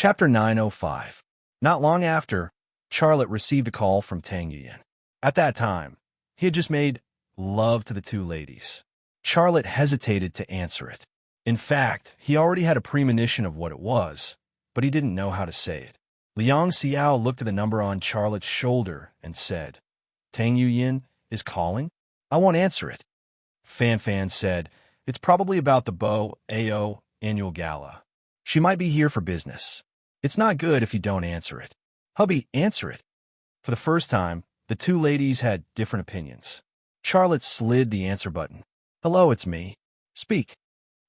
Chapter 905. Not long after, Charlotte received a call from Tang Yuyan. At that time, he had just made love to the two ladies. Charlotte hesitated to answer it. In fact, he already had a premonition of what it was, but he didn't know how to say it. Liang Xiao looked at the number on Charlotte's shoulder and said, "Tang Yuyan is calling? I won't answer it." Fan Fan said, "It's probably about the Bo Ao annual gala. She might be here for business. It's not good if you don't answer it." "Hubby, answer it." For the first time, the two ladies had different opinions. Charlotte slid the answer button. "Hello, it's me. Speak."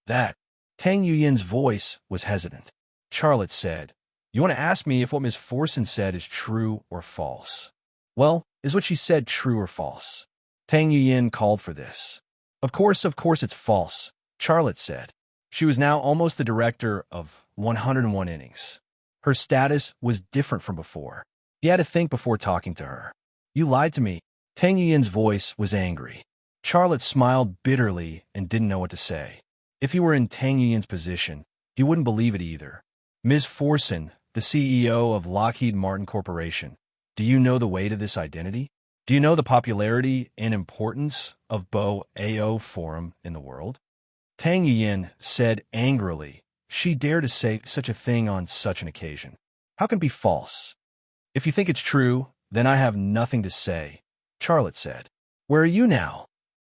That. Tang Yuyan's voice was hesitant. Charlotte said, "You want to ask me if what Ms. Forson said is true or false?" "Well, is what she said true or false?" Tang Yuyan called for this. Of course it's false," Charlotte said. She was now almost the director of 101 innings. Her status was different from before. He had to think before talking to her. "You lied to me." Tang Yuyan's voice was angry. Charlotte smiled bitterly and didn't know what to say. If he were in Tang Yuyan's position, he wouldn't believe it either. "Ms. Forson, the CEO of Lockheed Martin Corporation, do you know the way to this identity? Do you know the popularity and importance of Bo Ao Forum in the world?" Tang Yuyan said angrily, "She dared to say such a thing on such an occasion. How can it be false?" "If you think it's true, then I have nothing to say," Charlotte said. "Where are you now?"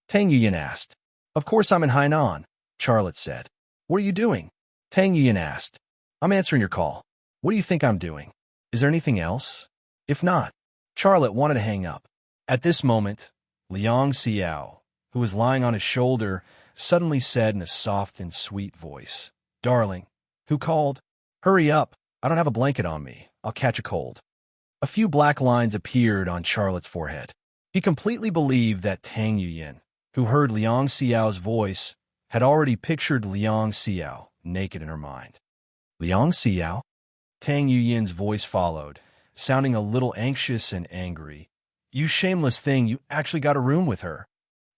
Tang Yuyan asked. "Of course I'm in Hainan," Charlotte said. "What are you doing?" Tang Yuyan asked. "I'm answering your call. What do you think I'm doing? Is there anything else? If not." Charlotte wanted to hang up. At this moment, Liang Xiao, who was lying on his shoulder, suddenly said in a soft and sweet voice, "Darling." "Who called?" "Hurry up. I don't have a blanket on me. I'll catch a cold." A few black lines appeared on Charlotte's forehead. He completely believed that Tang Yuyan, who heard Liang Xiao's voice, had already pictured Liang Xiao naked in her mind. "Liang Xiao?" Tang Yuyan's voice followed, sounding a little anxious and angry. "You shameless thing, you actually got a room with her."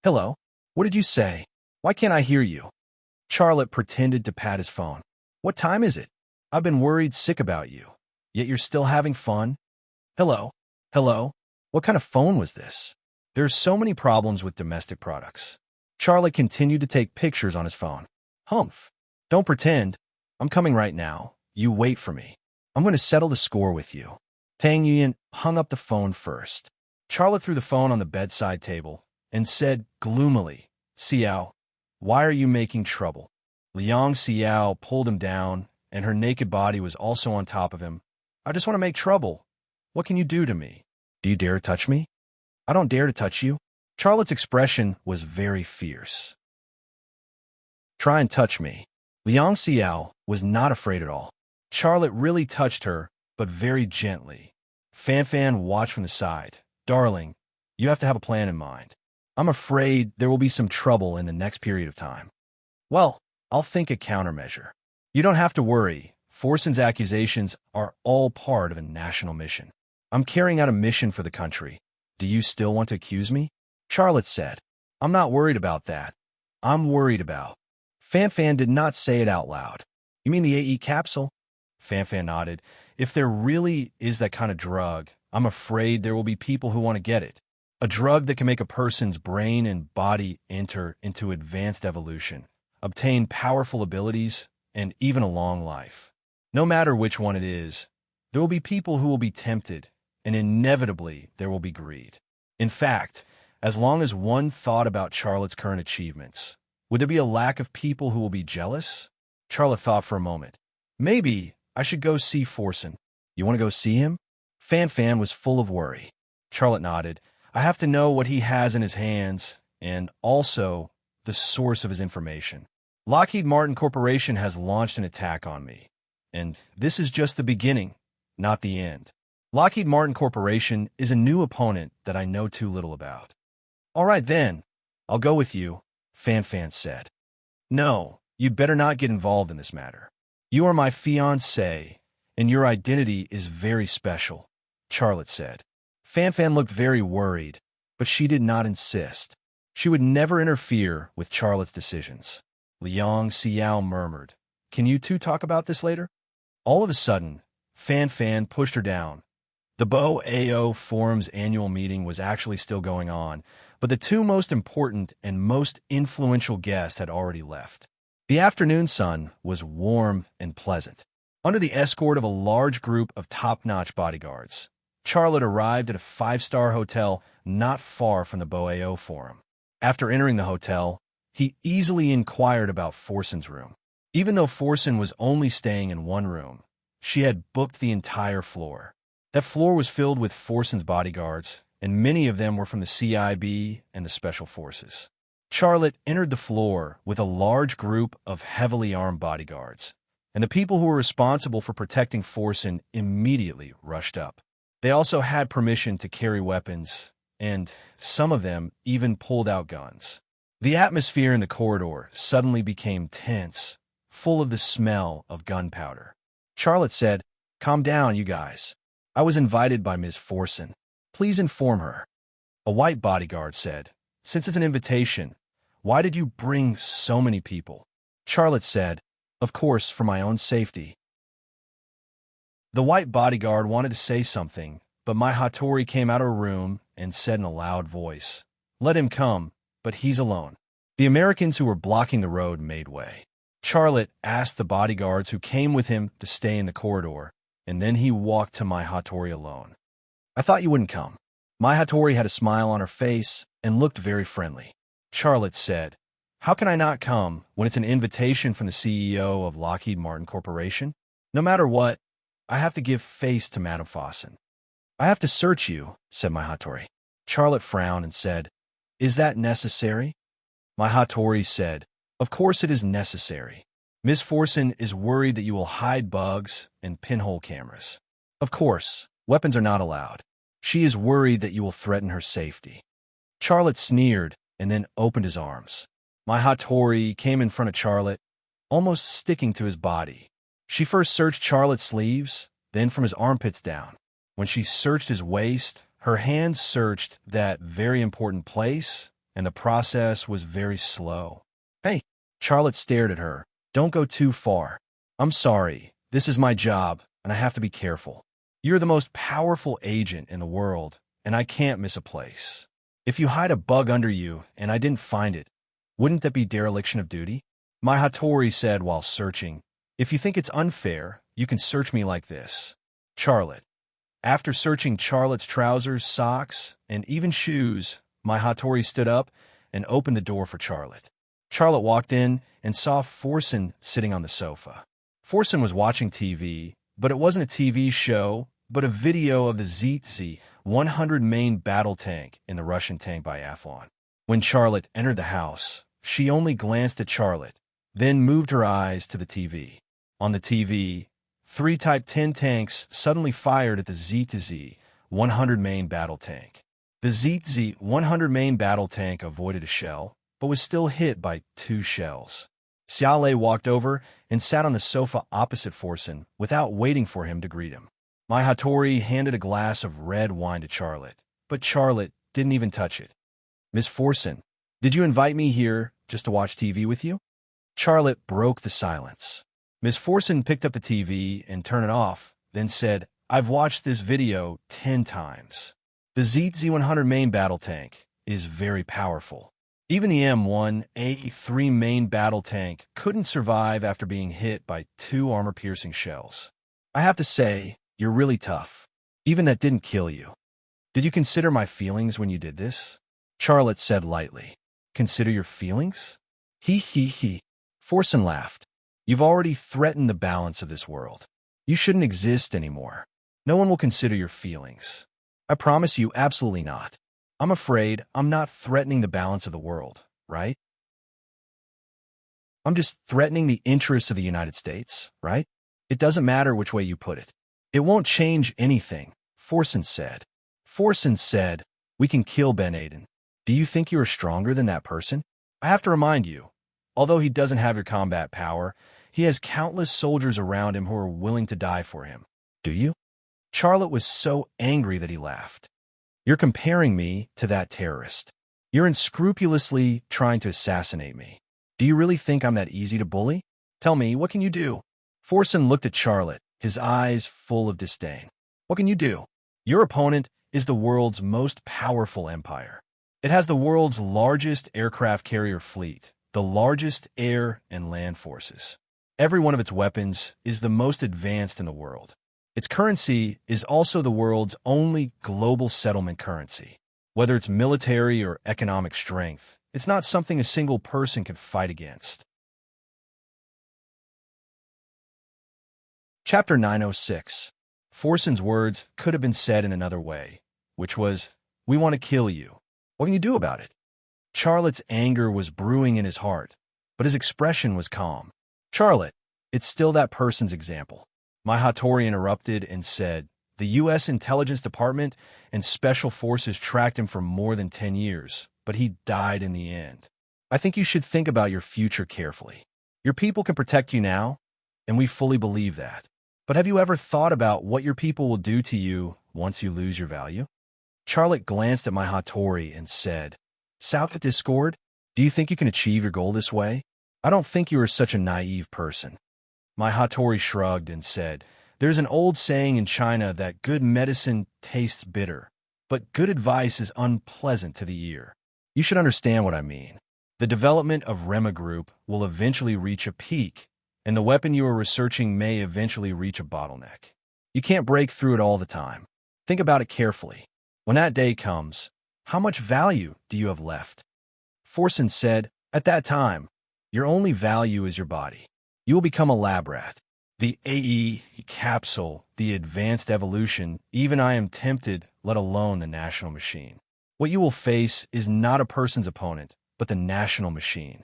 "Hello? What did you say? Why can't I hear you?" Charlotte pretended to pat his phone. "What time is it? I've been worried sick about you. Yet you're still having fun?" "Hello? Hello? What kind of phone was this?" There's so many problems with domestic products. Charlotte continued to take pictures on his phone. "Humph. Don't pretend. I'm coming right now. You wait for me. I'm going to settle the score with you." Tang Yuyan hung up the phone first. Charlotte threw the phone on the bedside table and said gloomily, "Xiao, why are you making trouble?" Liang Xiao pulled him down, and her naked body was also on top of him. "I just want to make trouble. What can you do to me? Do you dare to touch me?" "I don't dare to touch you." Charlotte's expression was very fierce. "Try and touch me." Liang Xiao was not afraid at all. Charlotte really touched her, but very gently. Fan Fan watched from the side. "Darling, you have to have a plan in mind. I'm afraid there will be some trouble in the next period of time." "Well, I'll think a countermeasure." "You don't have to worry. Forson's accusations are all part of a national mission. I'm carrying out a mission for the country. Do you still want to accuse me?" Charlotte said. "I'm not worried about that. I'm worried about—" Fan Fan did not say it out loud. "You mean the AE capsule?" Fan Fan nodded. "If there really is that kind of drug, I'm afraid there will be people who want to get it. A drug that can make a person's brain and body enter into advanced evolution, obtain powerful abilities, and even a long life. No matter which one it is, there will be people who will be tempted, and inevitably there will be greed. In fact, as long as one thought about Charlotte's current achievements, would there be a lack of people who will be jealous?" Charlotte thought for a moment. "Maybe I should go see Forson." "You want to go see him?" Fan Fan was full of worry. Charlotte nodded. "I have to know what he has in his hands, and also the source of his information. Lockheed Martin Corporation has launched an attack on me, and this is just the beginning, not the end. Lockheed Martin Corporation is a new opponent that I know too little about." "All right then, I'll go with you," Fan Fan said. "No, you'd better not get involved in this matter. You are my fiancé, and your identity is very special," Charlotte said. Fan Fan looked very worried, but she did not insist. She would never interfere with Charlotte's decisions. Liang Xiao murmured, "Can you two talk about this later?" All of a sudden, Fan Fan pushed her down. The BOAO Forum's annual meeting was actually still going on, but the two most important and most influential guests had already left. The afternoon sun was warm and pleasant. Under the escort of a large group of top-notch bodyguards, Charlotte arrived at a five-star hotel not far from the BOAO Forum. After entering the hotel, he easily inquired about Forsen's room. Even though Forsen was only staying in one room, she had booked the entire floor. That floor was filled with Forsen's bodyguards, and many of them were from the CIB and the Special Forces. Charlotte entered the floor with a large group of heavily armed bodyguards, and the people who were responsible for protecting Forsen immediately rushed up. They also had permission to carry weapons, and some of them even pulled out guns. The atmosphere in the corridor suddenly became tense, full of the smell of gunpowder. Charlotte said, "Calm down, you guys. I was invited by Ms. Forsen. Please inform her." A white bodyguard said, "Since it's an invitation, why did you bring so many people?" Charlotte said, "Of course, for my own safety." The white bodyguard wanted to say something, but my Hattori came out of her room and said in a loud voice, "Let him come, but he's alone." The Americans who were blocking the road made way. Charlotte asked the bodyguards who came with him to stay in the corridor, and then he walked to my Hattori alone. "I thought you wouldn't come." My Hattori had a smile on her face and looked very friendly. Charlotte said, "How can I not come when it's an invitation from the CEO of Lockheed Martin Corporation? No matter what, I have to give face to Madame Fossen." "I have to search you," said my Hattori. Charlotte frowned and said, "Is that necessary?" My Hattori said, "Of course it is necessary. Ms. Forsen is worried that you will hide bugs and pinhole cameras. Of course, weapons are not allowed. She is worried that you will threaten her safety." Charlotte sneered and then opened his arms. My Hattori came in front of Charlotte, almost sticking to his body. She first searched Charlotte's sleeves, then from his armpits down. When she searched his waist, her hands searched that very important place, and the process was very slow. "Hey," Charlotte stared at her. "Don't go too far. I'm sorry, this is my job, and I have to be careful. You're the most powerful agent in the world, and I can't miss a place. If you hide a bug under you and I didn't find it, wouldn't that be dereliction of duty?" My Hattori said while searching, "If you think it's unfair, you can search me like this." Charlotte. After searching Charlotte's trousers, socks, and even shoes, my Hattori stood up and opened the door for Charlotte. Charlotte walked in and saw Forsen sitting on the sofa. Forsen was watching TV, but it wasn't a TV show, but a video of the ZZ-100 main battle tank in the Russian tank biathlon. When Charlotte entered the house, she only glanced at Charlotte, then moved her eyes to the TV. On the TV, 3 Type 10 tanks suddenly fired at the ZZ-100 main battle tank. The ZZ-100 main battle tank avoided a shell, but was still hit by 2 shells. Xiaolei walked over and sat on the sofa opposite Forsen without waiting for him to greet him. My Hattori handed a glass of red wine to Charlotte, but Charlotte didn't even touch it. "Miss Forsen, did you invite me here just to watch TV with you?" Charlotte broke the silence. Miss Forsen picked up the TV and turned it off, then said, "I've watched this video 10 times. The ZZ-100 main battle tank is very powerful. Even the M1A3 main battle tank couldn't survive after being hit by 2 armor-piercing shells. I have to say, you're really tough. Even that didn't kill you. Did you consider my feelings when you did this?" Charlotte said lightly. "Consider your feelings?" He. Forsen laughed. "You've already threatened the balance of this world. You shouldn't exist anymore. No one will consider your feelings. I promise you, absolutely not. I'm afraid I'm not threatening the balance of the world, right? I'm just threatening the interests of the United States, right? It doesn't matter which way you put it. It won't change anything," Forsen said. Forsen said, "We can kill Ben Aiden. Do you think you are stronger than that person? I have to remind you, although he doesn't have your combat power, he has countless soldiers around him who are willing to die for him. Do you?" Charlotte was so angry that he laughed. "You're comparing me to that terrorist. You're unscrupulously trying to assassinate me. Do you really think I'm that easy to bully? Tell me, what can you do?" Forsen looked at Charlotte his eyes full of disdain. What can you do? Your opponent is the world's most powerful empire. It has the world's largest aircraft carrier fleet, the largest air and land forces. Every one of its weapons is the most advanced in the world. Its currency is also the world's only global settlement currency. Whether it's military or economic strength, it's not something a single person can fight against. Chapter 906. Forsen's words could have been said in another way, which was, "We want to kill you. What can you do about it?" Charlotte's anger was brewing in his heart, but his expression was calm. "Charlotte, it's still that person's example." My Hattori interrupted and said, "The U.S. Intelligence Department and Special Forces tracked him for more than 10 years, but he died in the end. I think you should think about your future carefully. Your people can protect you now, and we fully believe that. But have you ever thought about what your people will do to you once you lose your value?" Charlotte glanced at my Hattori and said, "South Discord, do you think you can achieve your goal this way? I don't think you are such a naive person." My Hattori shrugged and said, "There's an old saying in China that good medicine tastes bitter, but good advice is unpleasant to the ear. You should understand what I mean. The development of Rema Group will eventually reach a peak, and the weapon you are researching may eventually reach a bottleneck. You can't break through it all the time. Think about it carefully. When that day comes, how much value do you have left?" Forsen said, "At that time, your only value is your body. You will become a lab rat. The AE capsule, the advanced evolution, even I am tempted, let alone the national machine. What you will face is not a person's opponent, but the national machine."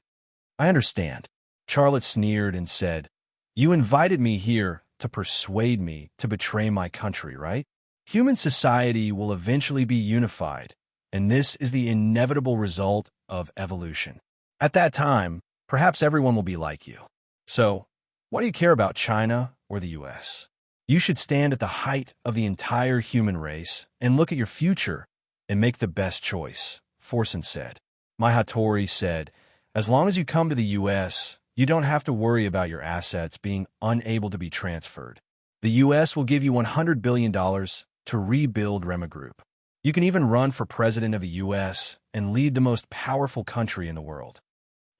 "I understand." Charlotte sneered and said, "You invited me here to persuade me to betray my country, right? Human society will eventually be unified, and this is the inevitable result of evolution. At that time, perhaps everyone will be like you. So, why do you care about China or the U.S.? You should stand at the height of the entire human race and look at your future and make the best choice," Forsen said. My Hattori said, "As long as you come to the U.S., you don't have to worry about your assets being unable to be transferred. The U.S. will give you $100 billion to rebuild Rema Group. You can even run for president of the U.S. and lead the most powerful country in the world."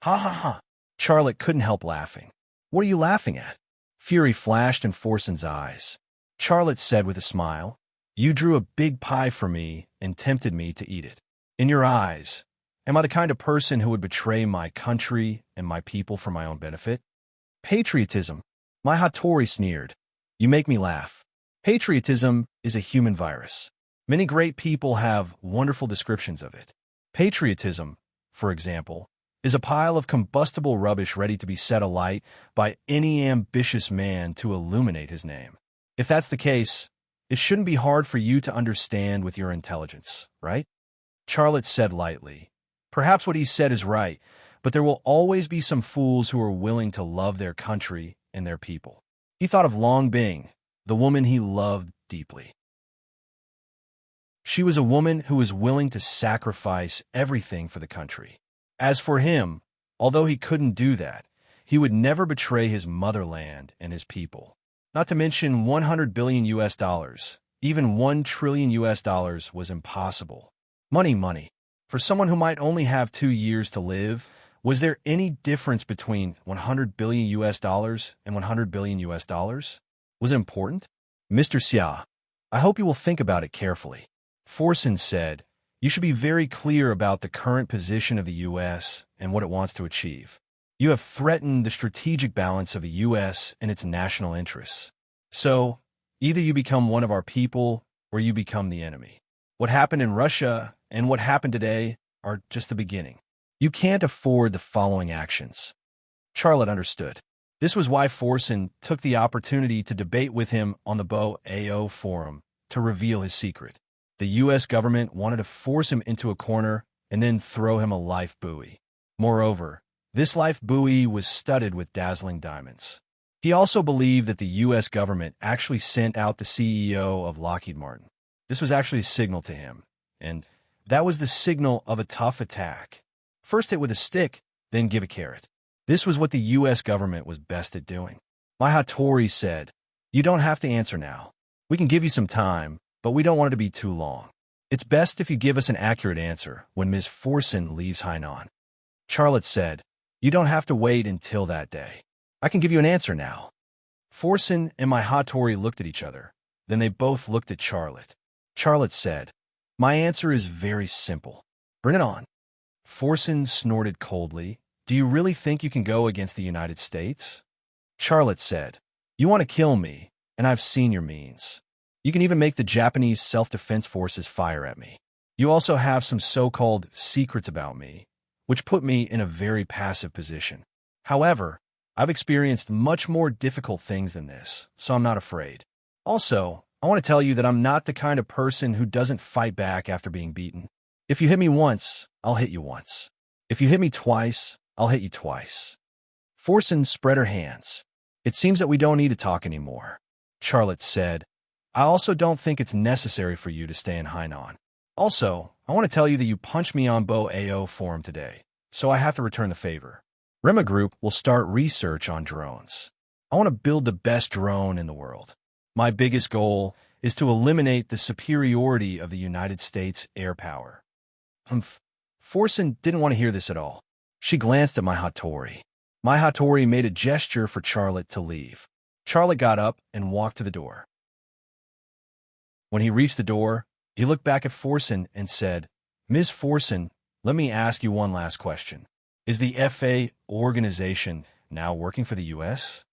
"Ha ha ha." Charlotte couldn't help laughing. "What are you laughing at?" Fury flashed in Forsen's eyes. Charlotte said with a smile, "You drew a big pie for me and tempted me to eat it. In your eyes, am I the kind of person who would betray my country and my people for my own benefit?" "Patriotism." My Hattori sneered. "You make me laugh. Patriotism is a human virus. Many great people have wonderful descriptions of it. Patriotism, for example, is a pile of combustible rubbish ready to be set alight by any ambitious man to illuminate his name. If that's the case, it shouldn't be hard for you to understand with your intelligence, right?" Charlotte said lightly, "Perhaps what he said is right, but there will always be some fools who are willing to love their country and their people." He thought of Long Bing, the woman he loved deeply. She was a woman who was willing to sacrifice everything for the country. As for him, although he couldn't do that, he would never betray his motherland and his people. Not to mention $100 billion US, even $1 trillion US was impossible. Money. For someone who might only have 2 years to live, was there any difference between $100 billion US and $100 billion US? Was it important? "Mr. Xia, I hope you will think about it carefully." Forsen said, "You should be very clear about the current position of the U.S. and what it wants to achieve. You have threatened the strategic balance of the U.S. and its national interests. So, either you become one of our people or you become the enemy. What happened in Russia and what happened today are just the beginning. You can't afford the following actions." Charlotte understood. This was why Forsen took the opportunity to debate with him on the Bo-Ao forum to reveal his secret. The U.S. government wanted to force him into a corner and then throw him a life buoy. Moreover, this life buoy was studded with dazzling diamonds. He also believed that the U.S. government actually sent out the CEO of Lockheed Martin. This was actually a signal to him, and that was the signal of a tough attack. First hit with a stick, then give a carrot. This was what the U.S. government was best at doing. My Hattori said, You don't have to answer now. We can give you some time, but we don't want it to be too long. It's best if you give us an accurate answer when Ms. Forsen leaves Hainan. Charlotte said, You don't have to wait until that day. I can give you an answer now. Forsen and my Hattori looked at each other. Then they both looked at Charlotte. Charlotte said, My answer is very simple. Bring it on. Forsen snorted coldly. Do you really think you can go against the United States? Charlotte said, You want to kill me, and I've seen your means. You can even make the Japanese self-defense forces fire at me. You also have some so-called secrets about me, which put me in a very passive position. However, I've experienced much more difficult things than this, so I'm not afraid. Also, I want to tell you that I'm not the kind of person who doesn't fight back after being beaten. If you hit me once, I'll hit you once. If you hit me twice, I'll hit you twice. Forsen spread her hands. It seems that we don't need to talk anymore. Charlotte said, I also don't think it's necessary for you to stay in Hainan. Also, I want to tell you that you punched me on Bo AO forum today, so I have to return the favor. Rema Group will start research on drones. I want to build the best drone in the world. My biggest goal is to eliminate the superiority of the United States air power. Forsen didn't want to hear this at all. She glanced at my Hattori. My Hattori made a gesture for Charlotte to leave. Charlotte got up and walked to the door. When he reached the door, he looked back at Forsen and said, Ms. Forsen, let me ask you one last question. Is the FA organization now working for the U.S.?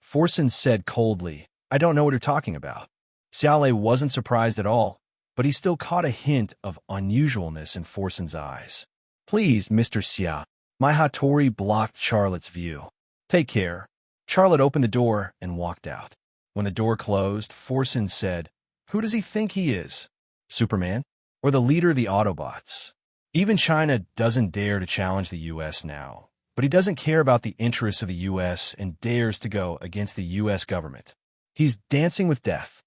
Forsen said coldly, I don't know what you're talking about. Xiaolei wasn't surprised at all, but he still caught a hint of unusualness in Forsen's eyes. Please, Mr. Xia. My Hattori blocked Charlotte's view. Take care. Charlotte opened the door and walked out. When the door closed, Forsen said, Who does he think he is? Superman? Or the leader of the Autobots? Even China doesn't dare to challenge the U.S. now, but he doesn't care about the interests of the U.S. and dares to go against the U.S. government. He's dancing with death.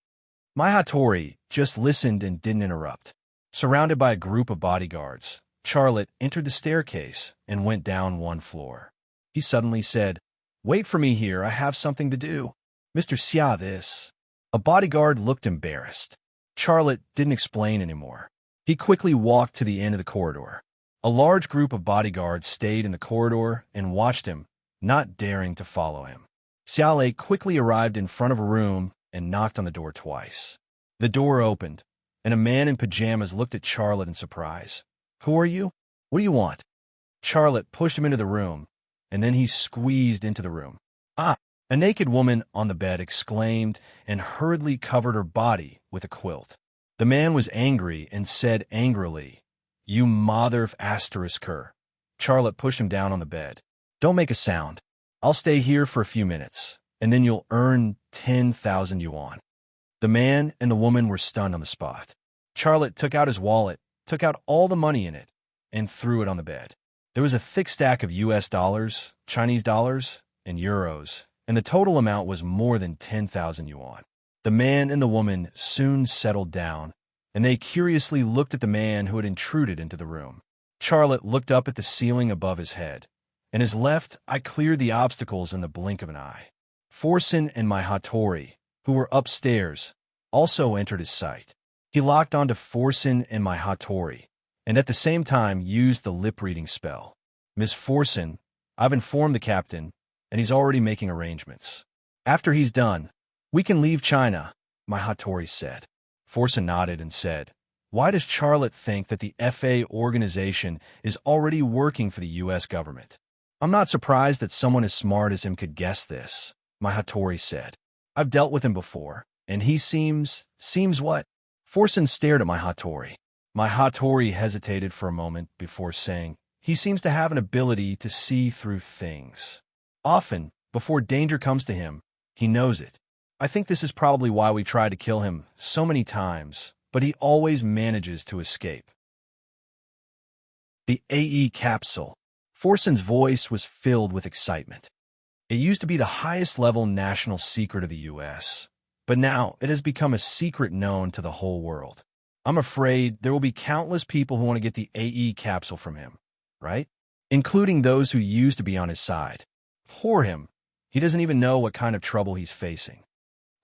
My Hattori just listened and didn't interrupt. Surrounded by a group of bodyguards, Charlotte entered the staircase and went down one floor. He suddenly said, Wait for me here, I have something to do. Mr. Xia, this. A bodyguard looked embarrassed. Charlotte didn't explain anymore. He quickly walked to the end of the corridor. A large group of bodyguards stayed in the corridor and watched him, not daring to follow him. Xiaolei quickly arrived in front of a room and knocked on the door twice. The door opened, and a man in pajamas looked at Charlotte in surprise. Who are you? What do you want? Charlotte pushed him into the room, and then he squeezed into the room. Ah! A naked woman on the bed exclaimed and hurriedly covered her body with a quilt. The man was angry and said angrily, You mother of **her. Charlotte pushed him down on the bed. Don't make a sound. I'll stay here for a few minutes, and then you'll earn 10,000 yuan. The man and the woman were stunned on the spot. Charlotte took out his wallet, took out all the money in it, and threw it on the bed. There was a thick stack of US dollars, Chinese dollars, and euros, and the total amount was more than 10,000 yuan. The man and the woman soon settled down, and they curiously looked at the man who had intruded into the room. Charlotte looked up at the ceiling above his head, and his left eye cleared the obstacles in the blink of an eye. Forsen and my Hattori, who were upstairs, also entered his sight. He locked onto Forsen and my Hattori, and at the same time used the lip-reading spell. Miss Forsen, I've informed the captain, and he's already making arrangements. After he's done, we can leave China, my Hattori said. Forsen nodded and said, Why does Charlotte think that the FA organization is already working for the U.S. government? I'm not surprised that someone as smart as him could guess this, my Hattori said. I've dealt with him before, and he seems what? Forsen stared at my Hattori. My Hattori hesitated for a moment before saying, He seems to have an ability to see through things. Often, before danger comes to him, he knows it. I think this is probably why we tried to kill him so many times, but he always manages to escape. The AE capsule. Forsen's voice was filled with excitement. It used to be the highest-level national secret of the U.S., but now it has become a secret known to the whole world. I'm afraid there will be countless people who want to get the AE capsule from him, right? Including those who used to be on his side. Poor him. He doesn't even know what kind of trouble he's facing.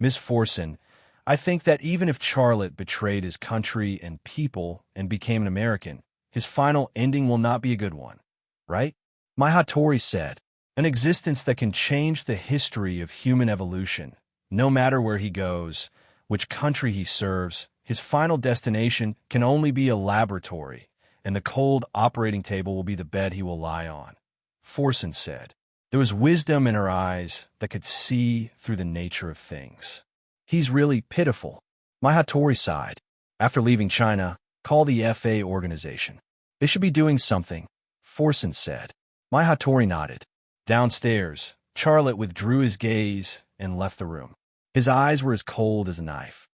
Miss Forson, I think that even if Charlotte betrayed his country and people and became an American, his final ending will not be a good one, right? My Hattori said, an existence that can change the history of human evolution. No matter where he goes, which country he serves, his final destination can only be a laboratory, and the cold operating table will be the bed he will lie on. Forson said. There was wisdom in her eyes that could see through the nature of things. He's really pitiful. My Hattori sighed. After leaving China, call the FA organization. They should be doing something, Forson said. My Hattori nodded. Downstairs, Charlotte withdrew his gaze and left the room. His eyes were as cold as a knife.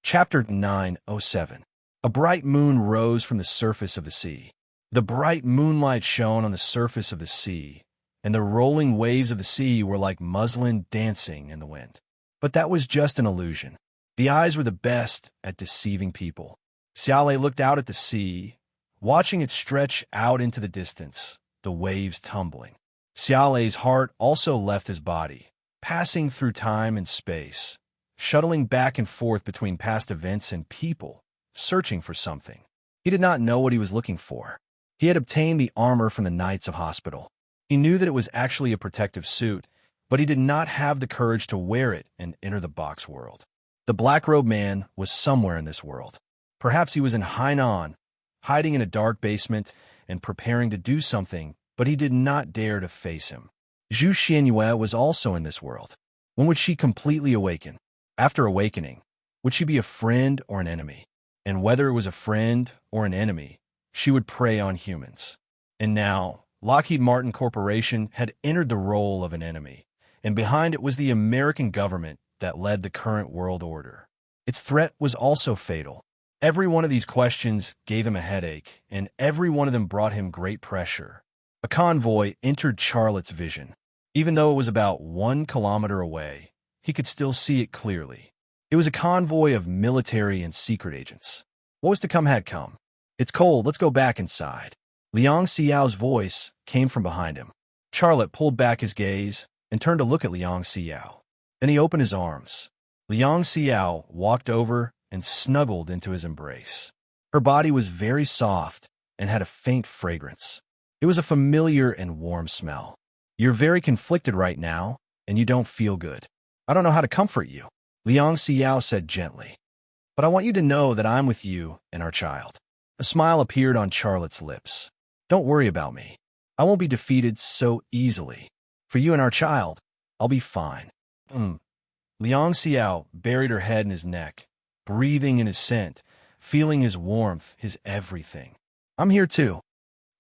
Chapter 907. A bright moon rose from the surface of the sea. The bright moonlight shone on the surface of the sea, and the rolling waves of the sea were like muslin dancing in the wind. But that was just an illusion. The eyes were the best at deceiving people. Xiaolei looked out at the sea, watching it stretch out into the distance, the waves tumbling. Xiaolei's heart also left his body, passing through time and space, shuttling back and forth between past events and people, searching for something. He did not know what he was looking for. He had obtained the armor from the Knights of Hospital. He knew that it was actually a protective suit, but he did not have the courage to wear it and enter the box world. The black-robed man was somewhere in this world. Perhaps he was in Hainan, hiding in a dark basement and preparing to do something, but he did not dare to face him. Zhu Xianyue was also in this world. When would she completely awaken? After awakening, would she be a friend or an enemy? And whether it was a friend or an enemy, she would prey on humans. And now, Lockheed Martin Corporation had entered the role of an enemy, and behind it was the American government that led the current world order. Its threat was also fatal. Every one of these questions gave him a headache, and every one of them brought him great pressure. A convoy entered Charlotte's vision. Even though it was about 1 kilometer away, he could still see it clearly. It was a convoy of military and secret agents. What was to come had come. It's cold, let's go back inside. Liang Xiao's voice came from behind him. Charlotte pulled back his gaze and turned to look at Liang Xiao. Then he opened his arms. Liang Xiao walked over and snuggled into his embrace. Her body was very soft and had a faint fragrance. It was a familiar and warm smell. You're very conflicted right now, and you don't feel good. I don't know how to comfort you, Liang Xiao said gently. But I want you to know that I'm with you and our child. A smile appeared on Charlotte's lips. Don't worry about me. I won't be defeated so easily. For you and our child, I'll be fine. Liang Xiao buried her head in his neck, breathing in his scent, feeling his warmth, his everything. I'm here too.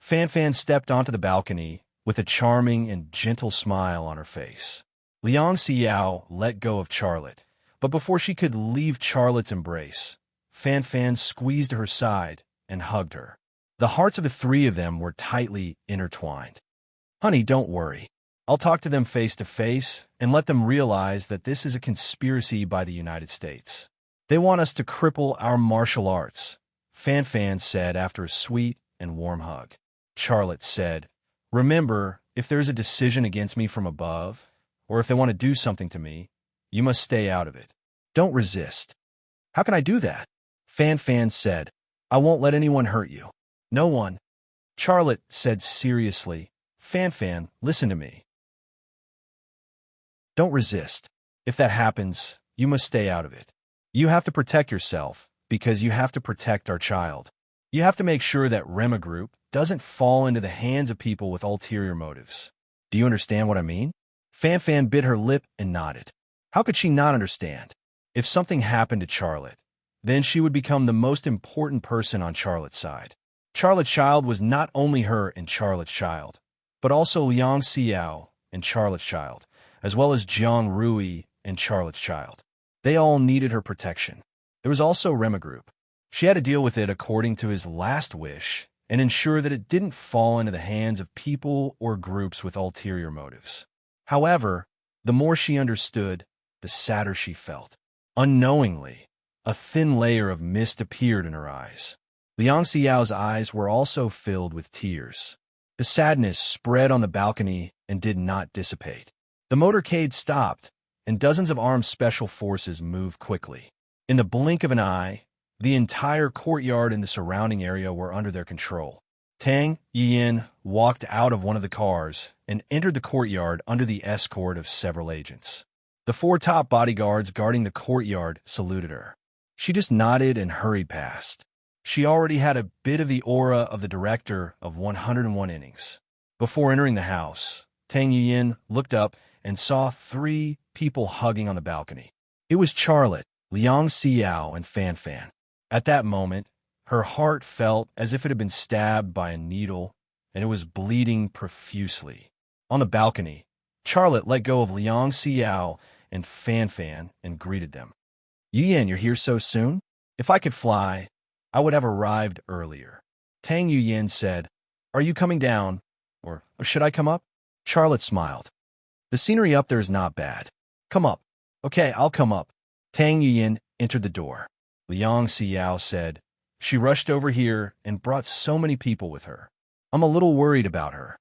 Fan Fan stepped onto the balcony with a charming and gentle smile on her face. Liang Xiao let go of Charlotte, but before she could leave Charlotte's embrace, Fan Fan squeezed her side and hugged her. The hearts of the three of them were tightly intertwined. Honey, don't worry. I'll talk to them face to face and let them realize that this is a conspiracy by the United States. They want us to cripple our martial arts, Fan Fan said after a sweet and warm hug. Charlotte said, remember, if there is a decision against me from above, or if they want to do something to me, you must stay out of it. Don't resist. How can I do that? Fan Fan said, I won't let anyone hurt you. No one. Charlotte said seriously, Fan Fan, listen to me. Don't resist. If that happens, you must stay out of it. You have to protect yourself, because you have to protect our child. You have to make sure that Rema Group doesn't fall into the hands of people with ulterior motives. Do you understand what I mean? Fan Fan bit her lip and nodded. How could she not understand? If something happened to Charlotte, then she would become the most important person on Charlotte's side. Charlotte's child was not only her and Charlotte's child, but also Liang Xiao and Charlotte's child, as well as Jiang Rui and Charlotte's child. They all needed her protection. There was also Rema Group. She had to deal with it according to his last wish and ensure that it didn't fall into the hands of people or groups with ulterior motives. However, the more she understood, the sadder she felt. Unknowingly, a thin layer of mist appeared in her eyes. Liang Xiao's eyes were also filled with tears. The sadness spread on the balcony and did not dissipate. The motorcade stopped, and dozens of armed special forces moved quickly. In the blink of an eye, the entire courtyard and the surrounding area were under their control. Tang Yin walked out of one of the cars and entered the courtyard under the escort of several agents. The 4 top bodyguards guarding the courtyard saluted her. She just nodded and hurried past. She already had a bit of the aura of the director of 101 innings. Before entering the house, Tang Yin looked up and saw 3 people hugging on the balcony. It was Charlotte, Liang Xiao, and Fan Fan. At that moment, her heart felt as if it had been stabbed by a needle, and it was bleeding profusely. On the balcony, Charlotte let go of Liang Xiao and Fan Fan and greeted them. "Yuyan, you're here so soon? If I could fly, I would have arrived earlier." Tang Yuyan said, "Are you coming down, or should I come up?" Charlotte smiled. "The scenery up there is not bad. Come up." "Okay, I'll come up." Tang Yuyan entered the door. Liang Xiao said, "She rushed over here and brought so many people with her. I'm a little worried about her."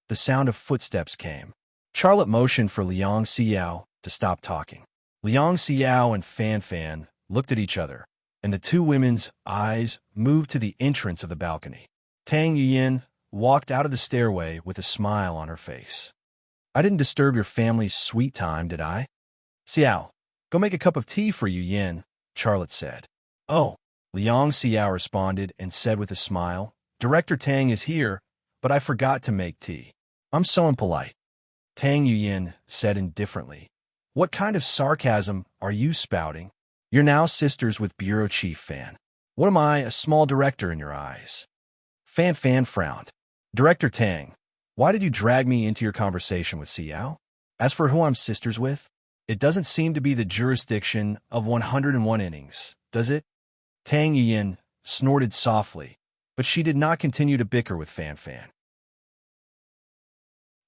The sound of footsteps came. Charlotte motioned for Liang Xiao to stop talking. Liang Xiao and Fan Fan looked at each other, and the 2 women's eyes moved to the entrance of the balcony. Tang Yuyan walked out of the stairway with a smile on her face. "I didn't disturb your family's sweet time, did I?" "Xiao, go make a cup of tea for Yuyan," Charlotte said. "Oh," Liang Xiao responded and said with a smile, "Director Tang is here, but I forgot to make tea. I'm so impolite." Tang Yuyan said indifferently, "What kind of sarcasm are you spouting? You're now sisters with Bureau Chief Fan. What am I, a small director in your eyes?" Fan Fan frowned. "Director Tang, why did you drag me into your conversation with Xiao? As for who I'm sisters with, it doesn't seem to be the jurisdiction of 101 innings, does it?" Tang Yuyan snorted softly, but she did not continue to bicker with Fan Fan.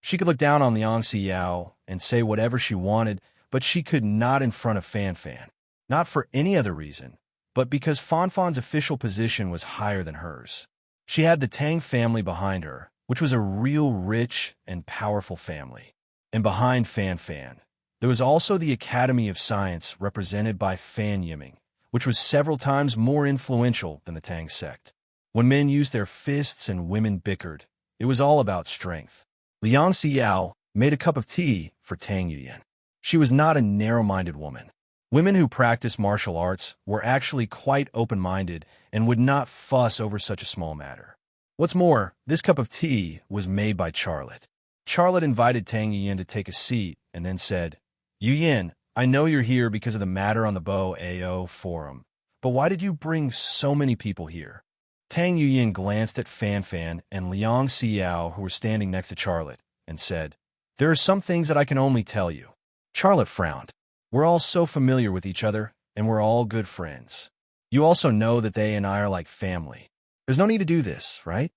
She could look down on Liang Xiao and say whatever she wanted, but she could not in front of Fan Fan. Not for any other reason, but because Fan Fan's official position was higher than hers. She had the Tang family behind her, which was a real rich and powerful family. And behind Fan Fan, there was also the Academy of Science represented by Fan Yiming, which was several times more influential than the Tang sect. When men used their fists and women bickered, it was all about strength. Liang Xiao made a cup of tea for Tang Yuyan. She was not a narrow-minded woman. Women who practiced martial arts were actually quite open-minded and would not fuss over such a small matter. What's more, this cup of tea was made by Charlotte. Charlotte invited Tang Yuyan to take a seat and then said, "Yuyan, I know you're here because of the matter on the Bo Ao forum, but why did you bring so many people here?" Tang Yuyan glanced at Fan Fan and Liang Xiao, who were standing next to Charlotte, and said, "There are some things that I can only tell you." Charlotte frowned. "We're all so familiar with each other, and we're all good friends. You also know that they and I are like family. There's no need to do this, right?"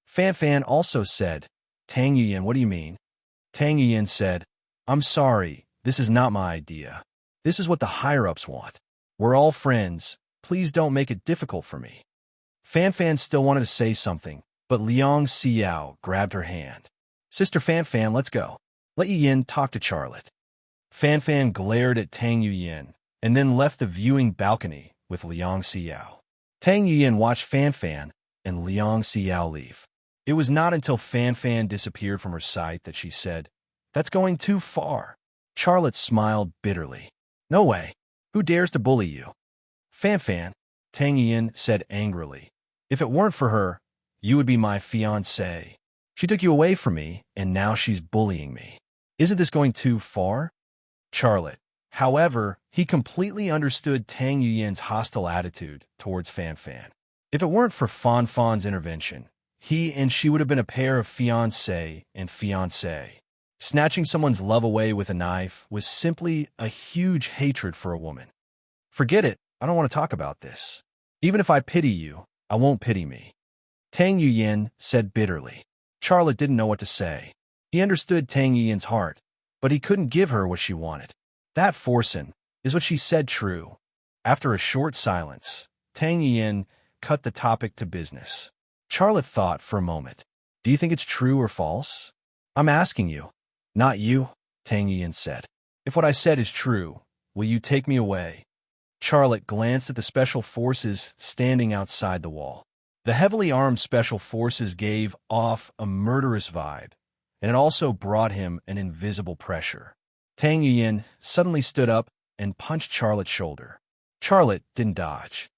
Fan Fan also said, "Tang Yuyan, what do you mean?" Tang Yuyan said, "I'm sorry, this is not my idea. This is what the higher-ups want. We're all friends. Please don't make it difficult for me." Fan Fan still wanted to say something, but Liang Xiao grabbed her hand. "Sister Fan Fan, let's go. Let Yuyan talk to Charlotte." Fan Fan glared at Tang Yuyan and then left the viewing balcony with Liang Xiao. Tang Yuyan watched Fan Fan and Liang Xiao leave. It was not until Fan Fan disappeared from her sight that she said, "That's going too far." Charlotte smiled bitterly. "No way. Who dares to bully you?" "Fan Fan," Tang Yuyan said angrily, "if it weren't for her, you would be my fiancé. She took you away from me, and now she's bullying me. Isn't this going too far?" Charlotte, however, he completely understood Tang Yuyan's hostile attitude towards Fan Fan. If it weren't for Fan Fan's intervention, he and she would have been a pair of fiancé and fiancé. Snatching someone's love away with a knife was simply a huge hatred for a woman. "Forget it. I don't want to talk about this. Even if I pity you, I won't pity me," Tang Yuyan said bitterly. Charlotte didn't know what to say. He understood Tang Yuyan's heart, but he couldn't give her what she wanted. That forcing is what she said true. After a short silence, Tang Yuyan cut the topic to business. Charlotte thought for a moment. "Do you think it's true or false?" "I'm asking you. Not you, Tang Yuyan said. If what I said is true, will you take me away? Charlotte glanced at the special forces standing outside the wall. The heavily armed special forces gave off a murderous vibe, and it also brought him an invisible pressure. Tang Yuyan suddenly stood up and punched Charlotte's shoulder. Charlotte didn't dodge.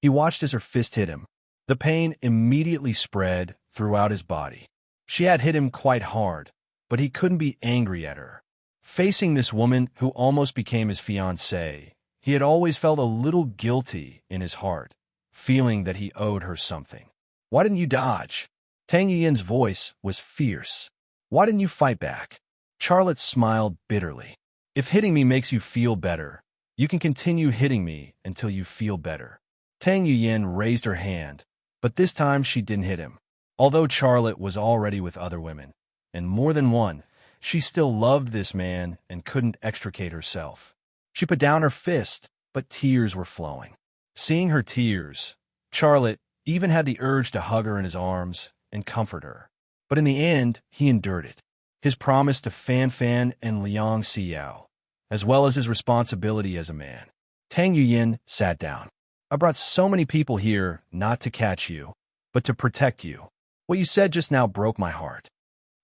He watched as her fist hit him. The pain immediately spread throughout his body. She had hit him quite hard, but he couldn't be angry at her. Facing this woman who almost became his fiancée, he had always felt a little guilty in his heart, feeling that he owed her something. Why didn't you dodge? Tang Yuyan's voice was fierce. Why didn't you fight back? Charlotte smiled bitterly. If hitting me makes you feel better, you can continue hitting me until you feel better. Tang Yuyan raised her hand, but this time she didn't hit him. Although Charlotte was already with other women, and more than one, she still loved this man and couldn't extricate herself. She put down her fist, but tears were flowing. Seeing her tears, Charlotte even had the urge to hug her in his arms and comfort her. But in the end, he endured it. His promise to Fan Fan and Liang Xiao, as well as his responsibility as a man. Tang Yuyan sat down. I brought so many people here not to catch you, but to protect you. What you said just now broke my heart.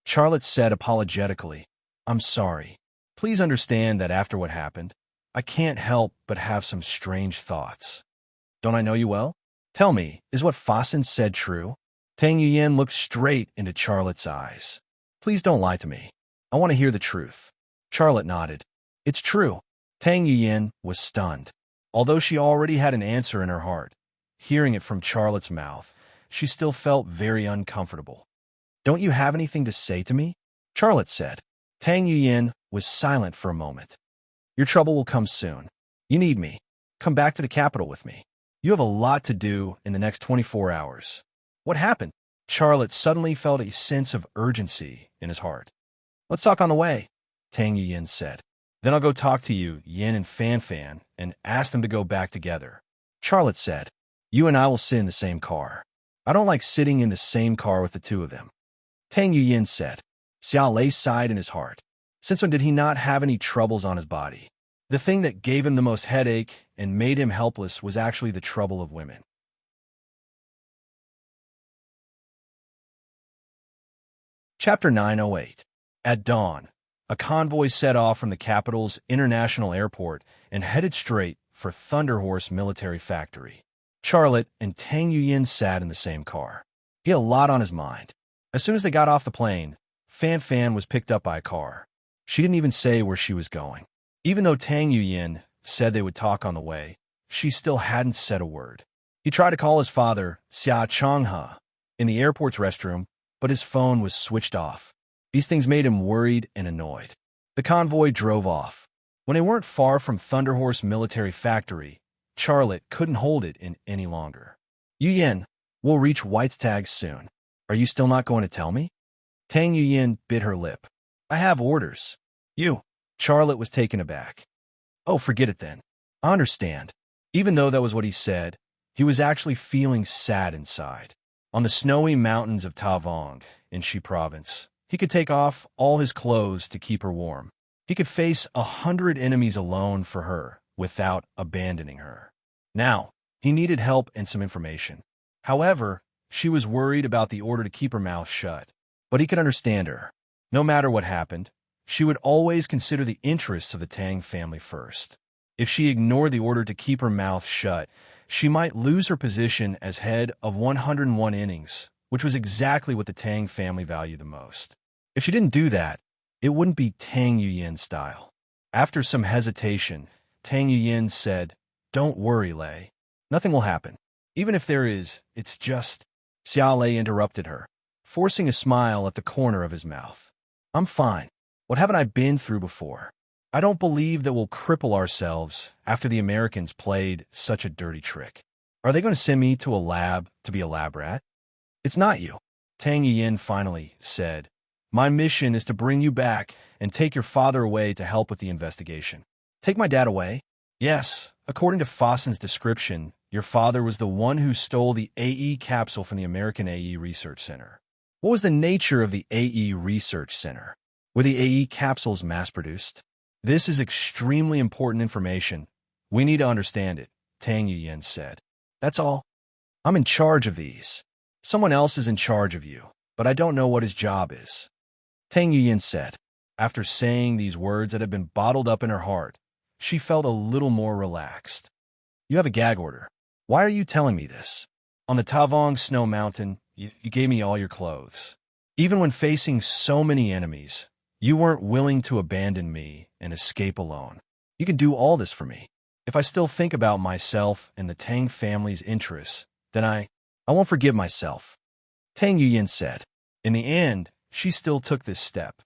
Charlotte said apologetically, I'm sorry. Please understand that after what happened, I can't help but have some strange thoughts. Don't I know you well? Tell me, is what Fasten said true? Tang Yuyan looked straight into Charlotte's eyes. Please don't lie to me. I want to hear the truth. Charlotte nodded. It's true. Tang Yuyan was stunned. Although she already had an answer in her heart, hearing it from Charlotte's mouth, she still felt very uncomfortable. Don't you have anything to say to me? Charlotte said. Tang Yuyan was silent for a moment. Your trouble will come soon. You need me. Come back to the capital with me. You have a lot to do in the next 24 hours. What happened? Charlotte suddenly felt a sense of urgency in his heart. Let's talk on the way, Tang Yuyan said. Then I'll go talk to you, Yin and Fan Fan, and ask them to go back together. Charlotte said, you and I will sit in the same car. I don't like sitting in the same car with the two of them. Tang Yuyan said. Xiao Lei sighed in his heart. Since when did he not have any troubles on his body? The thing that gave him the most headache and made him helpless was actually the trouble of women. Chapter 908. At dawn, a convoy set off from the capital's international airport and headed straight for Thunder Horse Military Factory. Charlotte and Tang Yuyan sat in the same car. He had a lot on his mind. As soon as they got off the plane, Fan Fan was picked up by a car. She didn't even say where she was going. Even though Tang Yuyan said they would talk on the way, she still hadn't said a word. He tried to call his father, Xia Changhe, in the airport's restroom, but his phone was switched off. These things made him worried and annoyed. The convoy drove off. When they weren't far from Thunder Horse Military Factory, Charlotte couldn't hold it in any longer. Yuyan, we'll reach White's Tag soon. Are you still not going to tell me? Tang Yuyan bit her lip. I have orders. You. Charlotte was taken aback. Oh, forget it then. I understand. Even though that was what he said, he was actually feeling sad inside. On the snowy mountains of Tavong, in Shi Province, he could take off all his clothes to keep her warm. He could face 100 enemies alone for her without abandoning her. Now, he needed help and some information. However, she was worried about the order to keep her mouth shut. But he could understand her. No matter what happened, she would always consider the interests of the Tang family first. If she ignored the order to keep her mouth shut, she might lose her position as head of 101 innings, which was exactly what the Tang family valued the most. If she didn't do that, it wouldn't be Tang Yuyan style. After some hesitation, Tang Yuyan said, Don't worry, Lei. Nothing will happen. Even if there is, it's just... Xiao Lei interrupted her, forcing a smile at the corner of his mouth. I'm fine. What haven't I been through before? I don't believe that we'll cripple ourselves after the Americans played such a dirty trick. Are they going to send me to a lab to be a lab rat? It's not you. Tang Yuyan finally said, My mission is to bring you back and take your father away to help with the investigation. Take my dad away? Yes, according to Fasten's description, your father was the one who stole the AE capsule from the American AE Research Center. What was the nature of the AE Research Center? Were the AE capsules mass-produced? This is extremely important information. We need to understand it, Tang Yuyan said. That's all. I'm in charge of these. Someone else is in charge of you, but I don't know what his job is. Tang Yuyan said. After saying these words that had been bottled up in her heart, she felt a little more relaxed. You have a gag order. Why are you telling me this? On the Tavong Snow Mountain, you gave me all your clothes. Even when facing so many enemies, you weren't willing to abandon me and escape alone. You can do all this for me. If I still think about myself and the Tang family's interests, then I won't forgive myself. Tang Yuyan said. In the end, she still took this step.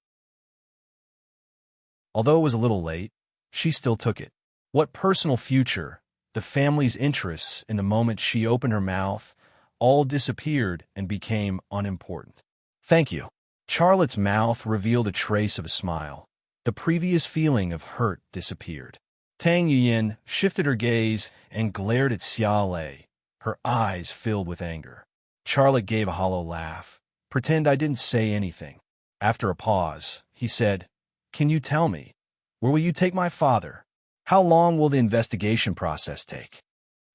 Although it was a little late, she still took it. What personal future, the family's interests in the moment she opened her mouth, all disappeared and became unimportant. Thank you. Charlotte's mouth revealed a trace of a smile. The previous feeling of hurt disappeared. Tang Yuyan shifted her gaze and glared at Xia Lei, her eyes filled with anger. Charlotte gave a hollow laugh. Pretend I didn't say anything. After a pause, he said, Can you tell me, where will you take my father? How long will the investigation process take?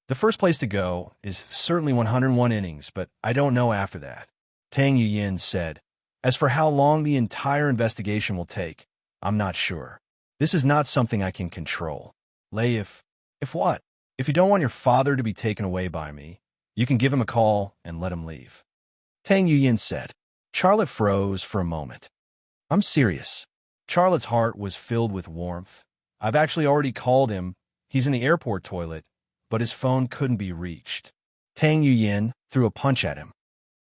The first place to go is certainly 101 innings, but I don't know after that. Tang Yuyan said. As for how long the entire investigation will take, I'm not sure. This is not something I can control. Lei, if what? If you don't want your father to be taken away by me, you can give him a call and let him leave. Tang Yuyan said. Charlotte froze for a moment. I'm serious. Charlotte's heart was filled with warmth. I've actually already called him. He's in the airport toilet, but his phone couldn't be reached. Tang Yuyan threw a punch at him.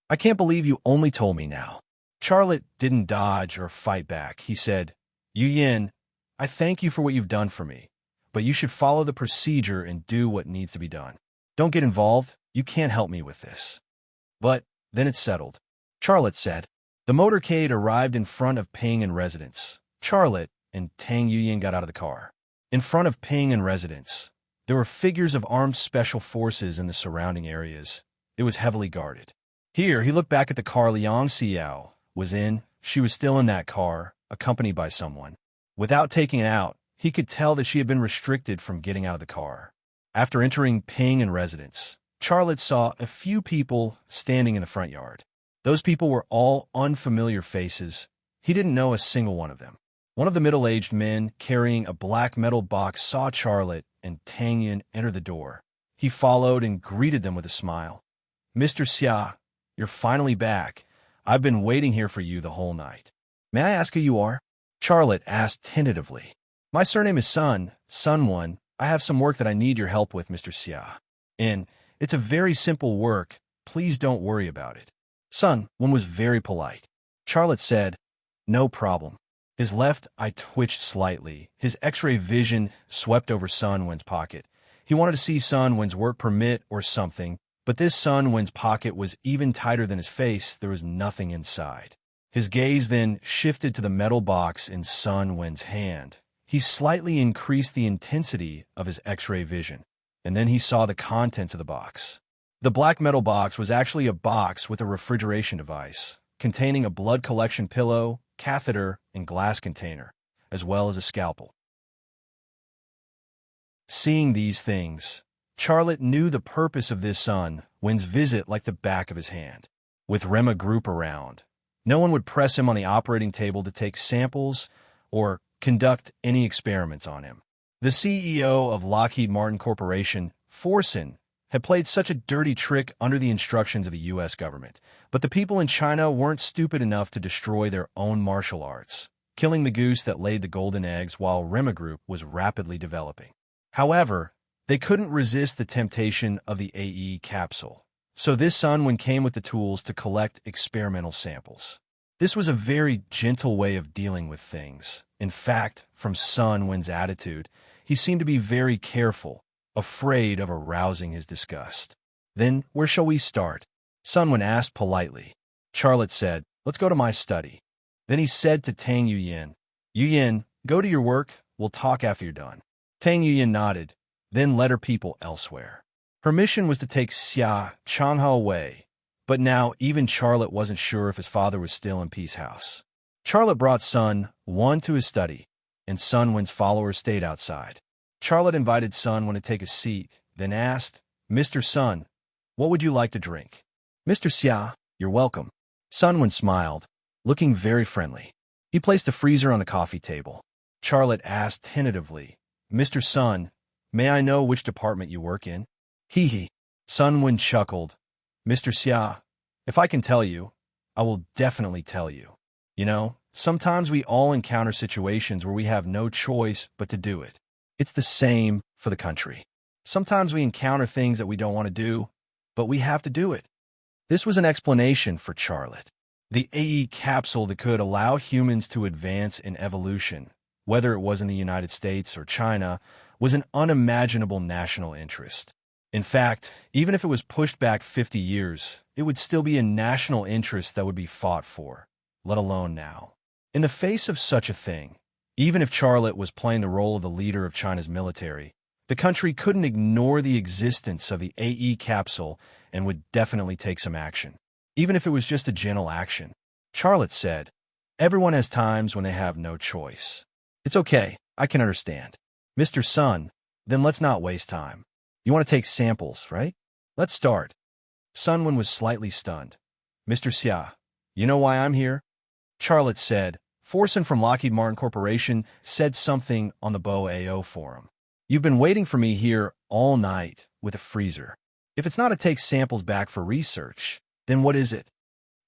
I can't believe you only told me now. Charlotte didn't dodge or fight back. He said, Yuyan, I thank you for what you've done for me, but you should follow the procedure and do what needs to be done. Don't get involved. You can't help me with this. But then it's settled. Charlotte said. The motorcade arrived in front of Ping and residence. Charlotte and Tang Yuyan got out of the car. In front of Ping and residence, there were figures of armed special forces in the surrounding areas. It was heavily guarded. Here, he looked back at the car Liang Xiao was in. She was still in that car, accompanied by someone. Without taking it out, he could tell that she had been restricted from getting out of the car. After entering Ping and residence, Charlotte saw a few people standing in the front yard. Those people were all unfamiliar faces. He didn't know a single one of them. One of the middle-aged men carrying a black metal box saw Charlotte and Tang Yuyan enter the door. He followed and greeted them with a smile. Mr. Xia, you're finally back. I've been waiting here for you the whole night. May I ask who you are? Charlotte asked tentatively. My surname is Sun, Sun1. I have some work that I need your help with, Mr. Xia. And it's a very simple work. Please don't worry about it. Sun1 was very polite. Charlotte said, No problem. His left eye twitched slightly. His X-ray vision swept over Sun1's pocket. He wanted to see Sun1's work permit or something, but this Sun1's pocket was even tighter than his face. There was nothing inside. His gaze then shifted to the metal box in Sun1's hand. He slightly increased the intensity of his X-ray vision, and then he saw the contents of the box. The black metal box was actually a box with a refrigeration device, containing a blood collection pillow, catheter, and glass container, as well as a scalpel. Seeing these things, Charlotte knew the purpose of this Sun1's visit like the back of his hand. With Rema Group around, no one would press him on the operating table to take samples or conduct any experiments on him. The CEO of Lockheed Martin Corporation, Forsen, had played such a dirty trick under the instructions of the U.S. government, but the people in China weren't stupid enough to destroy their own martial arts, killing the goose that laid the golden eggs while Rema Group was rapidly developing. However, they couldn't resist the temptation of the AE capsule, so this Sun1 came with the tools to collect experimental samples. This was a very gentle way of dealing with things. In fact, from Sun1's attitude, he seemed to be very careful, afraid of arousing his disgust. Then, where shall we start? Sun1 asked politely. Charlotte said, Let's go to my study. Then he said to Tang Yuyan, Yuyan, go to your work. We'll talk after you're done. Tang Yuyan nodded, then led her people elsewhere. Her mission was to take Xia Changhao away, But now even Charlotte wasn't sure if his father was still in Peace House. Charlotte brought Sun Wen to his study, and Sun Wen's followers stayed outside. Charlotte invited Sun Wen to take a seat, then asked, "Mr. Sun, what would you like to drink?" "Mr. Xia, you're welcome." Sun Wen smiled, looking very friendly. He placed the freezer on the coffee table. Charlotte asked tentatively, "Mr. Sun, may I know which department you work in?" "Hee hee." Sun Wen chuckled. "Mr. Xia, if I can tell you, I will definitely tell you. You know, sometimes we all encounter situations where we have no choice but to do it. It's the same for the country. Sometimes we encounter things that we don't want to do, but we have to do it." This was an explanation for Charlotte. The AE capsule that could allow humans to advance in evolution, whether it was in the United States or China, was an unimaginable national interest. In fact, even if it was pushed back 50 years, it would still be a national interest that would be fought for, let alone now. In the face of such a thing, even if Charlotte was playing the role of the leader of China's military, the country couldn't ignore the existence of the AE capsule and would definitely take some action, even if it was just a gentle action. Charlotte said, "Everyone has times when they have no choice. It's okay, I can understand. Mr. Sun, then let's not waste time. You want to take samples, right? Let's start." Sun Wen was slightly stunned. "Mr. Xia, you know why I'm here?" Charlotte said, "Forson from Lockheed Martin Corporation said something on the BOAO forum. You've been waiting for me here all night with a freezer. If it's not to take samples back for research, then what is it?"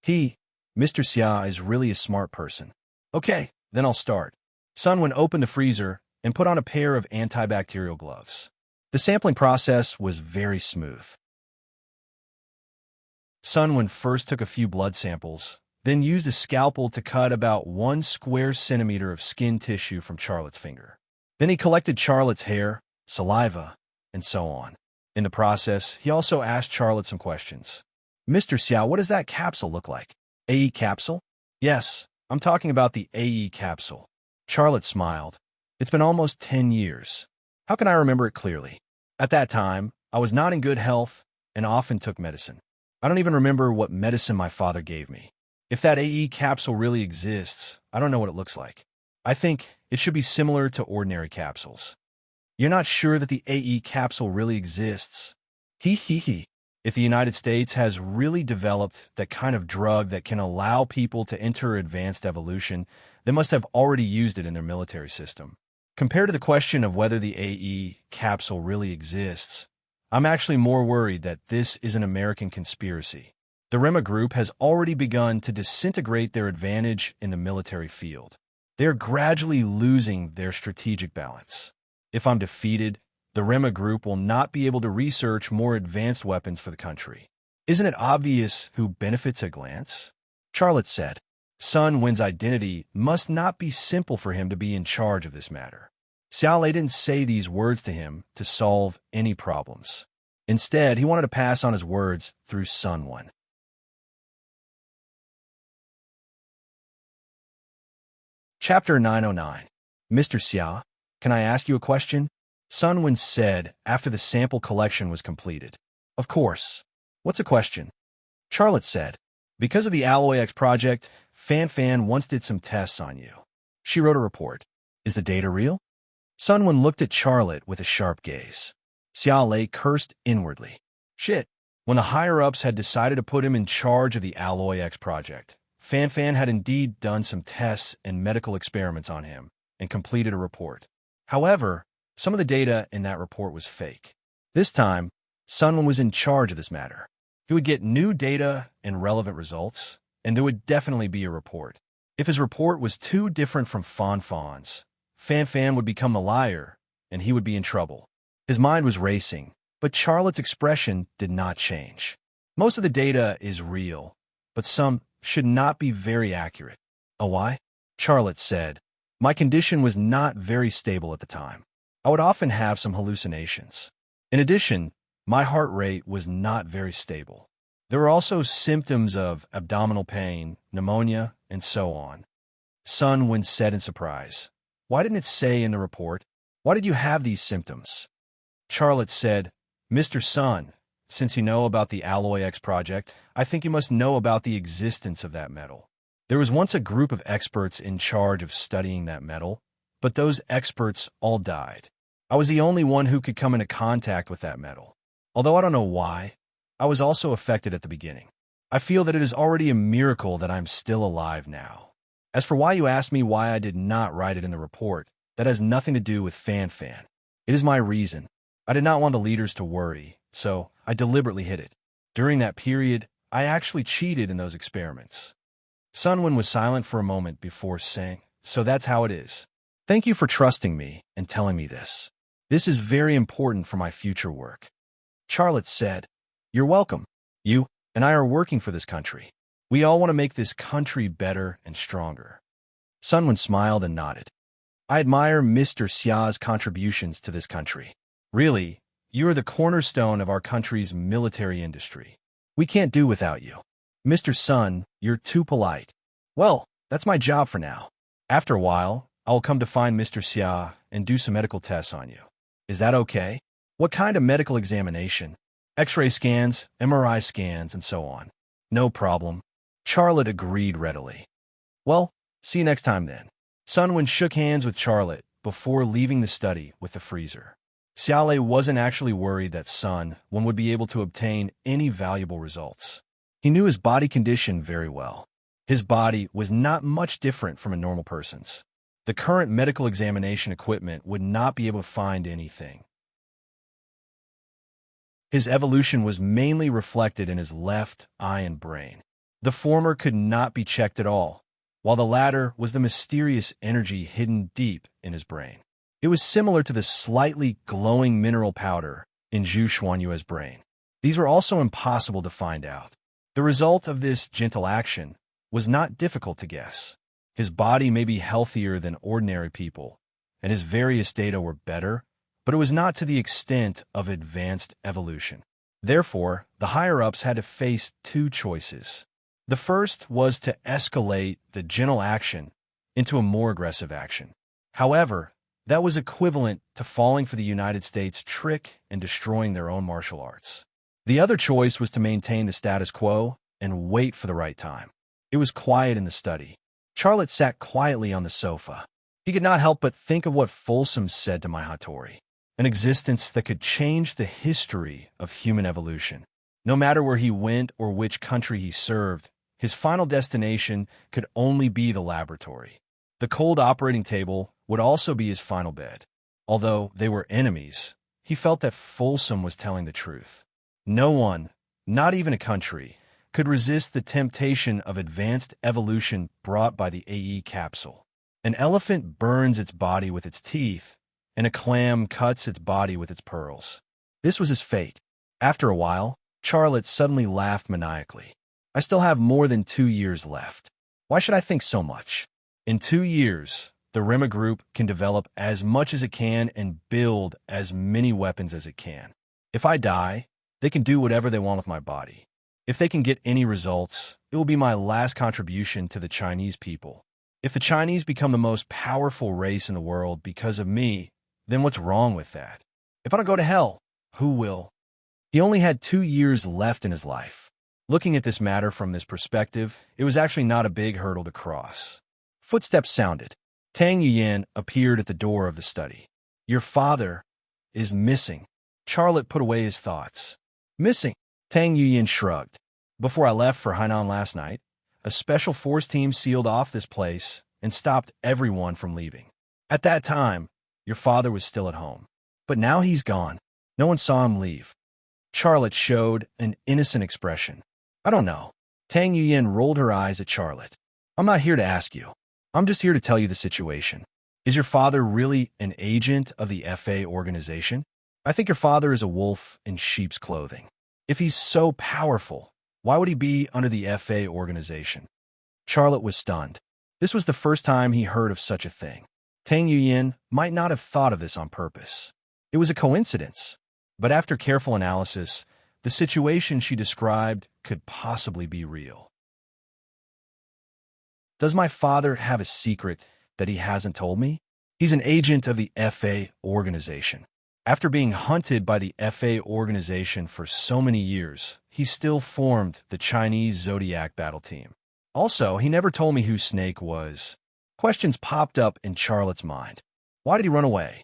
Mr. Xia is really a smart person. "Okay, then I'll start." Sun Wen opened the freezer and put on a pair of antibacterial gloves. The sampling process was very smooth. Sun Wen first took a few blood samples, then used a scalpel to cut about 1 square centimeter of skin tissue from Charlotte's finger. Then he collected Charlotte's hair, saliva, and so on. In the process, he also asked Charlotte some questions. "Mr. Xia, what does that capsule look like?" "AE capsule?" "Yes, I'm talking about the AE capsule." Charlotte smiled. "It's been almost 10 years. How can I remember it clearly? At that time, I was not in good health and often took medicine. I don't even remember what medicine my father gave me. If that AE capsule really exists, I don't know what it looks like. I think it should be similar to ordinary capsules." "You're not sure that the AE capsule really exists?" If the United States has really developed that kind of drug that can allow people to enter advanced evolution, they must have already used it in their military system. Compared to the question of whether the AE capsule really exists, I'm actually more worried that this is an American conspiracy. The Rema Group has already begun to disintegrate their advantage in the military field. They are gradually losing their strategic balance. If I'm defeated, the Rema Group will not be able to research more advanced weapons for the country. Isn't it obvious who benefits at a glance?" Charlotte said. Sun Wen's identity must not be simple for him to be in charge of this matter. Xiaolei didn't say these words to him to solve any problems. Instead, he wanted to pass on his words through Sun Wen. Chapter 909. "Mr. Xia, can I ask you a question?" Sun Wen said after the sample collection was completed. "Of course. What's a question?" Charlotte said, "Because of the Alloy X project, Fan once did some tests on you. She wrote a report. Is the data real?" Sun Wen looked at Charlotte with a sharp gaze. Xiaolei cursed inwardly. Shit. When the higher-ups had decided to put him in charge of the Alloy X project, Fan had indeed done some tests and medical experiments on him and completed a report. However, some of the data in that report was fake. This time, Sun Wen was in charge of this matter. He would get new data and relevant results, and there would definitely be a report. If his report was too different from Fan's, Fan would become the liar, and he would be in trouble. His mind was racing, but Charlotte's expression did not change. Most of the data is real, but some should not be very accurate. "Oh, why?" Charlotte said. "My condition was not very stable at the time. I would often have some hallucinations. In addition, my heart rate was not very stable. There were also symptoms of abdominal pain, pneumonia, and so on." Sun Wen said in surprise, "Why didn't it say in the report? Why did you have these symptoms?" Charlotte said, "Mr. Sun, since you know about the Alloy X project, I think you must know about the existence of that metal. There was once a group of experts in charge of studying that metal, but those experts all died. I was the only one who could come into contact with that metal. Although I don't know why, I was also affected at the beginning. I feel that it is already a miracle that I'm still alive now. As for why you asked me why I did not write it in the report, that has nothing to do with Fan. It is my reason. I did not want the leaders to worry, so I deliberately hid it. During that period, I actually cheated in those experiments. Sunwin was silent for a moment before saying, "So that's how it is. Thank you for trusting me and telling me this. This is very important for my future work." Charlotte said, "You're welcome. You and I are working for this country. We all want to make this country better and stronger." Sunwin smiled and nodded. "I admire Mr. Xia's contributions to this country. Really, you are the cornerstone of our country's military industry. We can't do without you. Mr. Sun, you're too polite. Well, that's my job for now. After a while, I will come to find Mr. Xia and do some medical tests on you. Is that okay? What kind of medical examination? X-ray scans, MRI scans, and so on. No problem." Charlotte agreed readily. "Well, see you next time then." Sunwin shook hands with Charlotte before leaving the study with the freezer. Xiaolei wasn't actually worried that Sunwin would be able to obtain any valuable results. He knew his body condition very well. His body was not much different from a normal person's. The current medical examination equipment would not be able to find anything. His evolution was mainly reflected in his left eye and brain. The former could not be checked at all, while the latter was the mysterious energy hidden deep in his brain. It was similar to the slightly glowing mineral powder in Zhu Xuanyue's brain. These were also impossible to find out. The result of this gentle action was not difficult to guess. His body may be healthier than ordinary people, and his various data were better, but it was not to the extent of advanced evolution. Therefore, the higher-ups had to face two choices. The first was to escalate the gentle action into a more aggressive action. However, that was equivalent to falling for the United States' trick and destroying their own martial arts. The other choice was to maintain the status quo and wait for the right time. It was quiet in the study. Charlotte sat quietly on the sofa. He could not help but think of what Folsom said to Mai Hattori, an existence that could change the history of human evolution. No matter where he went or which country he served, his final destination could only be the laboratory. The cold operating table would also be his final bed. Although they were enemies, he felt that Folsom was telling the truth. No one, not even a country, could resist the temptation of advanced evolution brought by the AE capsule. An elephant burns its body with its teeth, and a clam cuts its body with its pearls. This was his fate. After a while, Charlotte suddenly laughed maniacally. "I still have more than 2 years left. Why should I think so much? In 2 years, the Rema Group can develop as much as it can and build as many weapons as it can. If I die, they can do whatever they want with my body. If they can get any results, it will be my last contribution to the Chinese people. If the Chinese become the most powerful race in the world because of me, then what's wrong with that? If I don't go to hell, who will?" He only had 2 years left in his life. Looking at this matter from this perspective, it was actually not a big hurdle to cross. Footsteps sounded. Tang Yuyan appeared at the door of the study. "Your father is missing." Charlotte put away his thoughts. "Missing?" Tang Yuyan shrugged. "Before I left for Hainan last night, a special force team sealed off this place and stopped everyone from leaving. At that time, your father was still at home. But now he's gone. No one saw him leave." Charlotte showed an innocent expression. "I don't know." Tang Yuyan rolled her eyes at Charlotte. "I'm not here to ask you. I'm just here to tell you the situation. Is your father really an agent of the FA organization? I think your father is a wolf in sheep's clothing. If he's so powerful, why would he be under the FA organization?" Charlotte was stunned. This was the first time he heard of such a thing. Tang Yuyan might not have thought of this on purpose. It was a coincidence. But after careful analysis, the situation she described could possibly be real. "Does my father have a secret that he hasn't told me? He's an agent of the FA organization. After being hunted by the FA organization for so many years, he still formed the Chinese Zodiac battle team. Also, he never told me who Snake was. Questions popped up in Charlotte's mind. Why did he run away?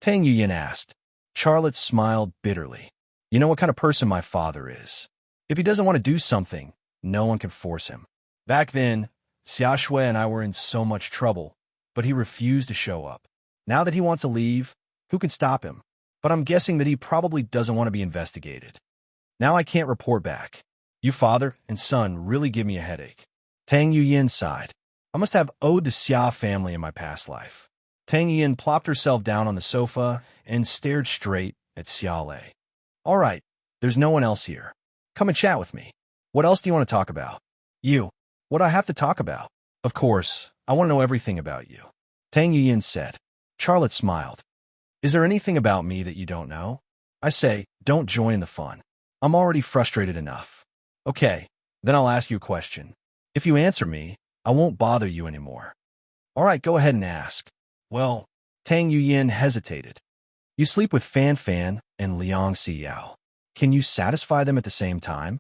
Tang Yuyin asked. Charlotte smiled bitterly. You know what kind of person my father is. If he doesn't want to do something, no one can force him. Back then, Xia Shui and I were in so much trouble, but he refused to show up. Now that he wants to leave, who can stop him? But I'm guessing that he probably doesn't want to be investigated. Now I can't report back. You father and son really give me a headache. Tang Yuyin sighed. I must have owed the Xia family in my past life. Tang Yuyin plopped herself down on the sofa and stared straight at Xia Lei. All right, there's no one else here. Come and chat with me. What else do you want to talk about? You. What do I have to talk about? Of course, I want to know everything about you. Tang Yuyin said. Charlotte smiled. Is there anything about me that you don't know? I say, don't join the fun. I'm already frustrated enough. Okay, then I'll ask you a question. If you answer me, I won't bother you anymore. All right, go ahead and ask. Well, Tang Yuyin hesitated. You sleep with Fan Fan and Liang Xiyao. Can you satisfy them at the same time?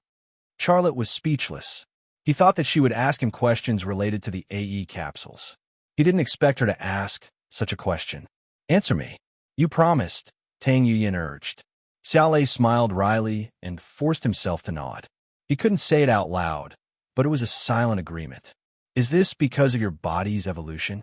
Charlotte was speechless. He thought that she would ask him questions related to the AE capsules. He didn't expect her to ask such a question. Answer me. You promised, Tang Yuyin urged. Xiao Lei smiled wryly and forced himself to nod. He couldn't say it out loud, but it was a silent agreement. Is this because of your body's evolution?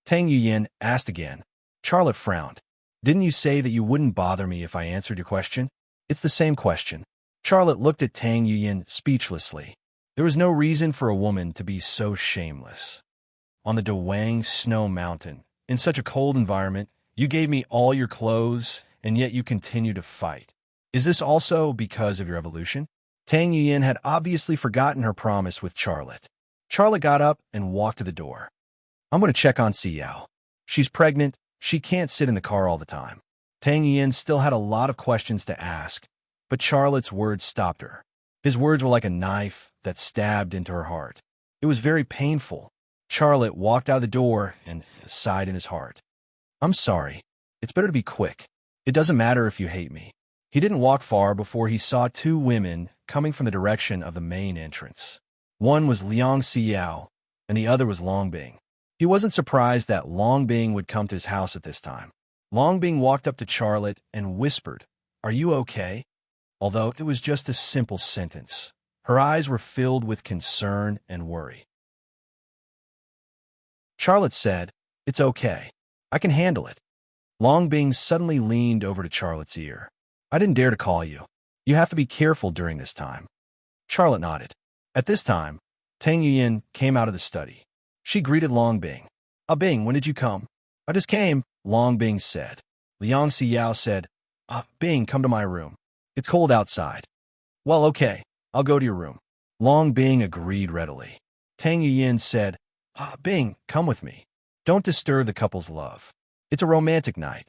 Tang Yuyin asked again. Charlotte frowned. Didn't you say that you wouldn't bother me if I answered your question? It's the same question. Charlotte looked at Tang Yuyin speechlessly. There was no reason for a woman to be so shameless. On the Dawang Snow Mountain, in such a cold environment, you gave me all your clothes, and yet you continue to fight. Is this also because of your evolution? Tang Yuyin had obviously forgotten her promise with Charlotte. Charlotte got up and walked to the door. I'm going to check on Xiyao. She's pregnant. She can't sit in the car all the time. Tang Yuyin still had a lot of questions to ask, but Charlotte's words stopped her. His words were like a knife that stabbed into her heart. It was very painful. Charlotte walked out the door and sighed in his heart. I'm sorry. It's better to be quick. It doesn't matter if you hate me. He didn't walk far before he saw two women coming from the direction of the main entrance. One was Liang Xiyao, and the other was Longbing. He wasn't surprised that Longbing would come to his house at this time. Longbing walked up to Charlotte and whispered, Are you okay? Although it was just a simple sentence, her eyes were filled with concern and worry. Charlotte said, It's okay. I can handle it. Longbing suddenly leaned over to Charlotte's ear. I didn't dare to call you. You have to be careful during this time. Charlotte nodded. At this time, Tang Yuyin came out of the study. She greeted Longbing. Bing, when did you come? I just came, Longbing said. Liang Xiyao said, Bing, come to my room. It's cold outside. Well, okay, I'll go to your room. Longbing agreed readily. Tang Yuyin said, Bing, come with me. Don't disturb the couple's love. It's a romantic night.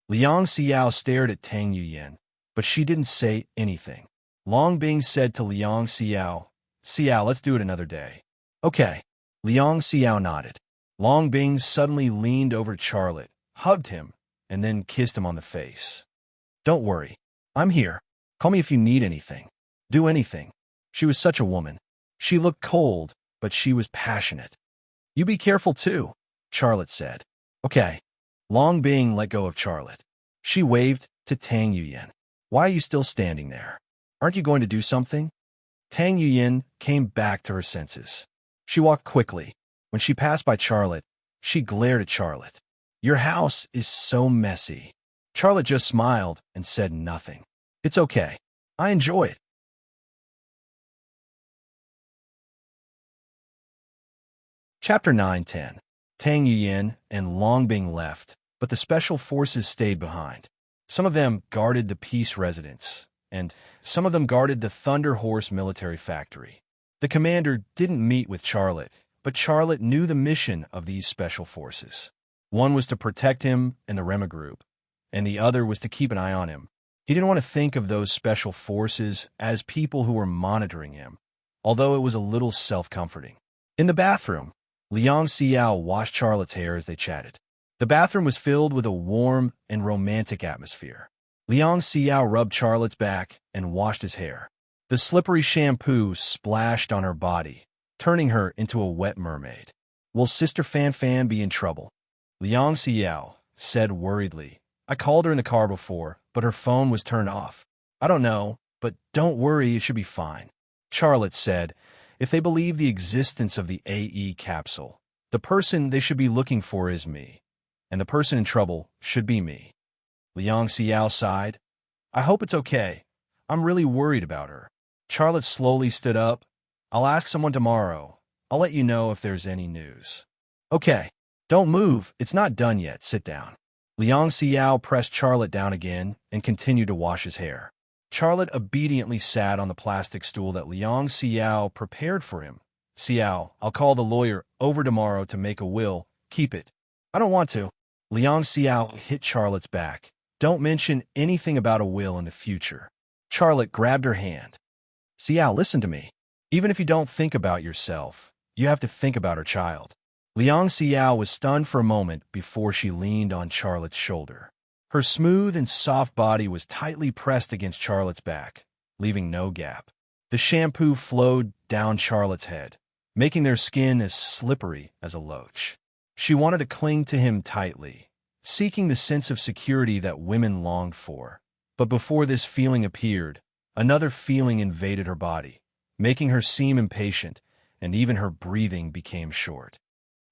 Liang Xiyao stared at Tang Yuyin, but she didn't say anything. Longbing said to Liang Xiyao, Xiao, let's do it another day. Okay. Liang Xiyao nodded. Longbing suddenly leaned over to Charlotte, hugged him, and then kissed him on the face. Don't worry. I'm here. Call me if you need anything. Do anything. She was such a woman. She looked cold, but she was passionate. You be careful too, Charlotte said. Okay. Longbing let go of Charlotte. She waved to Tang Yuyin. Why are you still standing there? Aren't you going to do something? Tang Yuyin came back to her senses. She walked quickly. When she passed by Charlotte, she glared at Charlotte. Your house is so messy. Charlotte just smiled and said nothing. It's okay. I enjoy it. Chapter 9-10. Tang Yuyin and Longbing left, but the special forces stayed behind. Some of them guarded the Peace Residence, and some of them guarded the Thunder Horse military factory. The commander didn't meet with Charlotte, but Charlotte knew the mission of these special forces. One was to protect him and the Rema group, and the other was to keep an eye on him. He didn't want to think of those special forces as people who were monitoring him, although it was a little self-comforting. In the bathroom, Liang Xiao washed Charlotte's hair as they chatted. The bathroom was filled with a warm and romantic atmosphere. Liang Xiao rubbed Charlotte's back and washed his hair. The slippery shampoo splashed on her body, turning her into a wet mermaid. Will Sister Fan Fan be in trouble? Liang Xiao said worriedly. I called her in the car before, but her phone was turned off. I don't know, but don't worry, it should be fine. Charlotte said, if they believe the existence of the AE capsule, the person they should be looking for is me, and the person in trouble should be me. Liang Xiao sighed. I hope it's okay. I'm really worried about her. Charlotte slowly stood up. I'll ask someone tomorrow. I'll let you know if there's any news. Okay, don't move. It's not done yet. Sit down. Liang Xiao pressed Charlotte down again and continued to wash his hair. Charlotte obediently sat on the plastic stool that Liang Xiao prepared for him. Xiao, I'll call the lawyer over tomorrow to make a will. Keep it. I don't want to. Liang Xiao hit Charlotte's back. Don't mention anything about a will in the future. Charlotte grabbed her hand. Xiao, listen to me. Even if you don't think about yourself, you have to think about her child. Liang Xiao was stunned for a moment before she leaned on Charlotte's shoulder. Her smooth and soft body was tightly pressed against Charlotte's back, leaving no gap. The shampoo flowed down Charlotte's head, making their skin as slippery as a loach. She wanted to cling to him tightly, seeking the sense of security that women longed for. But before this feeling appeared, another feeling invaded her body, making her seem impatient, and even her breathing became short.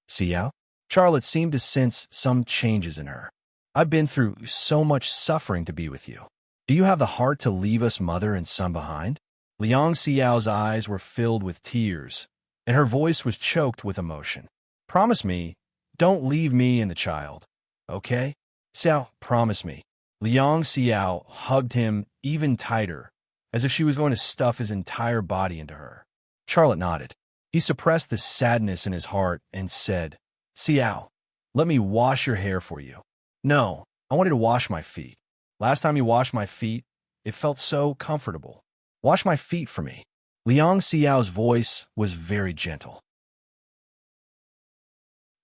Xiao? Charlotte seemed to sense some changes in her. I've been through so much suffering to be with you. Do you have the heart to leave us mother and son behind? Liang Xiao's eyes were filled with tears, and her voice was choked with emotion. Promise me, don't leave me and the child, okay? Xiao, promise me. Liang Xiao hugged him even tighter, as if she was going to stuff his entire body into her. Charlotte nodded. He suppressed the sadness in his heart and said, Xiao, let me wash your hair for you. No, I wanted to wash my feet. Last time you washed my feet, it felt so comfortable. Wash my feet for me. Liang Xiao's voice was very gentle.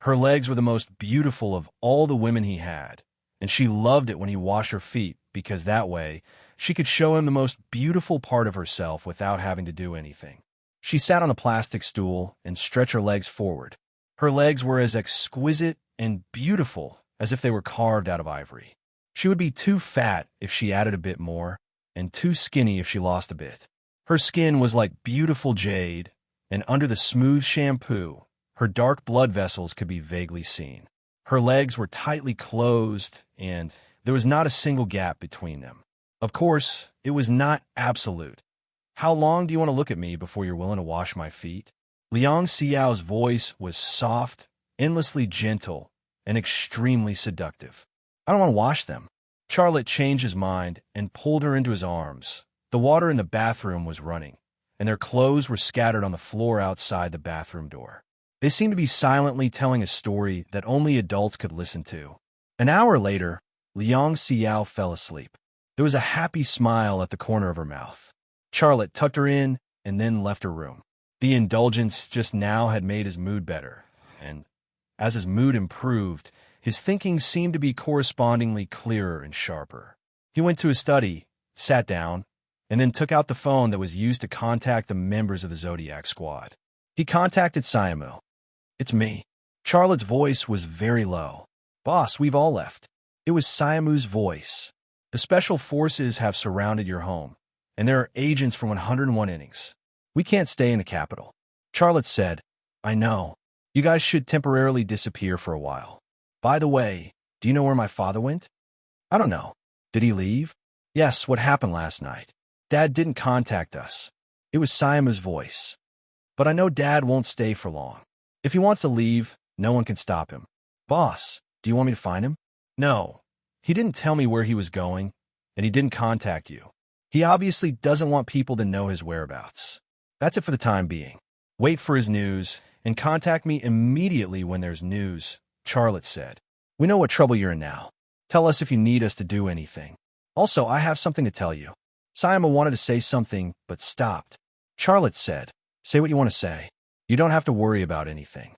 Her legs were the most beautiful of all the women he had, and she loved it when he washed her feet because that way she could show him the most beautiful part of herself without having to do anything. She sat on a plastic stool and stretched her legs forward. Her legs were as exquisite and beautiful as if they were carved out of ivory. She would be too fat if she added a bit more, and too skinny if she lost a bit. Her skin was like beautiful jade, and under the smooth shampoo, her dark blood vessels could be vaguely seen. Her legs were tightly closed, and there was not a single gap between them. Of course, it was not absolute. How long do you want to look at me before you're willing to wash my feet? Liang Xiao's voice was soft, endlessly gentle, and extremely seductive. I don't want to wash them. Charlotte changed his mind and pulled her into his arms. The water in the bathroom was running, and their clothes were scattered on the floor outside the bathroom door. They seemed to be silently telling a story that only adults could listen to. An hour later, Liang Xiao fell asleep. There was a happy smile at the corner of her mouth. Charlotte tucked her in and then left her room. The indulgence just now had made his mood better, and as his mood improved, his thinking seemed to be correspondingly clearer and sharper. He went to his study, sat down, and then took out the phone that was used to contact the members of the Zodiac Squad. He contacted Siamu. It's me. Charlotte's voice was very low. Boss, we've all left. It was Siamu's voice. The special forces have surrounded your home, and there are agents for 101 innings. We can't stay in the capital. Charlotte said, I know. You guys should temporarily disappear for a while. By the way, do you know where my father went? I don't know. Did he leave? Yes, what happened last night? Dad didn't contact us. It was Siamu's voice. But I know Dad won't stay for long. If he wants to leave, no one can stop him. Boss, do you want me to find him? No. He didn't tell me where he was going, and he didn't contact you. He obviously doesn't want people to know his whereabouts. That's it for the time being. Wait for his news, and contact me immediately when there's news, Charlotte said. We know what trouble you're in now. Tell us if you need us to do anything. Also, I have something to tell you. Siamu wanted to say something, but stopped. Charlotte said, say what you want to say. You don't have to worry about anything.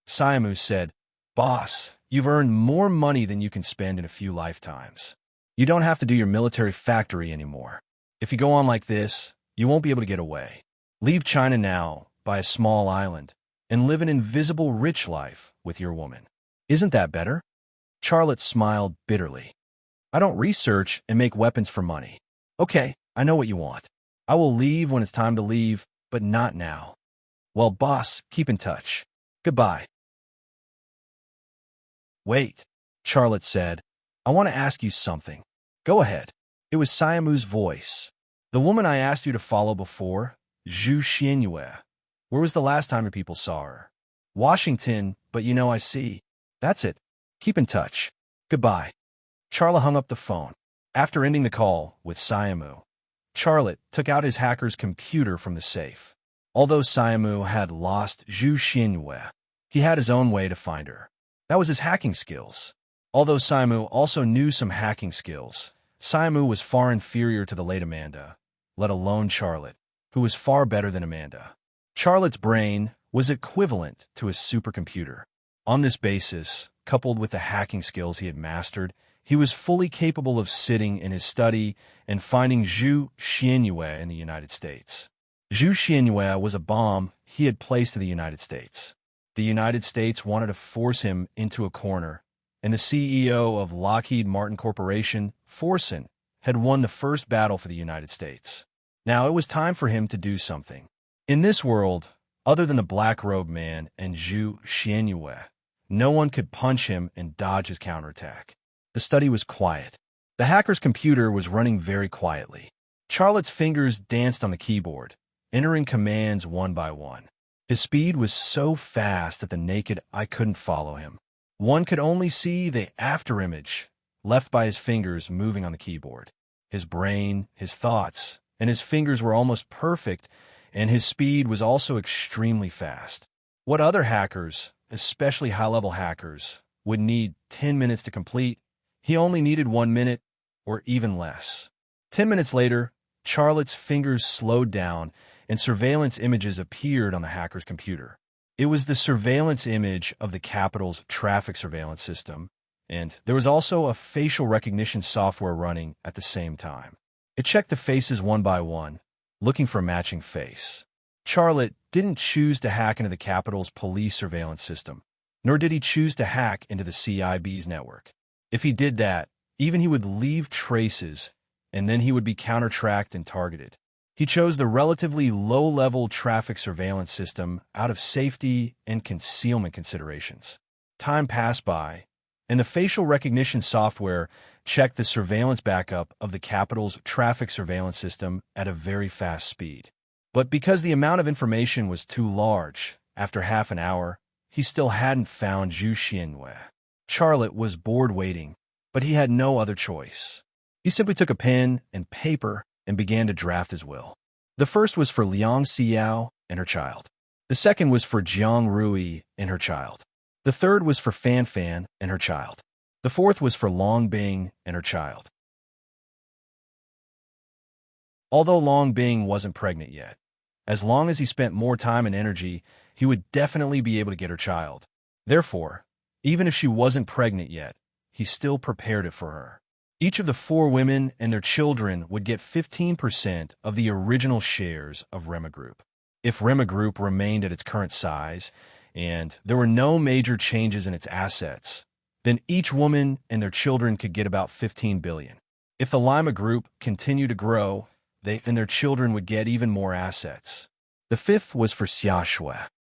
Siamu said, Boss, you've earned more money than you can spend in a few lifetimes. You don't have to do your military factory anymore. If you go on like this, you won't be able to get away. Leave China now, buy a small island, and live an invisible rich life with your woman. Isn't that better? Charlotte smiled bitterly. I don't research and make weapons for money. Okay, I know what you want. I will leave when it's time to leave, but not now. Well, boss, keep in touch. Goodbye. Wait, Charlotte said. I want to ask you something. Go ahead. It was Siamu's voice. The woman I asked you to follow before, Zhu Xianyue. Where was the last time your people saw her? Washington, but I see. That's it. Keep in touch. Goodbye. Charlotte hung up the phone. After ending the call with Siamu, Charlotte took out his hacker's computer from the safe. Although Siamu had lost Zhu Xianyue, he had his own way to find her. That was his hacking skills. Although Siamu also knew some hacking skills, Siamu was far inferior to the late Amanda, let alone Charlotte, who was far better than Amanda. Charlotte's brain was equivalent to a supercomputer. On this basis, coupled with the hacking skills he had mastered, he was fully capable of sitting in his study and finding Zhu Xianyue in the United States. Zhu Xianyue was a bomb he had placed in the United States. The United States wanted to force him into a corner, and the CEO of Lockheed Martin Corporation, Forsen, had won the first battle for the United States. Now it was time for him to do something. In this world, other than the Black Robe Man and Zhu Xianyue, no one could punch him and dodge his counterattack. The study was quiet. The hacker's computer was running very quietly. Charlotte's fingers danced on the keyboard, entering commands one by one. His speed was so fast that the naked eye couldn't follow him. One could only see the afterimage left by his fingers moving on the keyboard. His brain, his thoughts, and his fingers were almost perfect, and his speed was also extremely fast. What other hackers, especially high-level hackers, would need 10 minutes to complete, he only needed 1 minute, or even less. 10 minutes later, Charlotte's fingers slowed down, and surveillance images appeared on the hacker's computer. It was the surveillance image of the capital's traffic surveillance system, and there was also a facial recognition software running at the same time. It checked the faces one by one, looking for a matching face. Charlotte didn't choose to hack into the capital's police surveillance system, nor did he choose to hack into the CIB's network. If he did that, even he would leave traces, and then he would be counter-tracked and targeted. He chose the relatively low-level traffic surveillance system out of safety and concealment considerations. Time passed by, and the facial recognition software checked the surveillance backup of the capital's traffic surveillance system at a very fast speed. But because the amount of information was too large, after half an hour, he still hadn't found Zhu Xianyue. Charlotte was bored waiting, but he had no other choice. He simply took a pen and paper and began to draft his will. The first was for Liang Xiao and her child. The second was for Jiang Rui and her child. The third was for Fan Fan and her child. The fourth was for Long Bing and her child. Although Long Bing wasn't pregnant yet, as long as he spent more time and energy, he would definitely be able to get her child. Therefore, even if she wasn't pregnant yet, he still prepared it for her. Each of the 4 women and their children would get 15% of the original shares of Rema Group. If Rema Group remained at its current size, and there were no major changes in its assets, then each woman and their children could get about 15 billion. If the Lima Group continued to grow, they and their children would get even more assets. The fifth was for Xia Shui.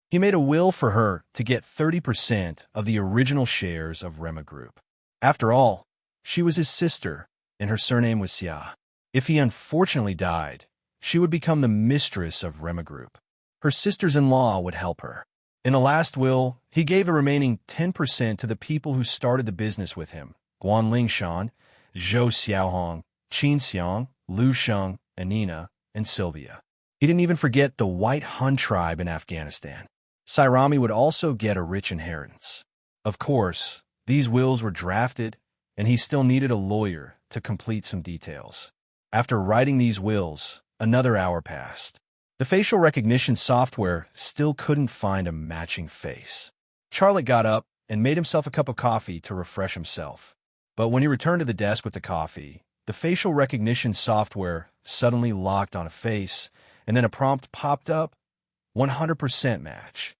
He made a will for her to get 30% of the original shares of Rema Group. After all, she was his sister, and her surname was Xia. If he unfortunately died, she would become the mistress of Rema Group. Her sisters-in-law would help her. In the last will, he gave the remaining 10% to the people who started the business with him: Guan Lingshan, Zhou Xiaohong, Qin Xiang, Lu Sheng, Anina, and Sylvia. He didn't even forget the White Hun tribe in Afghanistan. Sairami would also get a rich inheritance. Of course, these wills were drafted, and he still needed a lawyer to complete some details. After writing these wills, another hour passed. The facial recognition software still couldn't find a matching face. Charlotte got up and made himself a cup of coffee to refresh himself. But when he returned to the desk with the coffee, the facial recognition software suddenly locked on a face, and then a prompt popped up, 100% match.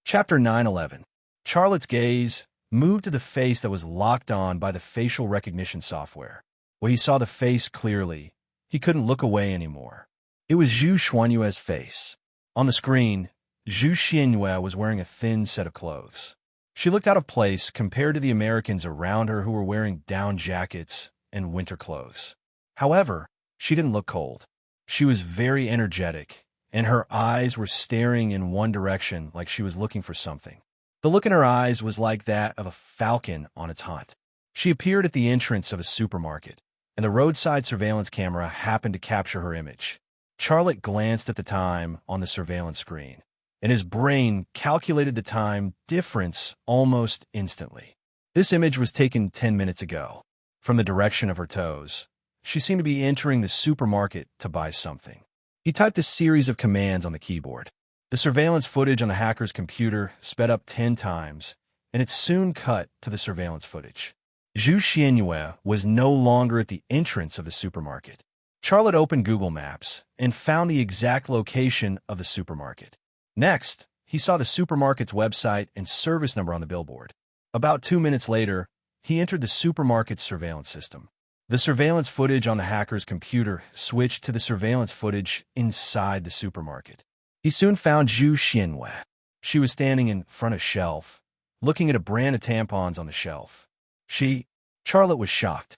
Chapter 9:11. Charlotte's gaze moved to the face that was locked on by the facial recognition software. When he saw the face clearly, he couldn't look away anymore. It was Zhu Xuanyue's face. On the screen, Zhu Xuanyue was wearing a thin set of clothes. She looked out of place compared to the Americans around her who were wearing down jackets and winter clothes. However, she didn't look cold. She was very energetic, and her eyes were staring in one direction like she was looking for something. The look in her eyes was like that of a falcon on its hunt. She appeared at the entrance of a supermarket, and the roadside surveillance camera happened to capture her image. Charlotte glanced at the time on the surveillance screen, and his brain calculated the time difference almost instantly. This image was taken 10 minutes ago. From the direction of her toes, she seemed to be entering the supermarket to buy something. He typed a series of commands on the keyboard. The surveillance footage on the hacker's computer sped up 10 times, and it soon cut to the surveillance footage. Zhu Xuanyue was no longer at the entrance of the supermarket. Charlotte opened Google Maps and found the exact location of the supermarket. Next, he saw the supermarket's website and service number on the billboard. About 2 minutes later, he entered the supermarket's surveillance system. The surveillance footage on the hacker's computer switched to the surveillance footage inside the supermarket. He soon found Zhu Xuanyue. She was standing in front of a shelf, looking at a brand of tampons on the shelf. Charlotte was shocked.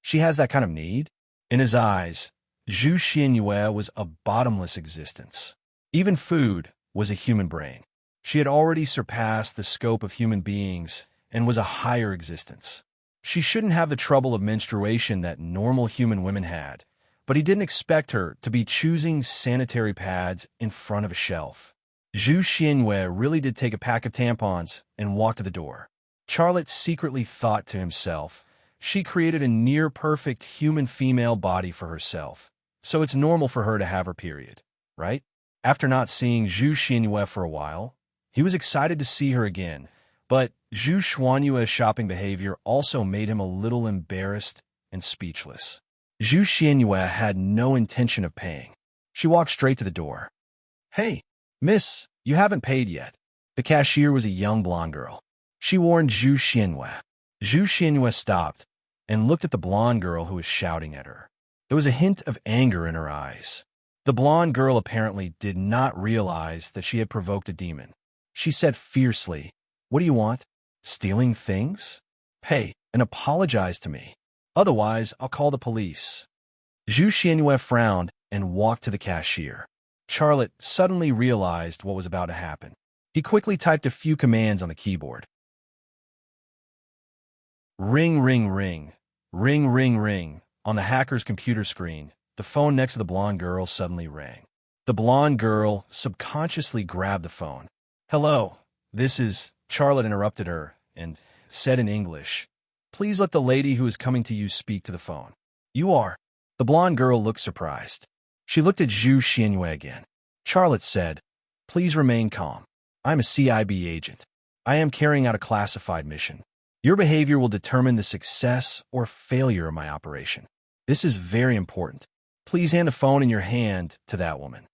She has that kind of need? In his eyes, Zhu Xuanyue was a bottomless existence. Even food was a human brain. She had already surpassed the scope of human beings and was a higher existence. She shouldn't have the trouble of menstruation that normal human women had, but he didn't expect her to be choosing sanitary pads in front of a shelf. Zhu Xuanyue really did take a pack of tampons and walk to the door. Charlotte secretly thought to himself, she created a near-perfect human female body for herself, so it's normal for her to have her period, right? After not seeing Zhu Xuanyue for a while, he was excited to see her again, but Zhu Xuanyue's shopping behavior also made him a little embarrassed and speechless. Zhu Xuanyue had no intention of paying. She walked straight to the door. "Hey, miss, you haven't paid yet." The cashier was a young blonde girl. She warned Zhu Xuanyue. Zhu Xuanyue stopped and looked at the blonde girl who was shouting at her. There was a hint of anger in her eyes. The blonde girl apparently did not realize that she had provoked a demon. She said fiercely, "What do you want? Stealing things? Pay and apologize to me. Otherwise, I'll call the police." Zhu Xuanyue frowned and walked to the cashier. Charlotte suddenly realized what was about to happen. He quickly typed a few commands on the keyboard. Ring, ring, ring. Ring, ring, ring. On the hacker's computer screen, the phone next to the blonde girl suddenly rang. The blonde girl subconsciously grabbed the phone. "Hello, this is..." Charlotte interrupted her and said in English, "Please let the lady who is coming to you speak to the phone." "You are?" The blonde girl looked surprised. She looked at Zhu Xuanyue again. Charlotte said, "Please remain calm. I'm a CIB agent. I am carrying out a classified mission. Your behavior will determine the success or failure of my operation. This is very important. Please hand the phone in your hand to that woman."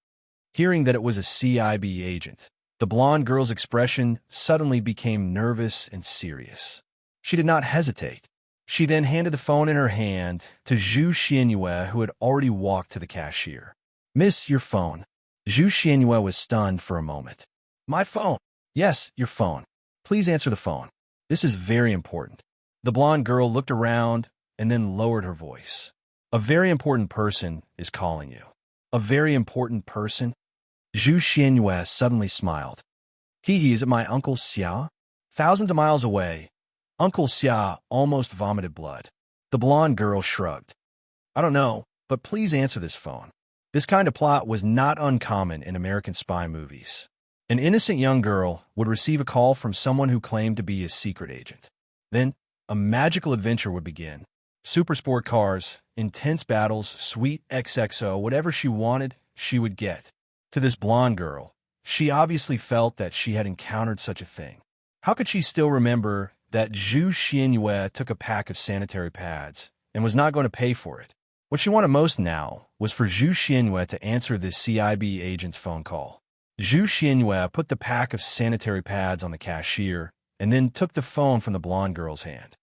Hearing that it was a CIB agent, the blonde girl's expression suddenly became nervous and serious. She did not hesitate. She then handed the phone in her hand to Zhu Xuanyue, who had already walked to the cashier. "Miss, your phone." Zhu Xuanyue was stunned for a moment. "My phone?" "Yes, your phone. Please answer the phone. This is very important." The blonde girl looked around and then lowered her voice. "A very important person is calling you." "A very important person?" Zhu Xuanyue suddenly smiled. He is it my Uncle Xia? Thousands of miles away. Uncle Xia almost vomited blood. The blonde girl shrugged. "I don't know, but please answer this phone." This kind of plot was not uncommon in American spy movies. An innocent young girl would receive a call from someone who claimed to be a secret agent. Then, a magical adventure would begin. Super sport cars, intense battles, sweet XXO, whatever she wanted, she would get. To this blonde girl, she obviously felt that she had encountered such a thing. How could she still remember that Zhu Xianyue took a pack of sanitary pads and was not going to pay for it? What she wanted most now was for Zhu Xianyue to answer this CIB agent's phone call. Zhu Xianyue put the pack of sanitary pads on the cashier and then took the phone from the blonde girl's hand.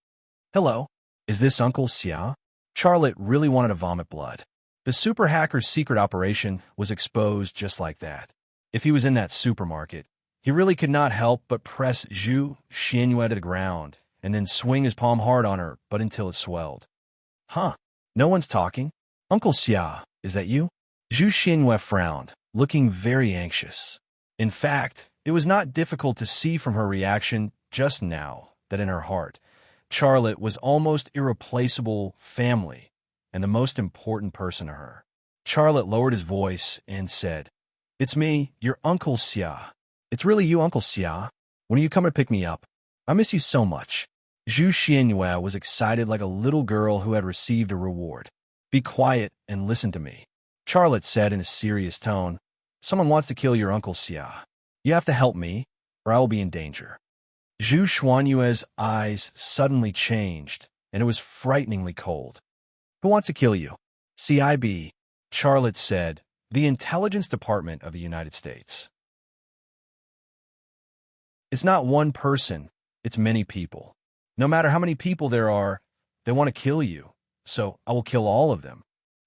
"Hello, is this Uncle Xia?" Charlotte really wanted to vomit blood. The super hacker's secret operation was exposed just like that. If he was in that supermarket, he really could not help but press Zhu Xianyue to the ground and then swing his palm hard on her, but until it swelled. "Huh, no one's talking? Uncle Xia, is that you?" Zhu Xianyue frowned, looking very anxious. In fact, it was not difficult to see from her reaction just now that in her heart, Charlotte was almost irreplaceable family and the most important person to her. Charlotte lowered his voice and said, "It's me, your Uncle Xia. It's really you, Uncle Xia. When are you coming to pick me up? I miss you so much." Zhu Xianyue was excited like a little girl who had received a reward. "Be quiet and listen to me," Charlotte said in a serious tone. "Someone wants to kill your Uncle Xia. You have to help me, or I will be in danger." Zhu Xuanyue's eyes suddenly changed, and it was frighteningly cold. "Who wants to kill you?" "CIB," Charlotte said, "the Intelligence Department of the United States. It's not one person, it's many people. No matter how many people there are, they want to kill you, so I will kill all of them."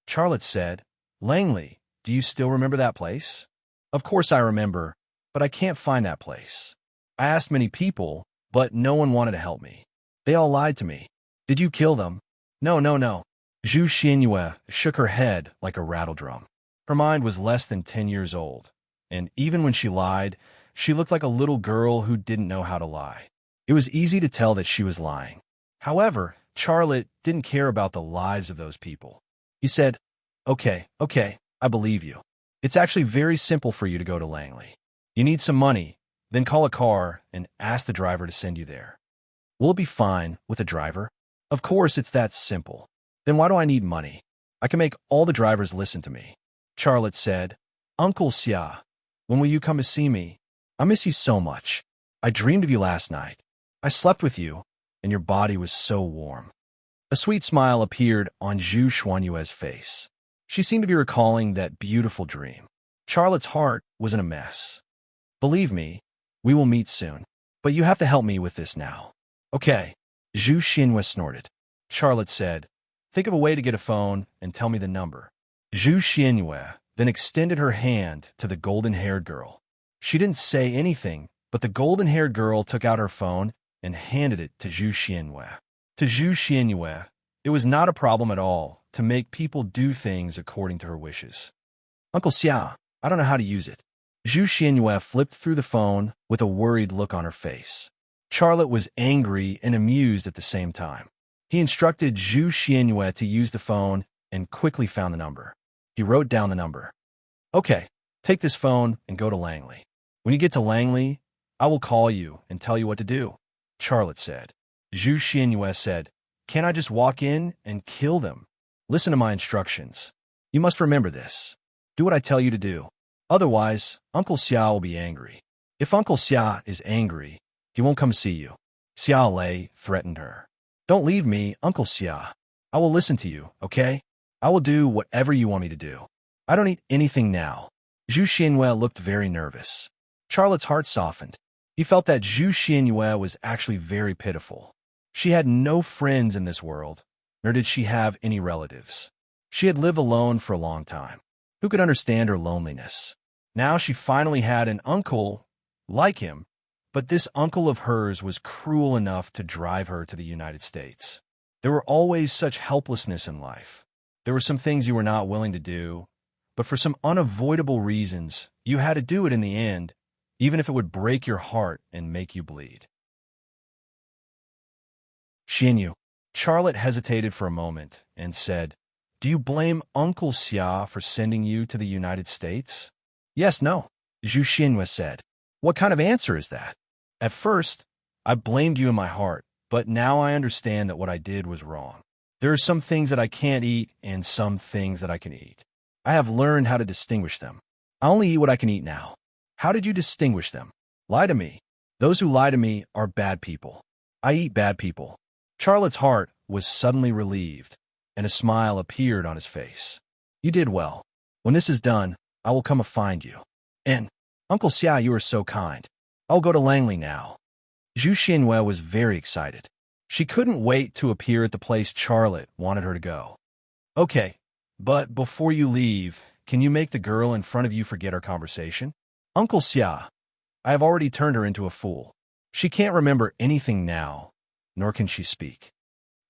Charlotte said, "Langley, do you still remember that place?" "Of course I remember, but I can't find that place. I asked many people, but no one wanted to help me. They all lied to me." "Did you kill them?" No. Zhu Xianyue shook her head like a rattledrum. Her mind was less than 10 years old, and even when she lied, she looked like a little girl who didn't know how to lie. It was easy to tell that she was lying. However, Charlotte didn't care about the lives of those people. He said, Okay, I believe you. It's actually very simple for you to go to Langley. You need some money, then call a car and ask the driver to send you there. Will it be fine with a driver?" "Of course it's that simple. Then why do I need money? I can make all the drivers listen to me." Charlotte said, "Uncle Xia, when will you come to see me? I miss you so much. I dreamed of you last night. I slept with you, and your body was so warm." A sweet smile appeared on Zhu Xuanyue's face. She seemed to be recalling that beautiful dream. Charlotte's heart was in a mess. "Believe me, we will meet soon, but you have to help me with this now." "Okay," Zhu Xianyue snorted. Charlotte said, "Think of a way to get a phone and tell me the number." Zhu Xianyue then extended her hand to the golden-haired girl. She didn't say anything, but the golden-haired girl took out her phone and handed it to Zhu Xianyue. To Zhu Xianyue, it was not a problem at all to make people do things according to her wishes. "Uncle Xia, I don't know how to use it." Zhu Xianyue flipped through the phone with a worried look on her face. Charlotte was angry and amused at the same time. He instructed Zhu Xianyue to use the phone and quickly found the number. He wrote down the number. "Okay, take this phone and go to Langley. When you get to Langley, I will call you and tell you what to do," Charlotte said. Zhu Xianyue said, "Can't I just walk in and kill them?" "Listen to my instructions. You must remember this. Do what I tell you to do. Otherwise, Uncle Xia will be angry. If Uncle Xia is angry, he won't come see you." Xia Lei threatened her. "Don't leave me, Uncle Xia. I will listen to you, okay? I will do whatever you want me to do. I don't need anything now." Zhu Xianyue looked very nervous. Charlotte's heart softened. He felt that Zhu Xianyue was actually very pitiful. She had no friends in this world, nor did she have any relatives. She had lived alone for a long time. Who could understand her loneliness? Now she finally had an uncle like him, but this uncle of hers was cruel enough to drive her to the United States. There were always such helplessness in life. There were some things you were not willing to do, but for some unavoidable reasons, you had to do it in the end, even if it would break your heart and make you bleed. "Xianyu." Charlotte hesitated for a moment and said, "Do you blame Uncle Xia for sending you to the United States?" "Yes, no," Zhu Xianyue said. "What kind of answer is that? At first, I blamed you in my heart, but now I understand that what I did was wrong. There are some things that I can't eat and some things that I can eat. I have learned how to distinguish them. I only eat what I can eat now. How did you distinguish them? Lie to me. Those who lie to me are bad people. I eat bad people. Charlotte's heart was suddenly relieved, and a smile appeared on his face. You did well. When this is done, I will come and find you. And, Uncle Xia, you are so kind. I'll go to Langley now. Zhu Xianhua was very excited. She couldn't wait to appear at the place Charlotte wanted her to go. Okay, but before you leave, can you make the girl in front of you forget our conversation? Uncle Xia, I have already turned her into a fool. She can't remember anything now, nor can she speak.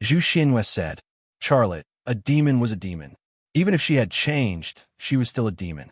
Zhu Xianhua said, Charlotte, a demon was a demon. Even if she had changed, she was still a demon.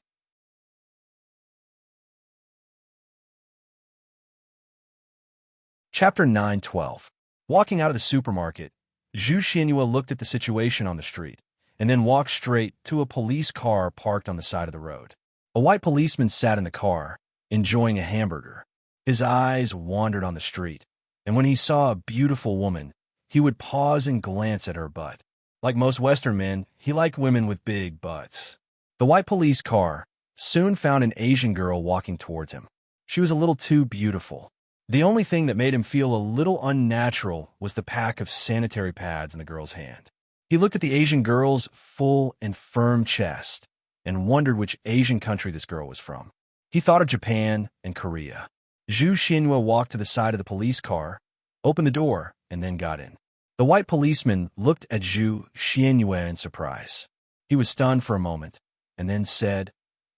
Chapter 9:12. Walking out of the supermarket, Zhu Xianhua looked at the situation on the street, and then walked straight to a police car parked on the side of the road. A white policeman sat in the car, enjoying a hamburger. His eyes wandered on the street, and when he saw a beautiful woman, he would pause and glance at her butt. Like most Western men, he liked women with big butts. The white police car soon found an Asian girl walking towards him. She was a little too beautiful. The only thing that made him feel a little unnatural was the pack of sanitary pads in the girl's hand. He looked at the Asian girl's full and firm chest and wondered which Asian country this girl was from. He thought of Japan and Korea. Zhu Xianhua walked to the side of the police car, opened the door, and then got in. The white policeman looked at Zhu Xianhua in surprise. He was stunned for a moment, and then said,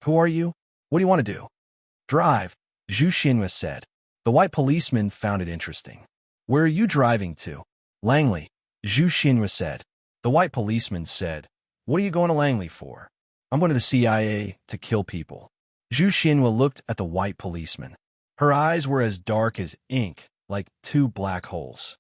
Who are you? What do you want to do? Drive, Zhu Xianhua said. The white policeman found it interesting. Where are you driving to? Langley, Zhu Xianhua said. The white policeman said, What are you going to Langley for? I'm going to the CIA to kill people. Zhu Xianhua looked at the white policeman. Her eyes were as dark as ink, like two black holes.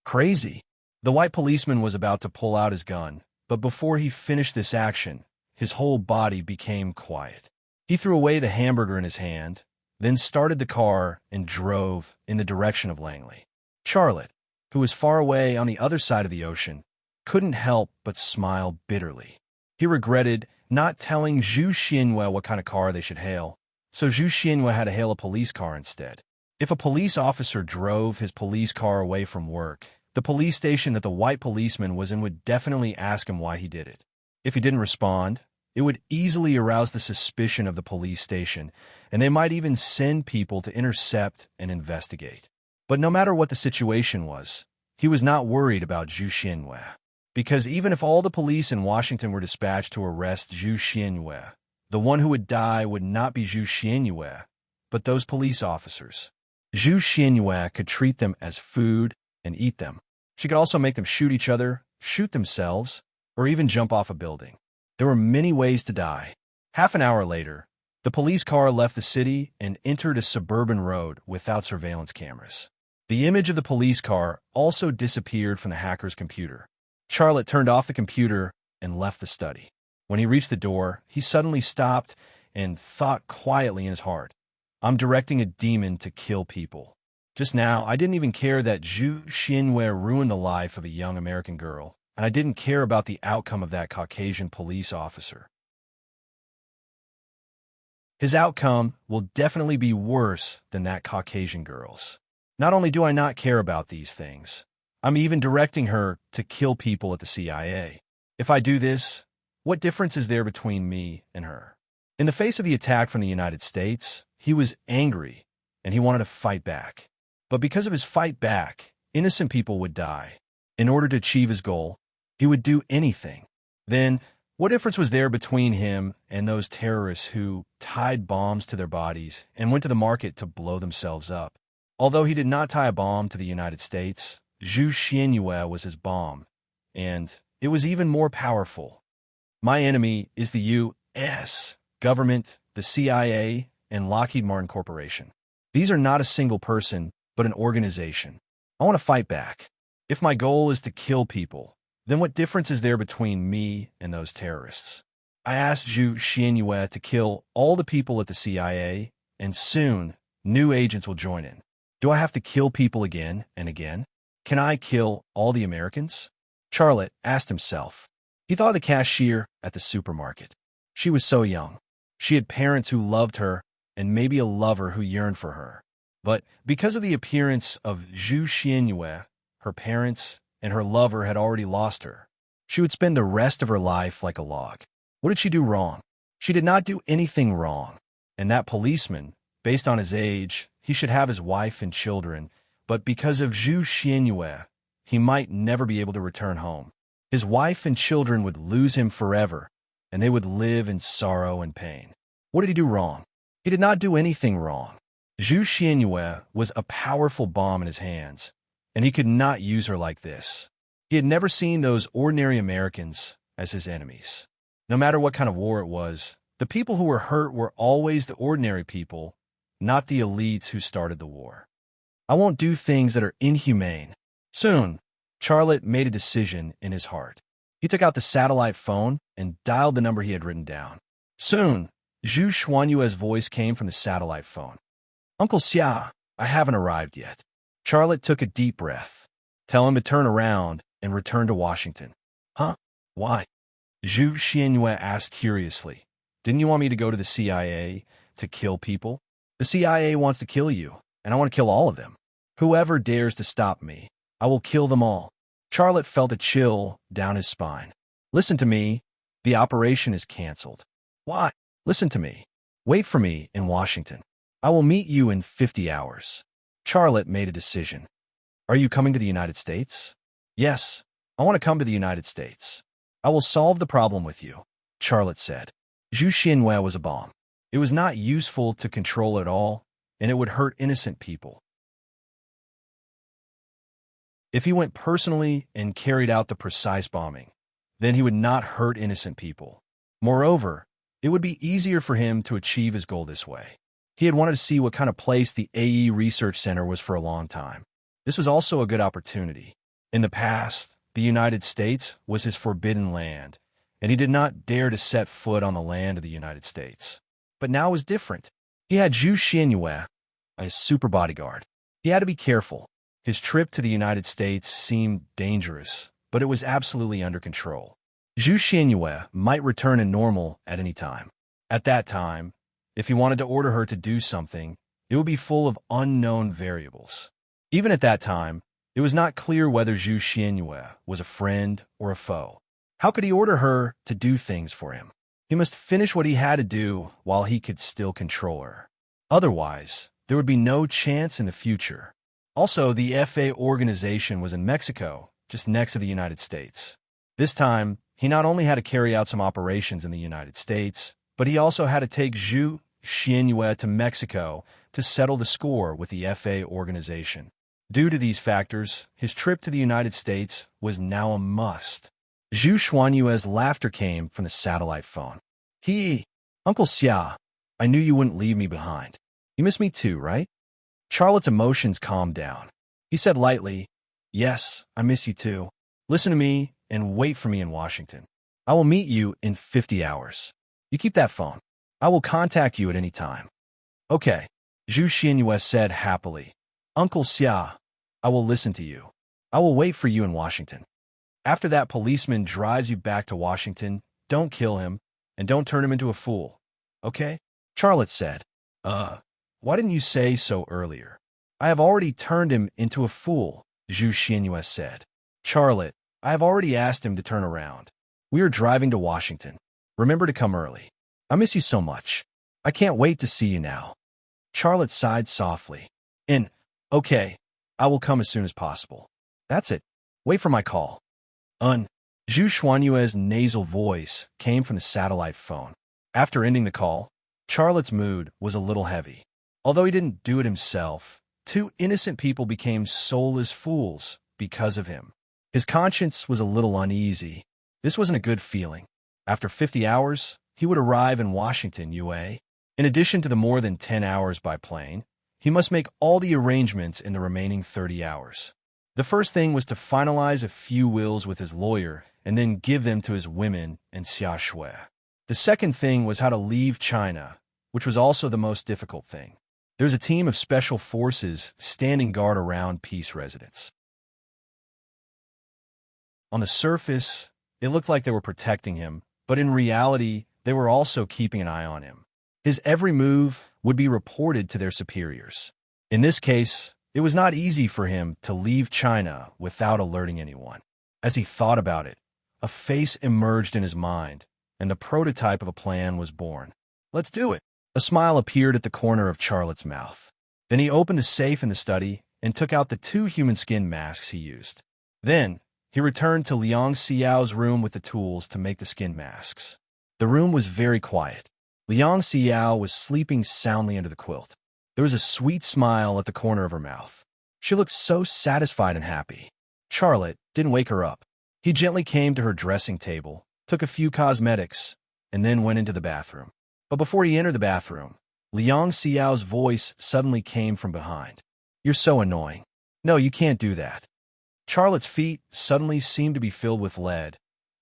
Crazy. The white policeman was about to pull out his gun, but before he finished this action, his whole body became quiet. He threw away the hamburger in his hand, then started the car and drove in the direction of Langley. Charlotte, who was far away on the other side of the ocean, couldn't help but smile bitterly. He regretted not telling Zhu Xianhua what kind of car they should hail, so Zhu Xianhua had to hail a police car instead. If a police officer drove his police car away from work, the police station that the white policeman was in would definitely ask him why he did it. If he didn't respond, it would easily arouse the suspicion of the police station, and they might even send people to intercept and investigate. But no matter what the situation was, he was not worried about Zhu Xianhua, because even if all the police in Washington were dispatched to arrest Zhu Xianhua, the one who would die would not be Zhu Xianhua, but those police officers. Zhu Xianhua could treat them as food and eat them. She could also make them shoot each other, shoot themselves, or even jump off a building. There were many ways to die. Half an hour later, the police car left the city and entered a suburban road without surveillance cameras. The image of the police car also disappeared from the hacker's computer. Charlotte turned off the computer and left the study. When he reached the door, he suddenly stopped and thought quietly in his heart, I'm directing a demon to kill people. Just now, I didn't even care that Zhu Xianhua ruined the life of a young American girl, and I didn't care about the outcome of that Caucasian police officer. His outcome will definitely be worse than that Caucasian girl's. Not only do I not care about these things, I'm even directing her to kill people at the CIA. If I do this, what difference is there between me and her? In the face of the attack from the United States, he was angry, and he wanted to fight back. But because of his fight back, innocent people would die. In order to achieve his goal, he would do anything. Then, what difference was there between him and those terrorists who tied bombs to their bodies and went to the market to blow themselves up? Although he did not tie a bomb to the United States, Zhu Xianhua was his bomb, and it was even more powerful. My enemy is the U.S. government, the CIA, and Lockheed Martin Corporation. These are not a single person, but an organization. I want to fight back. If my goal is to kill people, then what difference is there between me and those terrorists? I asked Zhu Xianhua to kill all the people at the CIA, and soon, new agents will join in. Do I have to kill people again and again? Can I kill all the Americans? Charlotte asked himself. He thought of the cashier at the supermarket. She was so young. She had parents who loved her, and maybe a lover who yearned for her. But because of the appearance of Zhu Xianyue, her parents and her lover had already lost her. She would spend the rest of her life like a log. What did she do wrong? She did not do anything wrong. And that policeman, based on his age, he should have his wife and children, but because of Zhu Xianyue, he might never be able to return home. His wife and children would lose him forever, and they would live in sorrow and pain. What did he do wrong? He did not do anything wrong. Zhu Xianyue was a powerful bomb in his hands, and he could not use her like this. He had never seen those ordinary Americans as his enemies. No matter what kind of war it was, the people who were hurt were always the ordinary people, not the elites who started the war. I won't do things that are inhumane. Soon, Charlotte made a decision in his heart. He took out the satellite phone and dialed the number he had written down. Soon, Zhu Xuanyue's voice came from the satellite phone. Uncle Xia, I haven't arrived yet. Charlotte took a deep breath. Tell him to turn around and return to Washington. Huh? Why? Zhu Xianyue asked curiously. Didn't you want me to go to the CIA to kill people? The CIA wants to kill you, and I want to kill all of them. Whoever dares to stop me, I will kill them all. Charlotte felt a chill down his spine. Listen to me. The operation is canceled. Why? Listen to me. Wait for me in Washington. I will meet you in 50 hours. Charlotte made a decision. Are you coming to the United States? Yes, I want to come to the United States. I will solve the problem with you, Charlotte said. Zhu Xianyue was a bomb. It was not useful to control at all, and it would hurt innocent people. If he went personally and carried out the precise bombing, then he would not hurt innocent people. Moreover, it would be easier for him to achieve his goal this way. He had wanted to see what kind of place the AE Research Center was for a long time. This was also a good opportunity. In the past, the United States was his forbidden land, and he did not dare to set foot on the land of the United States. But now it was different. He had Zhu Xianyue, a super bodyguard. He had to be careful. His trip to the United States seemed dangerous, but it was absolutely under control. Zhu Xianyue might return to normal at any time. At that time, if he wanted to order her to do something, it would be full of unknown variables. Even at that time, it was not clear whether Zhu Xianyue was a friend or a foe. How could he order her to do things for him? He must finish what he had to do while he could still control her. Otherwise, there would be no chance in the future. Also, the FA organization was in Mexico, just next to the United States. This time, he not only had to carry out some operations in the United States, but he also had to take Zhu Xianyue to Mexico to settle the score with the FA organization. Due to these factors, his trip to the United States was now a must. Zhu Xuanyue's laughter came from the satellite phone. Uncle Xia, I knew you wouldn't leave me behind. You miss me too, right? Charlotte's emotions calmed down. He said lightly, Yes, I miss you too. Listen to me and wait for me in Washington. I will meet you in 50 hours. You keep that phone. I will contact you at any time. Okay, Zhu Xianyue said happily. Uncle Xia, I will listen to you. I will wait for you in Washington. After that policeman drives you back to Washington, don't kill him, and don't turn him into a fool. Okay? Charlotte said. Why didn't you say so earlier? I have already turned him into a fool, Zhu Xianyue said. Charlotte, I have already asked him to turn around. We are driving to Washington. Remember to come early. I miss you so much. I can't wait to see you now. Charlotte sighed softly. Okay, I will come as soon as possible. That's it. Wait for my call. Zhu Xuanyue's nasal voice came from the satellite phone. After ending the call, Charlotte's mood was a little heavy. Although he didn't do it himself, two innocent people became soulless fools because of him. His conscience was a little uneasy. This wasn't a good feeling. After 50 hours, he would arrive in Washington, UA. In addition to the more than 10 hours by plane, he must make all the arrangements in the remaining 30 hours. The first thing was to finalize a few wills with his lawyer and then give them to his women and Xia Shui. The second thing was how to leave China, which was also the most difficult thing. There's a team of special forces standing guard around peace residents. On the surface, it looked like they were protecting him, but in reality, they were also keeping an eye on him. His every move would be reported to their superiors. In this case, it was not easy for him to leave China without alerting anyone. As he thought about it, a face emerged in his mind, and the prototype of a plan was born. Let's do it. A smile appeared at the corner of Charlotte's mouth. Then he opened the safe in the study and took out the 2 human skin masks he used. Then, he returned to Liang Xiao's room with the tools to make the skin masks. The room was very quiet. Liang Xiao was sleeping soundly under the quilt. There was a sweet smile at the corner of her mouth. She looked so satisfied and happy. Charlotte didn't wake her up. He gently came to her dressing table, took a few cosmetics, and then went into the bathroom. But before he entered the bathroom, Liang Xiao's voice suddenly came from behind. "You're so annoying. No, you can't do that." Charlotte's feet suddenly seemed to be filled with lead,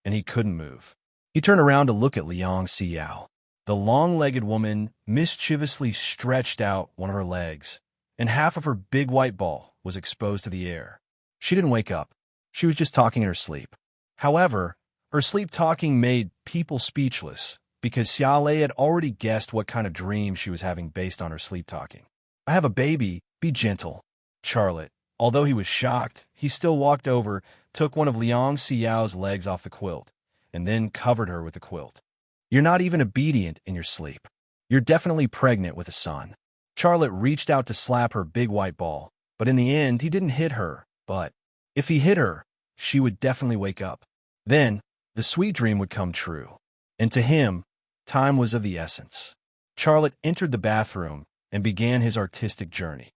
and he couldn't move. He turned around to look at Liang Xiao. The long-legged woman mischievously stretched out one of her legs, and half of her big white ball was exposed to the air. She didn't wake up. She was just talking in her sleep. However, her sleep-talking made people speechless, because Xiaolei had already guessed what kind of dream she was having based on her sleep-talking. "I have a baby. Be gentle." Charlotte, although he was shocked, he still walked over, took one of Liang Xiao's legs off the quilt, and then covered her with the quilt. "You're not even obedient in your sleep. You're definitely pregnant with a son." Charlotte reached out to slap her big white ball, but in the end, he didn't hit her. But if he hit her, she would definitely wake up. Then, the sweet dream would come true. And to him, time was of the essence. Charlotte entered the bathroom and began his artistic journey.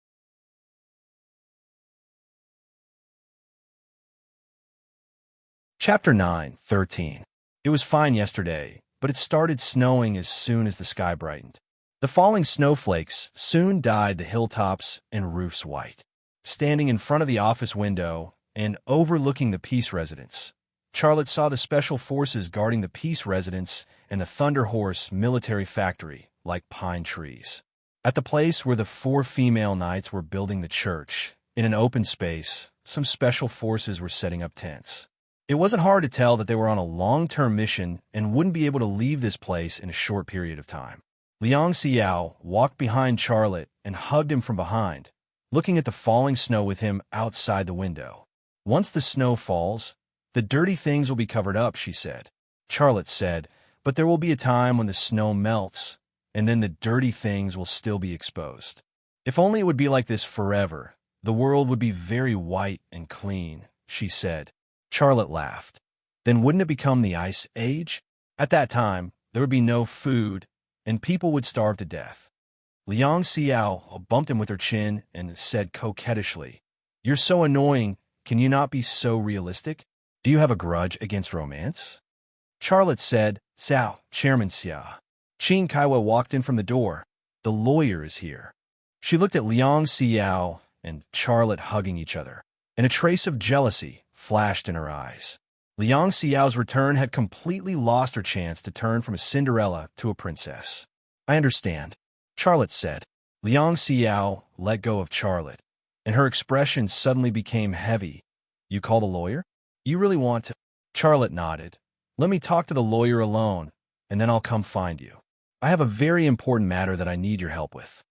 Chapter 9:13. It was fine yesterday, but it started snowing as soon as the sky brightened. The falling snowflakes soon dyed the hilltops and roofs white. Standing in front of the office window and overlooking the Peace Residence, Charlotte saw the special forces guarding the Peace Residence and the Thunder Horse military factory like pine trees. At the place where the 4 female knights were building the church, in an open space, some special forces were setting up tents. It wasn't hard to tell that they were on a long-term mission and wouldn't be able to leave this place in a short period of time. Liang Xiao walked behind Charlotte and hugged him from behind, looking at the falling snow with him outside the window. "Once the snow falls, the dirty things will be covered up," she said. Charlotte said, "But there will be a time when the snow melts, and then the dirty things will still be exposed. If only it would be like this forever, the world would be very white and clean," she said. Charlotte laughed. "Then wouldn't it become the Ice Age? At that time, there would be no food, and people would starve to death." Liang Xiao bumped him with her chin and said coquettishly, "You're so annoying. Can you not be so realistic? Do you have a grudge against romance?" Charlotte said, "Xiao, Chairman Xia." Qing Kaiwa walked in from the door. "The lawyer is here." She looked at Liang Xiao and Charlotte hugging each other, and a trace of jealousy flashed in her eyes. Liang Xiao's return had completely lost her chance to turn from a Cinderella to a princess. "I understand," Charlotte said. Liang Xiao let go of Charlotte, and her expression suddenly became heavy. "You call the lawyer? You really want to?" Charlotte nodded. "Let me talk to the lawyer alone, and then I'll come find you. I have a very important matter that I need your help with."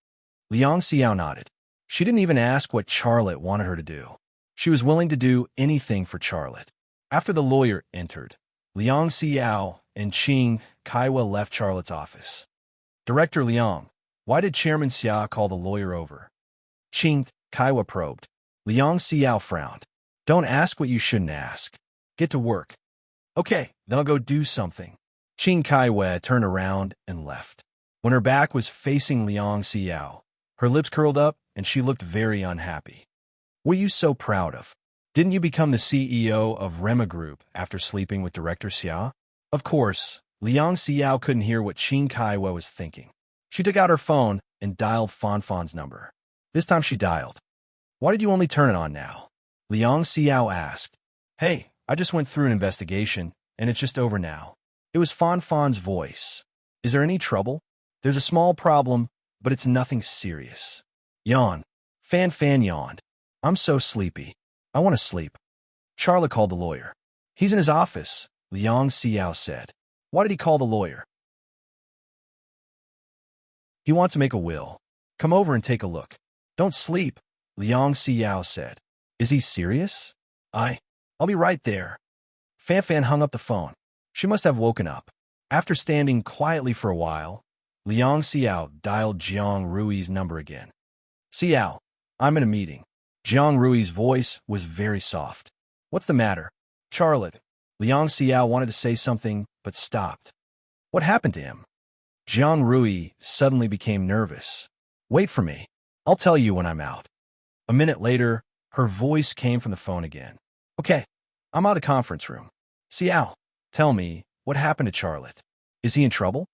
Liang Xiao nodded. She didn't even ask what Charlotte wanted her to do. She was willing to do anything for Charlotte. After the lawyer entered, Liang Xiao and Qing Kaiwa left Charlotte's office. "Director Liang, why did Chairman Xia call the lawyer over?" Qing Kaiwa probed. Liang Xiao frowned. "Don't ask what you shouldn't ask. Get to work." "Okay, then I'll go do something." Qing Kaiwa turned around and left. When her back was facing Liang Xiao, her lips curled up and she looked very unhappy. "What are you so proud of? Didn't you become the CEO of Rema Group after sleeping with Director Xia?" Of course, Liang Xiao couldn't hear what Qing Kaiwa was thinking. She took out her phone and dialed Fanfan's number. This time she dialed. "Why did you only turn it on now?" Liang Xiao asked. "Hey, I just went through an investigation, and it's just over now." It was Fanfan's voice. "Is there any trouble?" "There's a small problem, but it's nothing serious." Yawn. Fan yawned. "I'm so sleepy. I want to sleep." Charlotte called the lawyer. "He's in his office," Liang Xiao said. "Why did he call the lawyer?" He wants to make a will. Come over and take a look. Don't sleep, Liang Xiao said. Is he serious? I'll be right there. Fan Fan hung up the phone. She must have woken up. After standing quietly for a while, Liang Xiao dialed Jiang Rui's number again. Xiao, I'm in a meeting. Jiang Rui's voice was very soft. What's the matter? Charlotte. Liang Xiao wanted to say something, but stopped. What happened to him? Jiang Rui suddenly became nervous. Wait for me. I'll tell you when I'm out. A minute later, her voice came from the phone again. Okay, I'm out of the conference room. Xiao, tell me, what happened to Charlotte? Is he in trouble?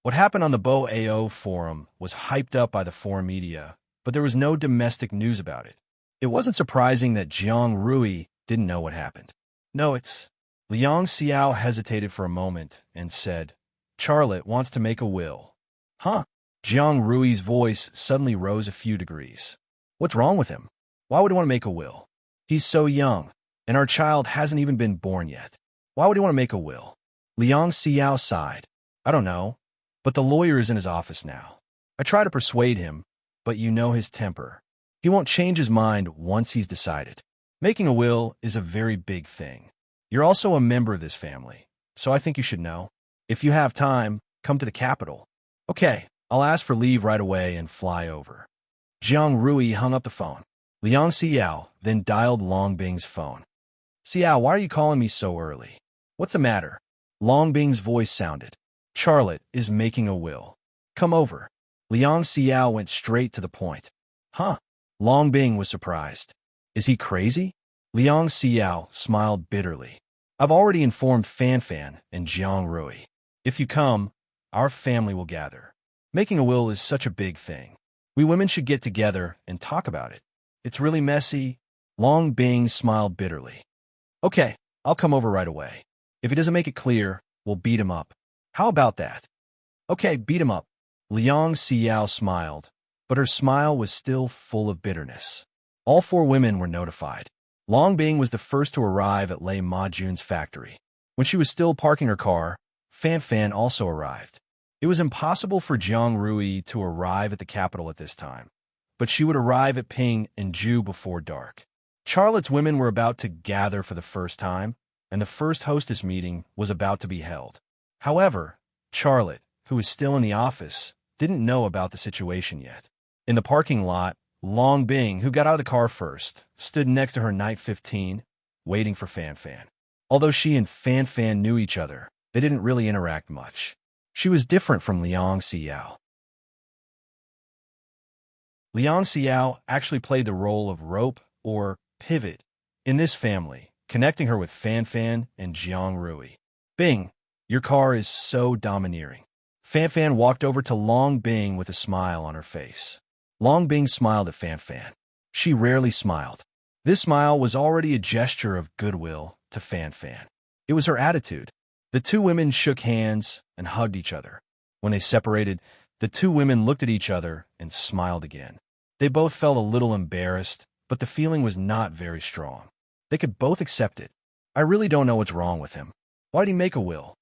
What happened on the Bo AO forum was hyped up by the foreign media, but there was no domestic news about it. It wasn't surprising that Jiang Rui didn't know what happened. No, it's... Liang Xiao hesitated for a moment and said, Charlotte wants to make a will. Huh? Jiang Rui's voice suddenly rose a few degrees. What's wrong with him? Why would he want to make a will? He's so young, and our child hasn't even been born yet. Why would he want to make a will? Liang Xiao sighed. I don't know, but the lawyer is in his office now. I try to persuade him, but you know his temper. He won't change his mind once he's decided. Making a will is a very big thing. You're also a member of this family, so I think you should know. If you have time, come to the capital. Okay, I'll ask for leave right away and fly over. Jiang Rui hung up the phone. Liang Xiao then dialed Long Bing's phone. Xiao, why are you calling me so early? What's the matter? Long Bing's voice sounded. Charlotte is making a will. Come over. Liang Xiao went straight to the point. Huh? Long Bing was surprised. Is he crazy? Liang Xiao smiled bitterly. I've already informed Fan Fan and Jiang Rui. If you come, our family will gather. Making a will is such a big thing. We women should get together and talk about it. It's really messy. Long Bing smiled bitterly. Okay, I'll come over right away. If he doesn't make it clear, we'll beat him up. How about that? Okay, beat him up. Liang Xiao smiled, but her smile was still full of bitterness. All four women were notified. Long Bing was the first to arrive at Lei Ma Jun's factory. When she was still parking her car, Fan Fan also arrived. It was impossible for Jiang Rui to arrive at the capital at this time, but she would arrive at Ping and Ju before dark. Charlotte's women were about to gather for the first time, and the first hostess meeting was about to be held. However, Charlotte, who was still in the office, didn't know about the situation yet. In the parking lot, Long Bing, who got out of the car first, stood next to her Night 15, waiting for Fan Fan. Although she and Fan Fan knew each other, they didn't really interact much. She was different from Liang Xiao. Liang Xiao actually played the role of rope or pivot in this family, connecting her with Fan Fan and Jiang Rui. Bing, your car is so domineering. Fan Fan walked over to Long Bing with a smile on her face. Long Bing smiled at Fan Fan. She rarely smiled. This smile was already a gesture of goodwill to Fan Fan. It was her attitude. The two women shook hands and hugged each other. When they separated, the two women looked at each other and smiled again. They both felt a little embarrassed, but the feeling was not very strong. They could both accept it. I really don't know what's wrong with him. Why'd he make a will?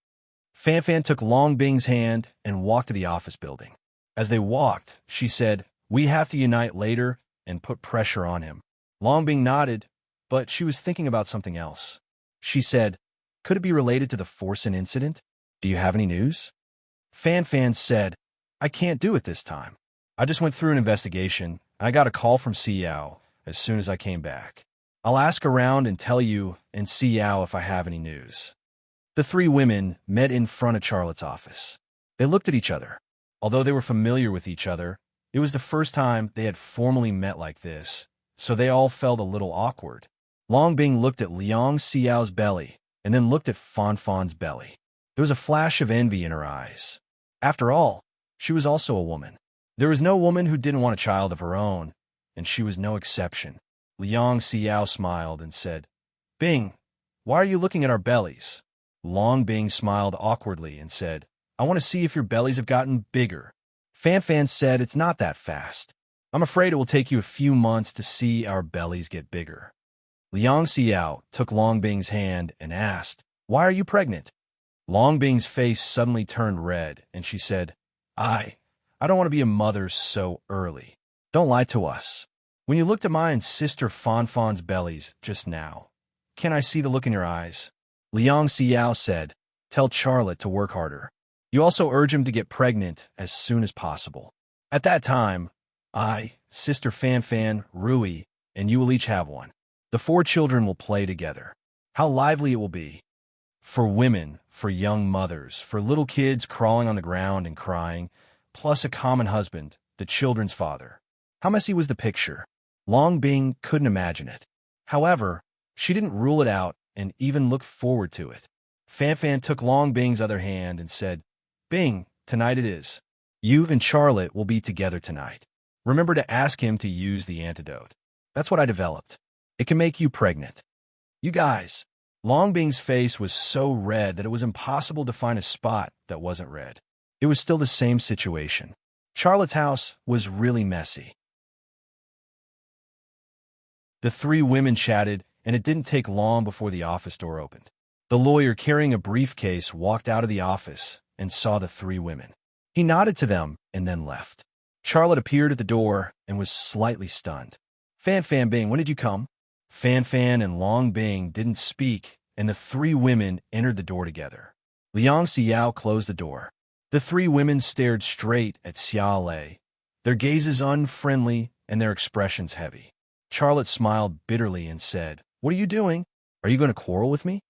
Fan Fan took Long Bing's hand and walked to the office building. As they walked, she said, We have to unite later and put pressure on him. Long Bing nodded, but she was thinking about something else. She said, Could it be related to the Forsen incident? Do you have any news? Fan Fan said, I can't do it this time. I just went through an investigation, and I got a call from Xiao as soon as I came back. I'll ask around and tell you and Xiao if I have any news. The three women met in front of Charlotte's office. They looked at each other. Although they were familiar with each other, it was the first time they had formally met like this, so they all felt a little awkward. Long Bing looked at Liang Xiao's belly and then looked at Fan Fan's belly. There was a flash of envy in her eyes. After all, she was also a woman. There was no woman who didn't want a child of her own, and she was no exception. Liang Xiao smiled and said, Bing, why are you looking at our bellies? Long Bing smiled awkwardly and said, I want to see if your bellies have gotten bigger. Fan Fan said, It's not that fast. I'm afraid it will take you a few months to see our bellies get bigger. Liang Xiao took Long Bing's hand and asked, Why are you pregnant? Long Bing's face suddenly turned red, and she said, I I don't want to be a mother so early. Don't lie to us. When you looked at my and Sister Fanfan's bellies just now, can I see the look in your eyes? Liang Xiao said, tell Charlotte to work harder. You also urge him to get pregnant as soon as possible. At that time, I, Sister Fanfan, Rui, and you will each have one. The 4 children will play together. How lively it will be. For women, for young mothers, for little kids crawling on the ground and crying, plus a common husband, the children's father. How messy was the picture? Long Bing couldn't imagine it. However, she didn't rule it out and even looked forward to it. Fanfan took Long Bing's other hand and said, Bing, tonight it is. You and Charlotte will be together tonight. Remember to ask him to use the antidote. That's what I developed. It can make you pregnant. You guys. Long Bing's face was so red that it was impossible to find a spot that wasn't red. It was still the same situation. Charlotte's house was really messy. The 3 women chatted, and it didn't take long before the office door opened. The lawyer, carrying a briefcase, walked out of the office and saw the 3 women. He nodded to them and then left. Charlotte appeared at the door and was slightly stunned. Fan Bing, when did you come? Fan and Long Bing didn't speak, and the 3 women entered the door together. Liang Xiao closed the door. The 3 women stared straight at Xiao Lei, their gazes unfriendly and their expressions heavy. Charlotte smiled bitterly and said, What are you doing? Are you going to quarrel with me?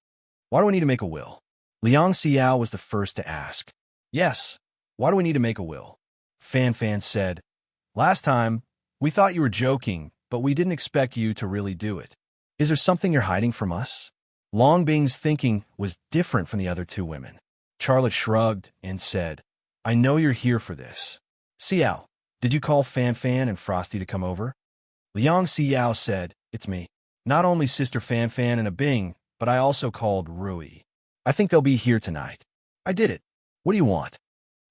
Why do we need to make a will? Liang Xiao was the first to ask. Yes, why do we need to make a will? Fan said, Last time, we thought you were joking, but we didn't expect you to really do it. Is there something you're hiding from us? Long Bing's thinking was different from the other 2 women. Charlotte shrugged and said, I know you're here for this. Xiao, did you call Fan and Frosty to come over? Liang Xiao said, It's me. Not only Sister Fan and a Bing, but I also called Rui. I think they'll be here tonight. I did it. What do you want?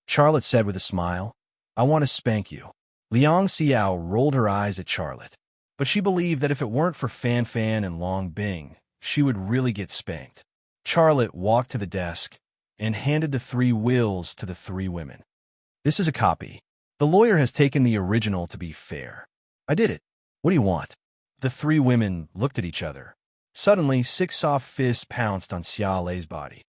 Charlotte said with a smile, I want to spank you. Liang Xiao rolled her eyes at Charlotte, but she believed that if it weren't for Fan and Long Bing, she would really get spanked. Charlotte walked to the desk and handed the 3 wills to the 3 women. This is a copy. The lawyer has taken the original to be fair. I did it. What do you want? The 3 women looked at each other. Suddenly, 6 soft fists pounced on Xiao Lei's body.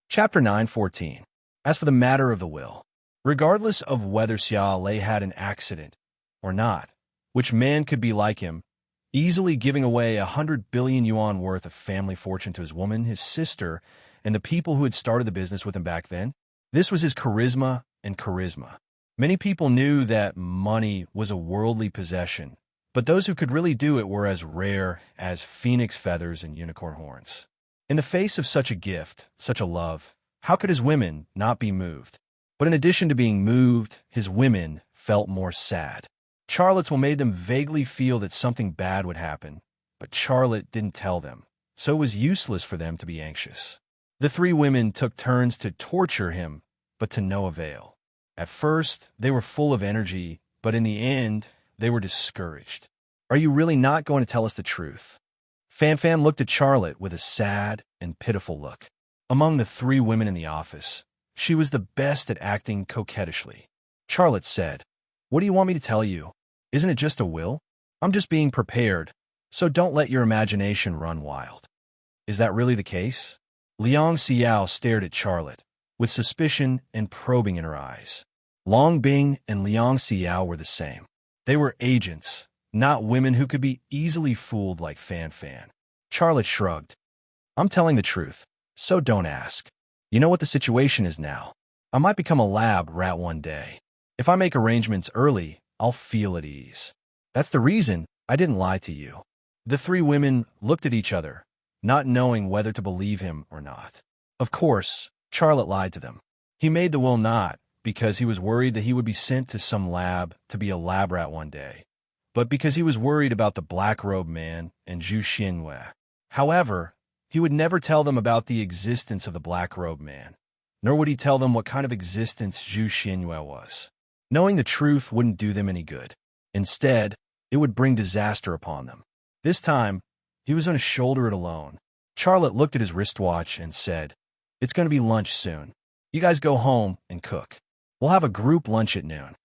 Chapter 9:14. As for the matter of the will, regardless of whether Xiao Lei had an accident or not, which man could be like him, easily giving away 100 billion yuan worth of family fortune to his woman, his sister, and the people who had started the business with him back then? This was his charisma and charisma. Many people knew that money was a worldly possession, but those who could really do it were as rare as phoenix feathers and unicorn horns. In the face of such a gift, such a love, how could his women not be moved? But in addition to being moved, his women felt more sad. Charlotte's will made them vaguely feel that something bad would happen, but Charlotte didn't tell them, so it was useless for them to be anxious. The 3 women took turns to torture him, but to no avail. At first, they were full of energy, but in the end, they were discouraged. Are you really not going to tell us the truth? Fan looked at Charlotte with a sad and pitiful look. Among the 3 women in the office, she was the best at acting coquettishly. Charlotte said, What do you want me to tell you? Isn't it just a will? I'm just being prepared, so don't let your imagination run wild. Is that really the case? Liang Xiao stared at Charlotte, with suspicion and probing in her eyes. Long Bing and Liang Xiao were the same. They were agents, not women who could be easily fooled like Fan. Charlotte shrugged. I'm telling the truth, so don't ask. You know what the situation is now. I might become a lab rat one day. If I make arrangements early, I'll feel at ease. That's the reason I didn't lie to you. The 3 women looked at each other, not knowing whether to believe him or not. Of course, Charlotte lied to them. He made the will not because he was worried that he would be sent to some lab to be a lab rat one day, but because he was worried about the black-robed man and Zhu Xianwei. However, he would never tell them about the existence of the black-robed man, nor would he tell them what kind of existence Zhu Xianwei was. Knowing the truth wouldn't do them any good. Instead, it would bring disaster upon them. This time, he was going to shoulder it alone. Charlotte looked at his wristwatch and said, "It's going to be lunch soon. You guys go home and cook. We'll have a group lunch at noon."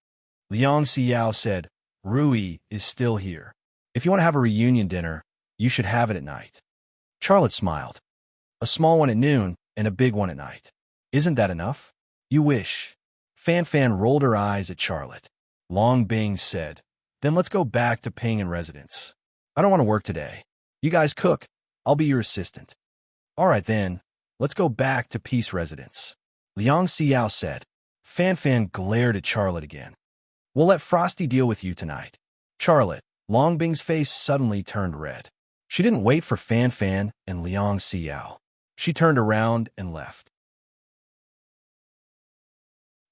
Liang Xiao said, "Rui is still here. If you want to have a reunion dinner, you should have it at night." Charlotte smiled. "A small one at noon and a big one at night. Isn't that enough?" "You wish." Fan Fan rolled her eyes at Charlotte. Long Bing said, "Then let's go back to Ping and residence. I don't want to work today. You guys cook. I'll be your assistant." "All right then, let's go back to Peace Residence," Liang Xiao said. Fan Fan glared at Charlotte again. "We'll let Frosty deal with you tonight." Charlotte, Long Bing's face suddenly turned red. She didn't wait for Fan Fan and Liang Xiao. She turned around and left.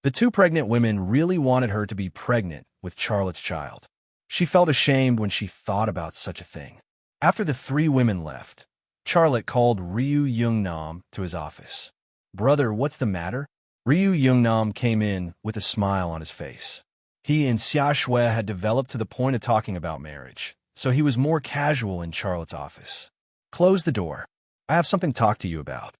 The two pregnant women really wanted her to be pregnant with Charlotte's child. She felt ashamed when she thought about such a thing. After the three women left, Charlotte called Ryu Youngnam to his office. "Brother, what's the matter?" Ryu Youngnam came in with a smile on his face. He and Xia Shui had developed to the point of talking about marriage, so he was more casual in Charlotte's office. "Close the door. I have something to talk to you about,"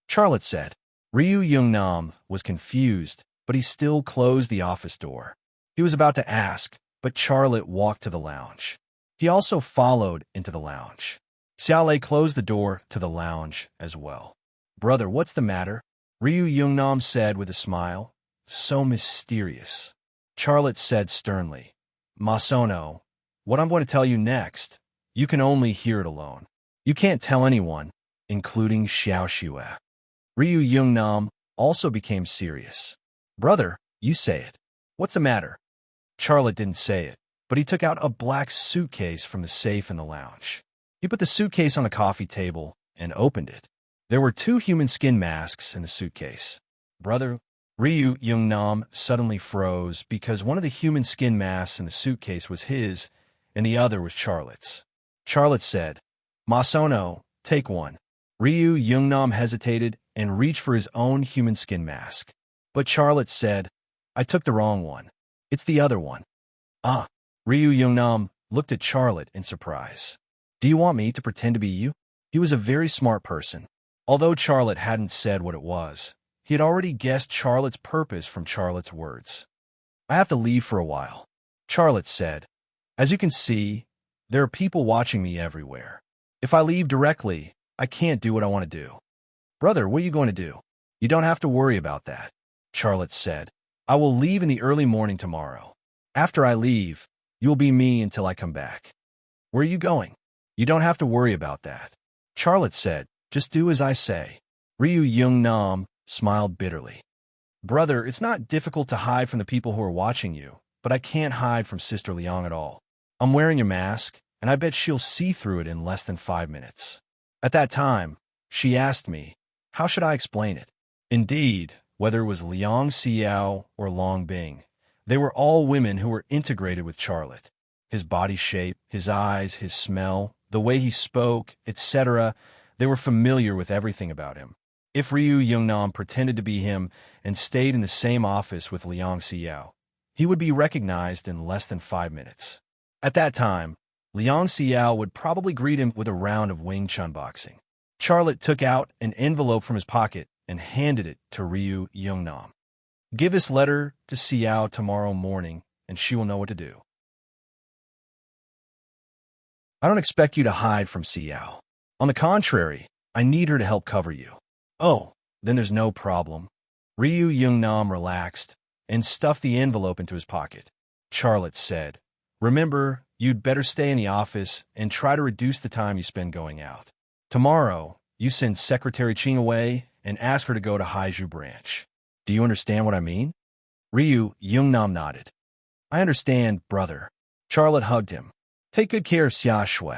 Charlotte said. Ryu Youngnam was confused, but he still closed the office door. He was about to ask, but Charlotte walked to the lounge. He also followed into the lounge. Xiaolei closed the door to the lounge as well. "Brother, what's the matter?" Ryu Youngnam said with a smile. "So mysterious." Charlotte said sternly, "Masono, what I'm going to tell you next, you can only hear it alone. You can't tell anyone, including Xiao Xue." Ryu Youngnam also became serious. "Brother, you say it. What's the matter?" Charlotte didn't say it, but he took out a black suitcase from the safe in the lounge. He put the suitcase on the coffee table and opened it. There were 2 human skin masks in the suitcase. "Brother," Ryu Youngnam suddenly froze because one of the human skin masks in the suitcase was his and the other was Charlotte's. Charlotte said, "Masono, take one." Ryu Youngnam hesitated and reached for his own human skin mask. But Charlotte said, "I took the wrong one. It's the other one." "Ah." Ryu Youngnam looked at Charlotte in surprise. "Do you want me to pretend to be you?" He was a very smart person. Although Charlotte hadn't said what it was, he had already guessed Charlotte's purpose from Charlotte's words. "I have to leave for a while," Charlotte said. "As you can see, there are people watching me everywhere. If I leave directly, I can't do what I want to do." "Brother, what are you going to do?" "You don't have to worry about that," Charlotte said. "I will leave in the early morning tomorrow. After I leave, you will be me until I come back." "Where are you going?" "You don't have to worry about that," Charlotte said. "Just do as I say." Ryu Youngnam smiled bitterly. "Brother, it's not difficult to hide from the people who are watching you, but I can't hide from Sister Liang at all. I'm wearing a mask, and I bet she'll see through it in less than 5 minutes. At that time, she asked me, how should I explain it?" Indeed, whether it was Liang Xiao or Long Bing, they were all women who were integrated with Charlotte. His body shape, his eyes, his smell, the way he spoke, etc., they were familiar with everything about him. If Ryu Youngnam pretended to be him and stayed in the same office with Liang Xiao, he would be recognized in less than 5 minutes. At that time, Liang Xiao would probably greet him with a round of Wing Chun boxing. Charlotte took out an envelope from his pocket and handed it to Ryu Youngnam. "Give this letter to Xiao tomorrow morning, and she will know what to do. I don't expect you to hide from Xiao. On the contrary, I need her to help cover you." "Oh, then there's no problem." Ryu Youngnam relaxed and stuffed the envelope into his pocket. Charlotte said, "Remember, you'd better stay in the office and try to reduce the time you spend going out. Tomorrow, you send Secretary Ching away and ask her to go to Haiju branch. Do you understand what I mean?" Ryu Youngnam nodded. "I understand, brother." Charlotte hugged him. "Take good care of Xia Shui.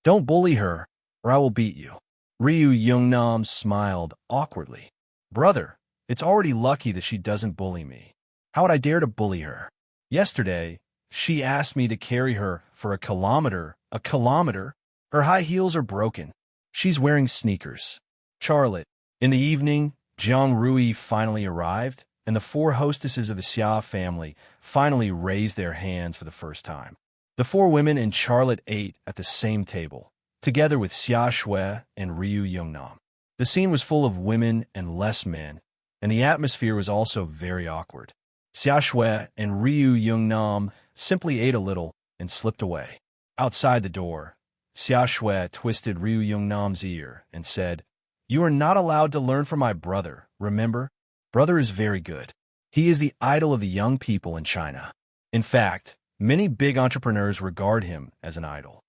Don't bully her, or I will beat you." Ryu Youngnam smiled awkwardly. "Brother, it's already lucky that she doesn't bully me. How would I dare to bully her? Yesterday, she asked me to carry her for a kilometer. A kilometer? Her high heels are broken. She's wearing sneakers." Charlotte. In the evening, Jiang Rui finally arrived, and the 4 hostesses of the Xia family finally raised their hands for the first time. The 4 women and Charlotte ate at the same table, together with Xia Shui and Ryu Yungnam. The scene was full of women and less men, and the atmosphere was also very awkward. Xia Shui and Ryu Yungnam simply ate a little and slipped away. Outside the door, Xia Shui twisted Ryu Yungnam's ear and said, "You are not allowed to learn from my brother, remember? Brother is very good. He is the idol of the young people in China. In fact, many big entrepreneurs regard him as an idol."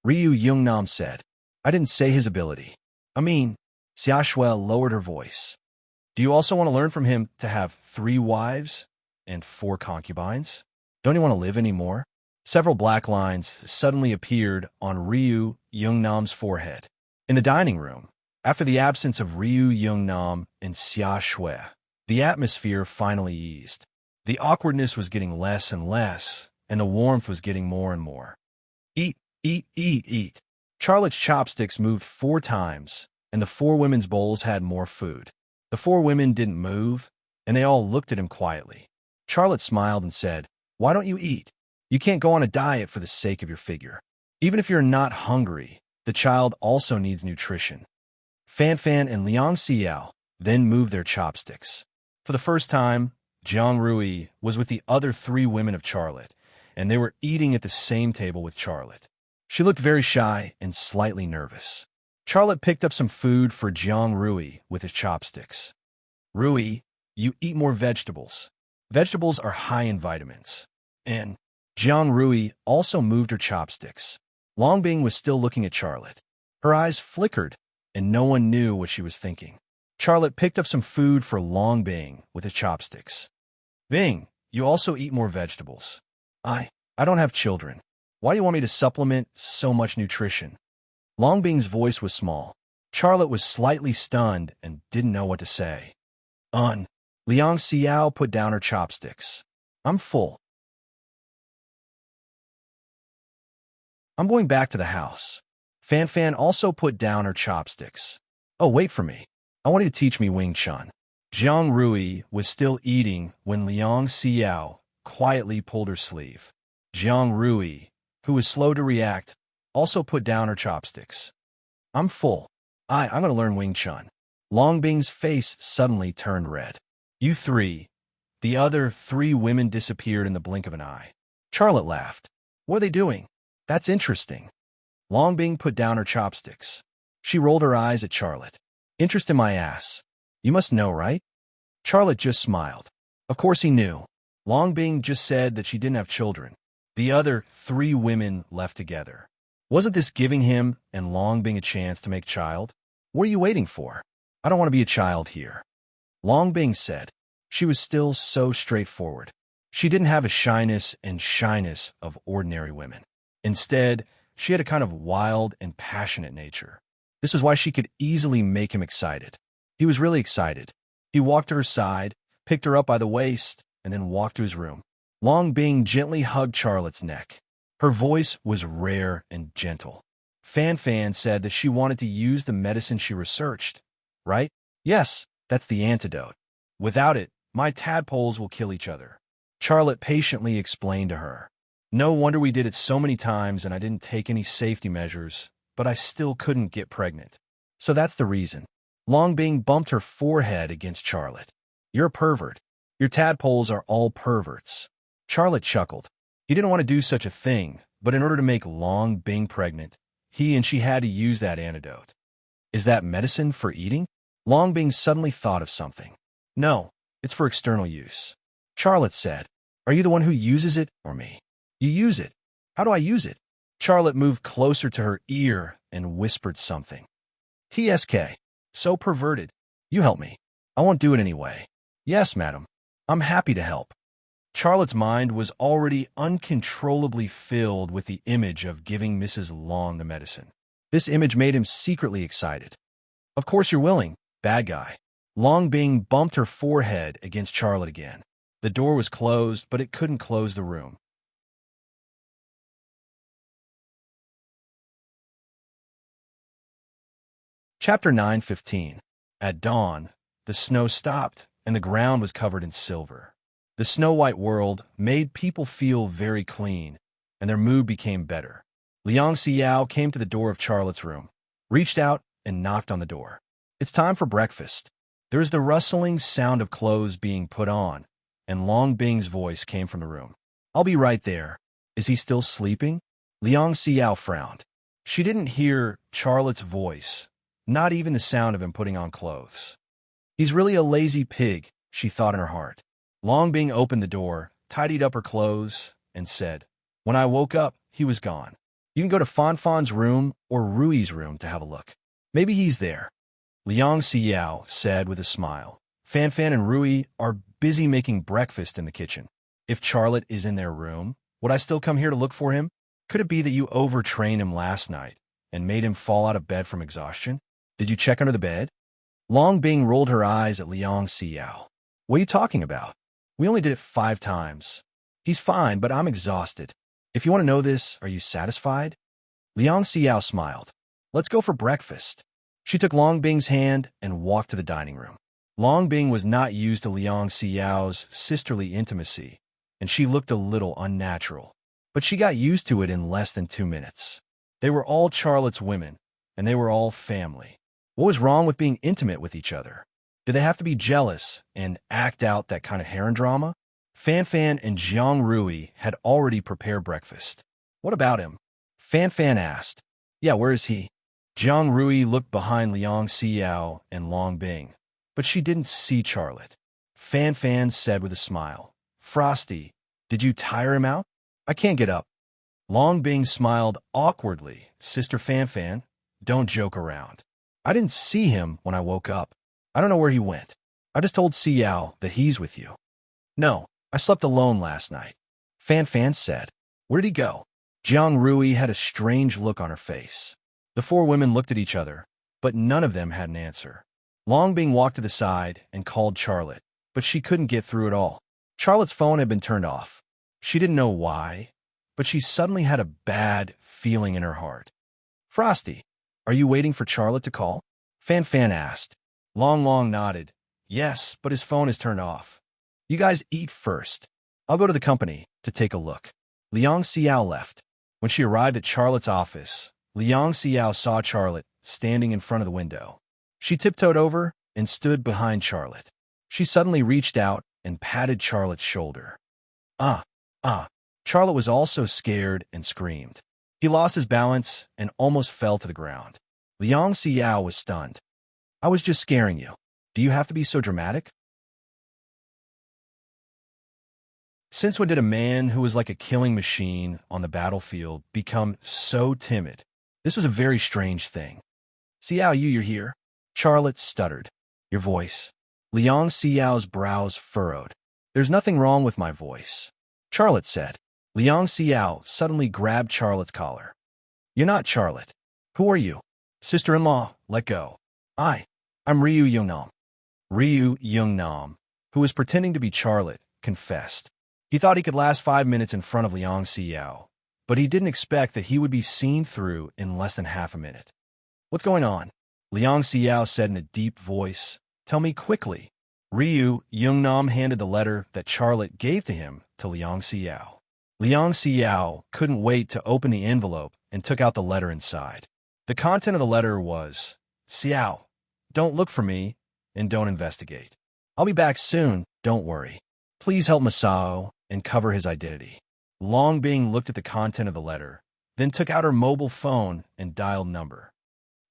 Ryu Yungnam said, "I didn't say his ability. I mean," Xia Shui lowered her voice. "Do you also want to learn from him to have 3 wives and 4 concubines? Don't you want to live anymore?" Several black lines suddenly appeared on Ryu Yungnam's forehead. In the dining room, after the absence of Ryu Yungnam and Xia Shui, the atmosphere finally eased. The awkwardness was getting less and less, and the warmth was getting more and more. Eat, eat, eat, eat. Charlotte's chopsticks moved 4 times, and the 4 women's bowls had more food. The 4 women didn't move, and they all looked at him quietly. Charlotte smiled and said, "Why don't you eat? You can't go on a diet for the sake of your figure. Even if you're not hungry, the child also needs nutrition." Fan Fan and Liang Xiao then moved their chopsticks. For the first time, Jiang Rui was with the other 3 women of Charlotte, and they were eating at the same table with Charlotte. She looked very shy and slightly nervous. Charlotte picked up some food for Jiang Rui with his chopsticks. "Rui, you eat more vegetables. Vegetables are high in vitamins." And Jiang Rui also moved her chopsticks. Longbing was still looking at Charlotte. Her eyes flickered, and no one knew what she was thinking. Charlotte picked up some food for Longbing with his chopsticks. "Bing, you also eat more vegetables." I don't have children. Why do you want me to supplement so much nutrition?" Longbing's voice was small. Charlotte was slightly stunned and didn't know what to say. Liang Xiao put down her chopsticks. "I'm full. I'm going back to the house." Fan Fan also put down her chopsticks. "Oh, wait for me. I want you to teach me Wing Chun." Jiang Rui was still eating when Liang Xiao quietly pulled her sleeve. Jiang Rui, who was slow to react, also put down her chopsticks. "I'm full. I'm going to learn Wing Chun." Longbing's face suddenly turned red. "You 3." The other 3 women disappeared in the blink of an eye. Charlotte laughed. "What are they doing? That's interesting." Longbing put down her chopsticks. She rolled her eyes at Charlotte. "Interest in my ass. You must know, right?" Charlotte just smiled. Of course he knew. Longbing just said that she didn't have children. The other 3 women left together. Wasn't this giving him and Longbing a chance to make child? "What are you waiting for? I don't want to be a child here." Longbing said. She was still so straightforward. She didn't have a shyness of ordinary women. Instead, she had a kind of wild and passionate nature. This was why she could easily make him excited. He was really excited. He walked to her side, picked her up by the waist, and then walked to his room. Longbing gently hugged Charlotte's neck. Her voice was rare and gentle. Fan Fan said that she wanted to use the medicine she researched. "Right? Yes, that's the antidote. Without it, my tadpoles will kill each other." Charlotte patiently explained to her. "No wonder we did it so many times and I didn't take any safety measures, but I still couldn't get pregnant. So that's the reason." Longbing bumped her forehead against Charlotte. "You're a pervert. Your tadpoles are all perverts." Charlotte chuckled. He didn't want to do such a thing, but in order to make Longbing pregnant, he and she had to use that antidote. "Is that medicine for eating?" Longbing suddenly thought of something. "No, it's for external use." Charlotte said. "Are you the one who uses it or me?" "You use it." "How do I use it?" Charlotte moved closer to her ear and whispered something. "TSK. So perverted. You help me. I won't do it anyway." "Yes, madam. I'm happy to help." Charlotte's mind was already uncontrollably filled with the image of giving Mrs. Long the medicine. This image made him secretly excited. "Of course you're willing, bad guy." Longbing bumped her forehead against Charlotte again. The door was closed, but it couldn't close the room. Chapter 9:15. At dawn, the snow stopped, and the ground was covered in silver. The snow-white world made people feel very clean, and their mood became better. Liang Xiao came to the door of Charlotte's room, reached out, and knocked on the door. It's time for breakfast. There was the rustling sound of clothes being put on, and Long Bing's voice came from the room. I'll be right there. Is he still sleeping? Liang Xiao frowned. She didn't hear Charlotte's voice, not even the sound of him putting on clothes. He's really a lazy pig, she thought in her heart. Long Bing opened the door, tidied up her clothes, and said, when I woke up, he was gone. You can go to Fan's room or Rui's room to have a look. Maybe he's there. Liang Xiao said with a smile. Fan and Rui are busy making breakfast in the kitchen. If Charlotte is in their room, would I still come here to look for him? Could it be that you overtrained him last night and made him fall out of bed from exhaustion? Did you check under the bed? Long Bing rolled her eyes at Liang Xiao. What are you talking about? We only did it 5 times. He's fine, but I'm exhausted. If you want to know this, are you satisfied? Liang Xiao smiled. Let's go for breakfast. She took Long Bing's hand and walked to the dining room. Long Bing was not used to Liang Xiao's sisterly intimacy, and she looked a little unnatural. But she got used to it in less than 2 minutes. They were all Charlotte's women, and they were all family. What was wrong with being intimate with each other? Did they have to be jealous and act out that kind of harem drama? Fan and Jiang Rui had already prepared breakfast. What about him? Fan asked. Yeah, where is he? Jiang Rui looked behind Liang Xiao and Long Bing, but she didn't see Charlotte. Fan said with a smile. Frosty, did you tire him out? I can't get up. Long Bing smiled awkwardly. Sister Fan, don't joke around. I didn't see him when I woke up. I don't know where he went. I just told Xiao that he's with you. No, I slept alone last night. Fan said. Where did he go? Jiang Rui had a strange look on her face. The 4 women looked at each other, but none of them had an answer. Long Bing walked to the side and called Charlotte, but she couldn't get through at all. Charlotte's phone had been turned off. She didn't know why, but she suddenly had a bad feeling in her heart. Frosty, are you waiting for Charlotte to call? Fan asked. Long nodded. Yes, but his phone is turned off. You guys eat first. I'll go to the company to take a look. Liang Xiao left. When she arrived at Charlotte's office, Liang Xiao saw Charlotte standing in front of the window. She tiptoed over and stood behind Charlotte. She suddenly reached out and patted Charlotte's shoulder. Ah. Charlotte was also scared and screamed. He lost his balance and almost fell to the ground. Liang Xiao was stunned. I was just scaring you. Do you have to be so dramatic? Since when did a man who was like a killing machine on the battlefield become so timid? This was a very strange thing. Xiao, you're here? Charlotte stuttered. Your voice. Liang Xiao's brows furrowed. There's nothing wrong with my voice, Charlotte said. Liang Xiao suddenly grabbed Charlotte's collar. You're not Charlotte. Who are you? Sister-in-law, let go. I'm Ryu Youngnam. Ryu Youngnam, who was pretending to be Charlotte, confessed. He thought he could last 5 minutes in front of Liang Xiao, but he didn't expect that he would be seen through in less than half a minute. What's going on? Liang Xiao said in a deep voice. Tell me quickly. Ryu Youngnam handed the letter that Charlotte gave to him to Liang Xiao. Liang Xiao couldn't wait to open the envelope and took out the letter inside. The content of the letter was, Xiao, don't look for me and don't investigate. I'll be back soon, don't worry. Please help Masao and cover his identity. Long Bing looked at the content of the letter, then took out her mobile phone and dialed number.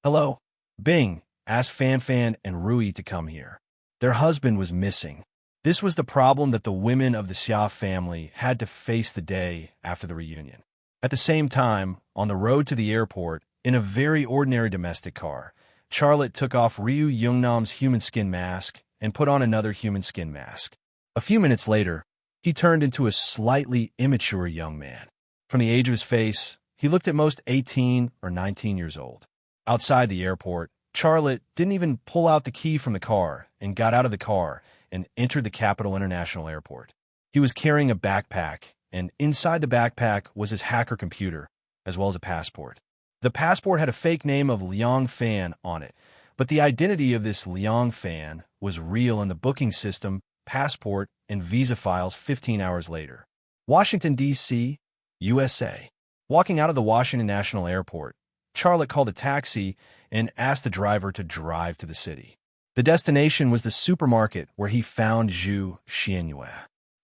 Hello? Bing asked Fan and Rui to come here. Their husband was missing. This was the problem that the women of the Xia family had to face the day after the reunion. At the same time, on the road to the airport, in a very ordinary domestic car, Charlotte took off Ryu Youngnam's human skin mask and put on another human skin mask. A few minutes later, he turned into a slightly immature young man. From the age of his face, he looked at most 18 or 19 years old. Outside the airport, Charlotte didn't even pull out the key from the car and got out of the car and entered the Capital International Airport. He was carrying a backpack, and inside the backpack was his hacker computer, as well as a passport. The passport had a fake name of Liang Fan on it, but the identity of this Liang Fan was real in the booking system, passport, and visa files 15 hours later. Washington, D.C., USA. Walking out of the Washington National Airport, Charlotte called a taxi and asked the driver to drive to the city. The destination was the supermarket where he found Zhu Xianyue.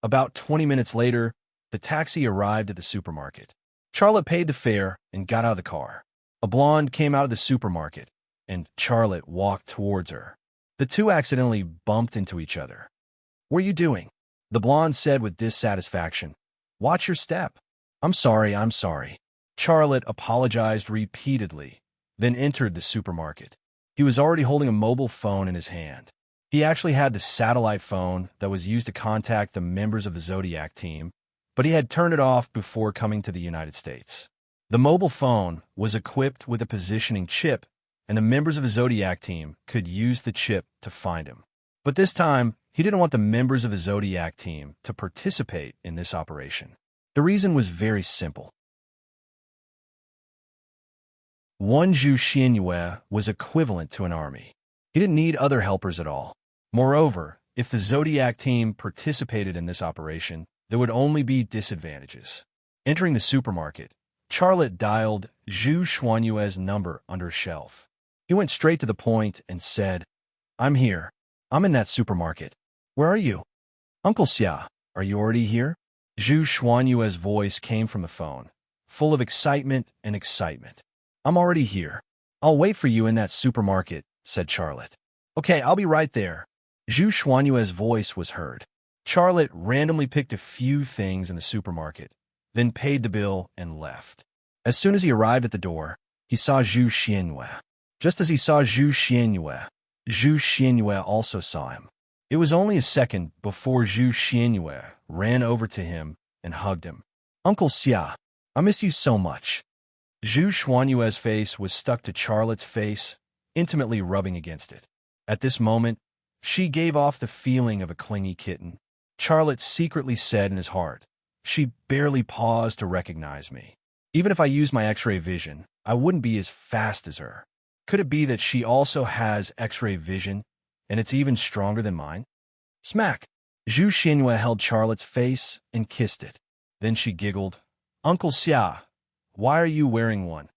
About 20 minutes later, the taxi arrived at the supermarket. Charlotte paid the fare and got out of the car. A blonde came out of the supermarket, and Charlotte walked towards her. The two accidentally bumped into each other. "What are you doing?" The blonde said with dissatisfaction. "Watch your step." I'm sorry. Charlotte apologized repeatedly, then entered the supermarket. He was already holding a mobile phone in his hand. He actually had the satellite phone that was used to contact the members of the Zodiac team, but he had turned it off before coming to the United States. The mobile phone was equipped with a positioning chip, and the members of the Zodiac team could use the chip to find him. But this time, he didn't want the members of the Zodiac team to participate in this operation. The reason was very simple. One Zhu Xianyue was equivalent to an army. He didn't need other helpers at all. Moreover, if the Zodiac team participated in this operation, there would only be disadvantages. Entering the supermarket, Charlotte dialed Zhu Xianyue's number under a shelf. He went straight to the point and said, "I'm here. I'm in that supermarket. Where are you?" "Uncle Xia, are you already here?" Zhu Xianyue's voice came from the phone, full of excitement. "I'm already here. I'll wait for you in that supermarket," said Charlotte. "Okay, I'll be right there." Zhu Xianyue's voice was heard. Charlotte randomly picked a few things in the supermarket, then paid the bill and left. As soon as he arrived at the door, he saw Zhu Xianyue. Just as he saw Zhu Xianyue also saw him. It was only a second before Zhu Xianyue ran over to him and hugged him. "Uncle Xia, I missed you so much." Zhu Xianyue's face was stuck to Charlotte's face, intimately rubbing against it. At this moment, she gave off the feeling of a clingy kitten. Charlotte secretly said in his heart, "She barely paused to recognize me. Even if I used my X-ray vision, I wouldn't be as fast as her. Could it be that she also has X-ray vision, and it's even stronger than mine?" Smack! Zhu Xianyue held Charlotte's face and kissed it. Then she giggled. "Uncle Xia, why are you wearing one?"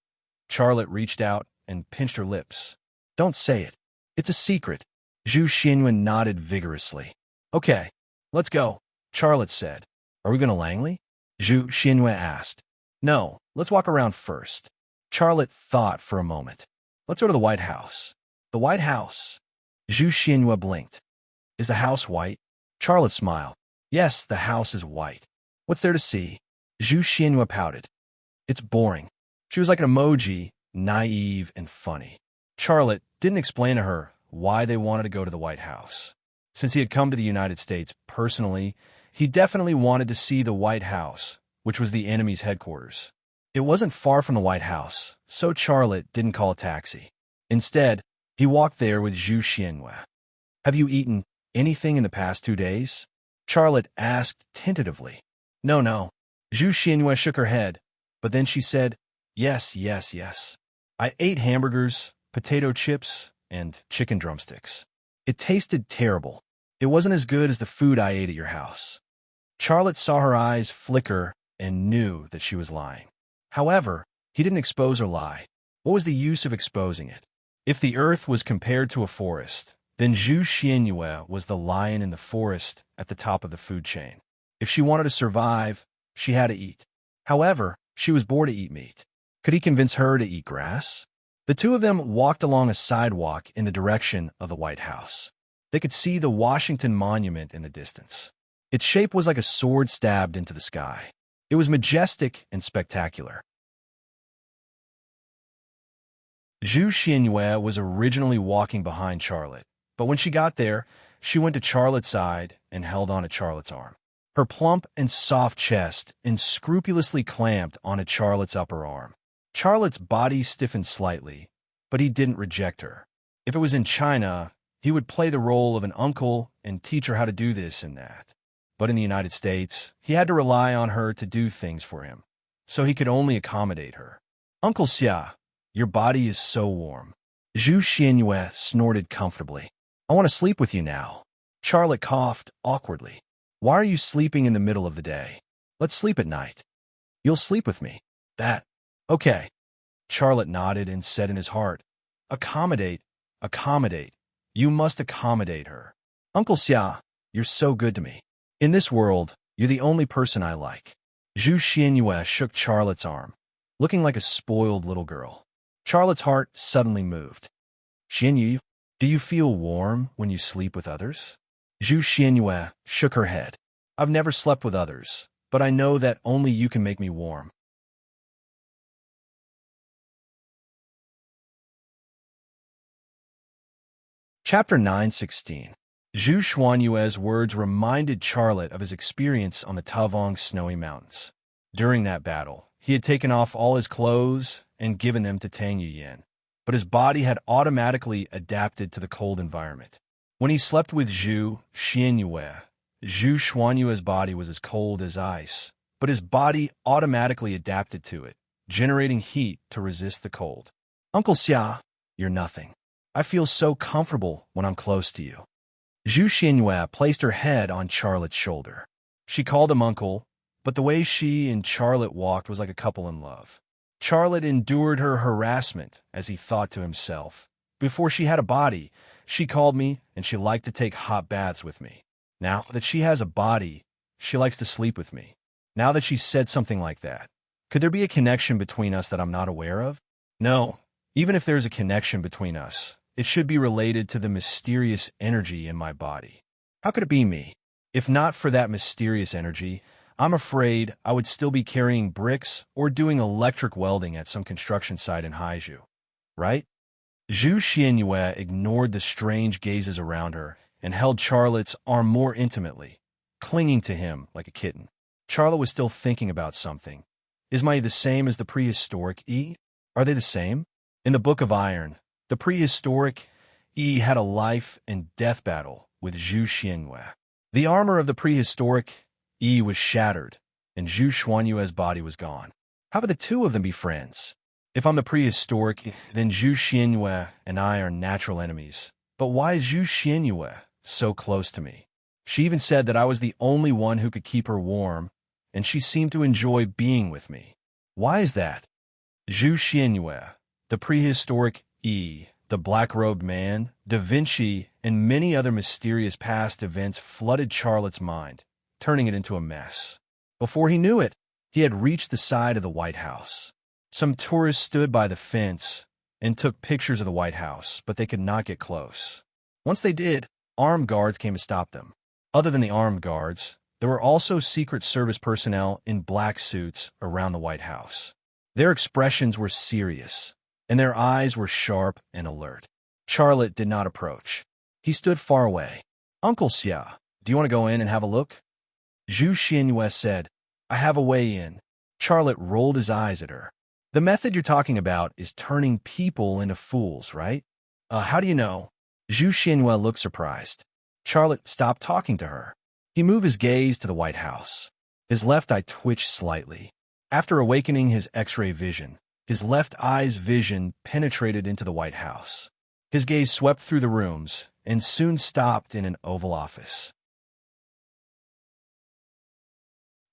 Charlotte reached out and pinched her lips. "Don't say it. It's a secret." Zhu Xianyue nodded vigorously. "Okay, let's go," Charlotte said. "Are we going to Langley?" Zhu Xianyue asked. "No, let's walk around first." Charlotte thought for a moment. "Let's go to the White House." "The White House?" Zhu Xianyue blinked. "Is the house white?" Charlotte smiled. "Yes, the house is white." "What's there to see?" Zhu Xianyue pouted. "It's boring." She was like an emoji, naive and funny. Charlotte didn't explain to her why they wanted to go to the White House. Since he had come to the United States personally, he definitely wanted to see the White House, which was the enemy's headquarters. It wasn't far from the White House, so Charlotte didn't call a taxi. Instead, he walked there with Zhu Xianyue. "Have you eaten anything in the past 2 days?" Charlotte asked tentatively. No. Zhu Xianyue shook her head, but then she said, Yes. I ate hamburgers, potato chips, and chicken drumsticks. It tasted terrible. It wasn't as good as the food I ate at your house." Charlotte saw her eyes flicker and knew that she was lying. However, he didn't expose her lie. What was the use of exposing it? If the earth was compared to a forest, then Zhu Xianyue was the lion in the forest at the top of the food chain. If she wanted to survive, she had to eat. However, she was bored to eat meat. Could he convince her to eat grass? The two of them walked along a sidewalk in the direction of the White House. They could see the Washington Monument in the distance. Its shape was like a sword stabbed into the sky. It was majestic and spectacular. Zhu Xianyue was originally walking behind Charlotte, but when she got there, she went to Charlotte's side and held on to Charlotte's arm. Her plump and soft chest unscrupulously clamped onto Charlotte's upper arm. Charlotte's body stiffened slightly, but he didn't reject her. If it was in China, he would play the role of an uncle and teach her how to do this and that. But in the United States, he had to rely on her to do things for him, so he could only accommodate her. "Uncle Xia, your body is so warm." Zhu Xianyue snorted comfortably. "I want to sleep with you now." Charlotte coughed awkwardly. "Why are you sleeping in the middle of the day? Let's sleep at night." "You'll sleep with me." That. Okay. Charlotte nodded and said in his heart, accommodate, accommodate. You must accommodate her. Uncle Xia, you're so good to me. In this world, you're the only person I like. Zhu Xianyue shook Charlotte's arm, looking like a spoiled little girl. Charlotte's heart suddenly moved. Xianyue, do you feel warm when you sleep with others? Zhu Xianyue shook her head. I've never slept with others, but I know that only you can make me warm. Chapter 9:16. Zhu Xuanyue's words reminded Charlotte of his experience on the Tavong snowy mountains. During that battle, he had taken off all his clothes and given them to Tang Yuyan, but his body had automatically adapted to the cold environment. When he slept with Zhu Xianyue, Zhu Xuanyue's body was as cold as ice, but his body automatically adapted to it, generating heat to resist the cold. Uncle Xia, you're nothing. I feel so comfortable when I'm close to you. Zhu Xianyue placed her head on Charlotte's shoulder. She called him uncle, but the way she and Charlotte walked was like a couple in love. Charlotte endured her harassment, as he thought to himself. Before she had a body, she called me and she liked to take hot baths with me. Now that she has a body, she likes to sleep with me. Now that she said something like that, could there be a connection between us that I'm not aware of? No, even if there's a connection between us, it should be related to the mysterious energy in my body. How could it be me? If not for that mysterious energy, I'm afraid I would still be carrying bricks or doing electric welding at some construction site in Haizhu. Right? Zhu Xianyue ignored the strange gazes around her and held Charlotte's arm more intimately, clinging to him like a kitten. Charlotte was still thinking about something. Is Mai the same as the prehistoric E? Are they the same? In the Book of Iron, the prehistoric E had a life and death battle with Zhu Xianyue. The armor of the prehistoric E was shattered, and Zhu Xuanyue's body was gone. How could the two of them be friends? If I'm the prehistoric, then Zhu Xianyue and I are natural enemies. But why is Zhu Xianyue so close to me? She even said that I was the only one who could keep her warm, and she seemed to enjoy being with me. Why is that? Zhu Xianyue, the prehistoric E, the black-robed man, Da Vinci, and many other mysterious past events flooded Charlotte's mind, turning it into a mess. Before he knew it, he had reached the side of the White House. Some tourists stood by the fence and took pictures of the White House, but they could not get close. Once they did, armed guards came to stop them. Other than the armed guards, there were also Secret Service personnel in black suits around the White House. Their expressions were serious, and their eyes were sharp and alert. Charlotte did not approach. He stood far away. Uncle Xia, do you want to go in and have a look? Zhu Xianyue said, I have a way in. Charlotte rolled his eyes at her. The method you're talking about is turning people into fools, right? How do you know? Zhu Xianyue looked surprised. Charlotte stopped talking to her. He moved his gaze to the White House. His left eye twitched slightly. After awakening his X-ray vision, his left eye's vision penetrated into the White House. His gaze swept through the rooms and soon stopped in an Oval Office.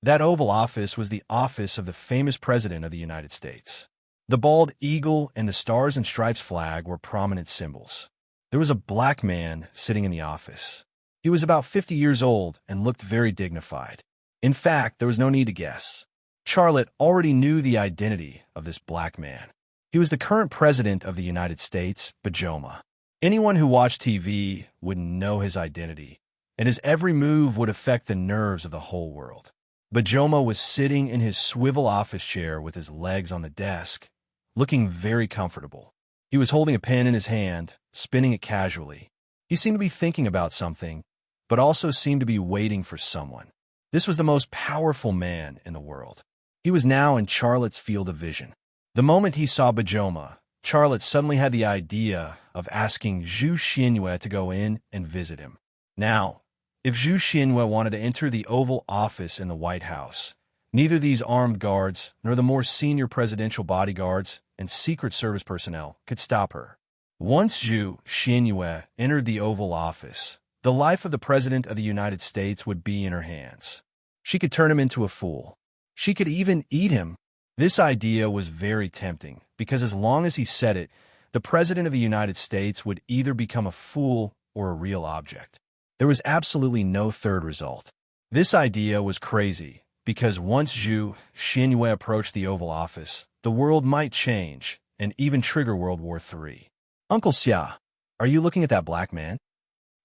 That Oval Office was the office of the famous President of the United States. The bald eagle and the Stars and Stripes flag were prominent symbols. There was a black man sitting in the office. He was about 50 years old and looked very dignified. In fact, there was no need to guess. Charlotte already knew the identity of this black man. He was the current President of the United States, Bajoma. Anyone who watched TV would know his identity, and his every move would affect the nerves of the whole world. Bajoma was sitting in his swivel office chair with his legs on the desk, looking very comfortable. He was holding a pen in his hand, spinning it casually. He seemed to be thinking about something, but also seemed to be waiting for someone. This was the most powerful man in the world. He was now in Charlotte's field of vision. The moment he saw Bajoma, Charlotte suddenly had the idea of asking Zhu Xianyue to go in and visit him. Now, if Zhu Xianyue wanted to enter the Oval Office in the White House, neither these armed guards nor the more senior presidential bodyguards and Secret Service personnel could stop her. Once Zhu Xianyue entered the Oval Office, the life of the President of the United States would be in her hands. She could turn him into a fool. She could even eat him. This idea was very tempting because as long as he said it, the President of the United States would either become a fool or a real object. There was absolutely no third result. This idea was crazy because once Zhu Xinyue approached the Oval Office, the world might change and even trigger World War III. Uncle Xia, are you looking at that black man?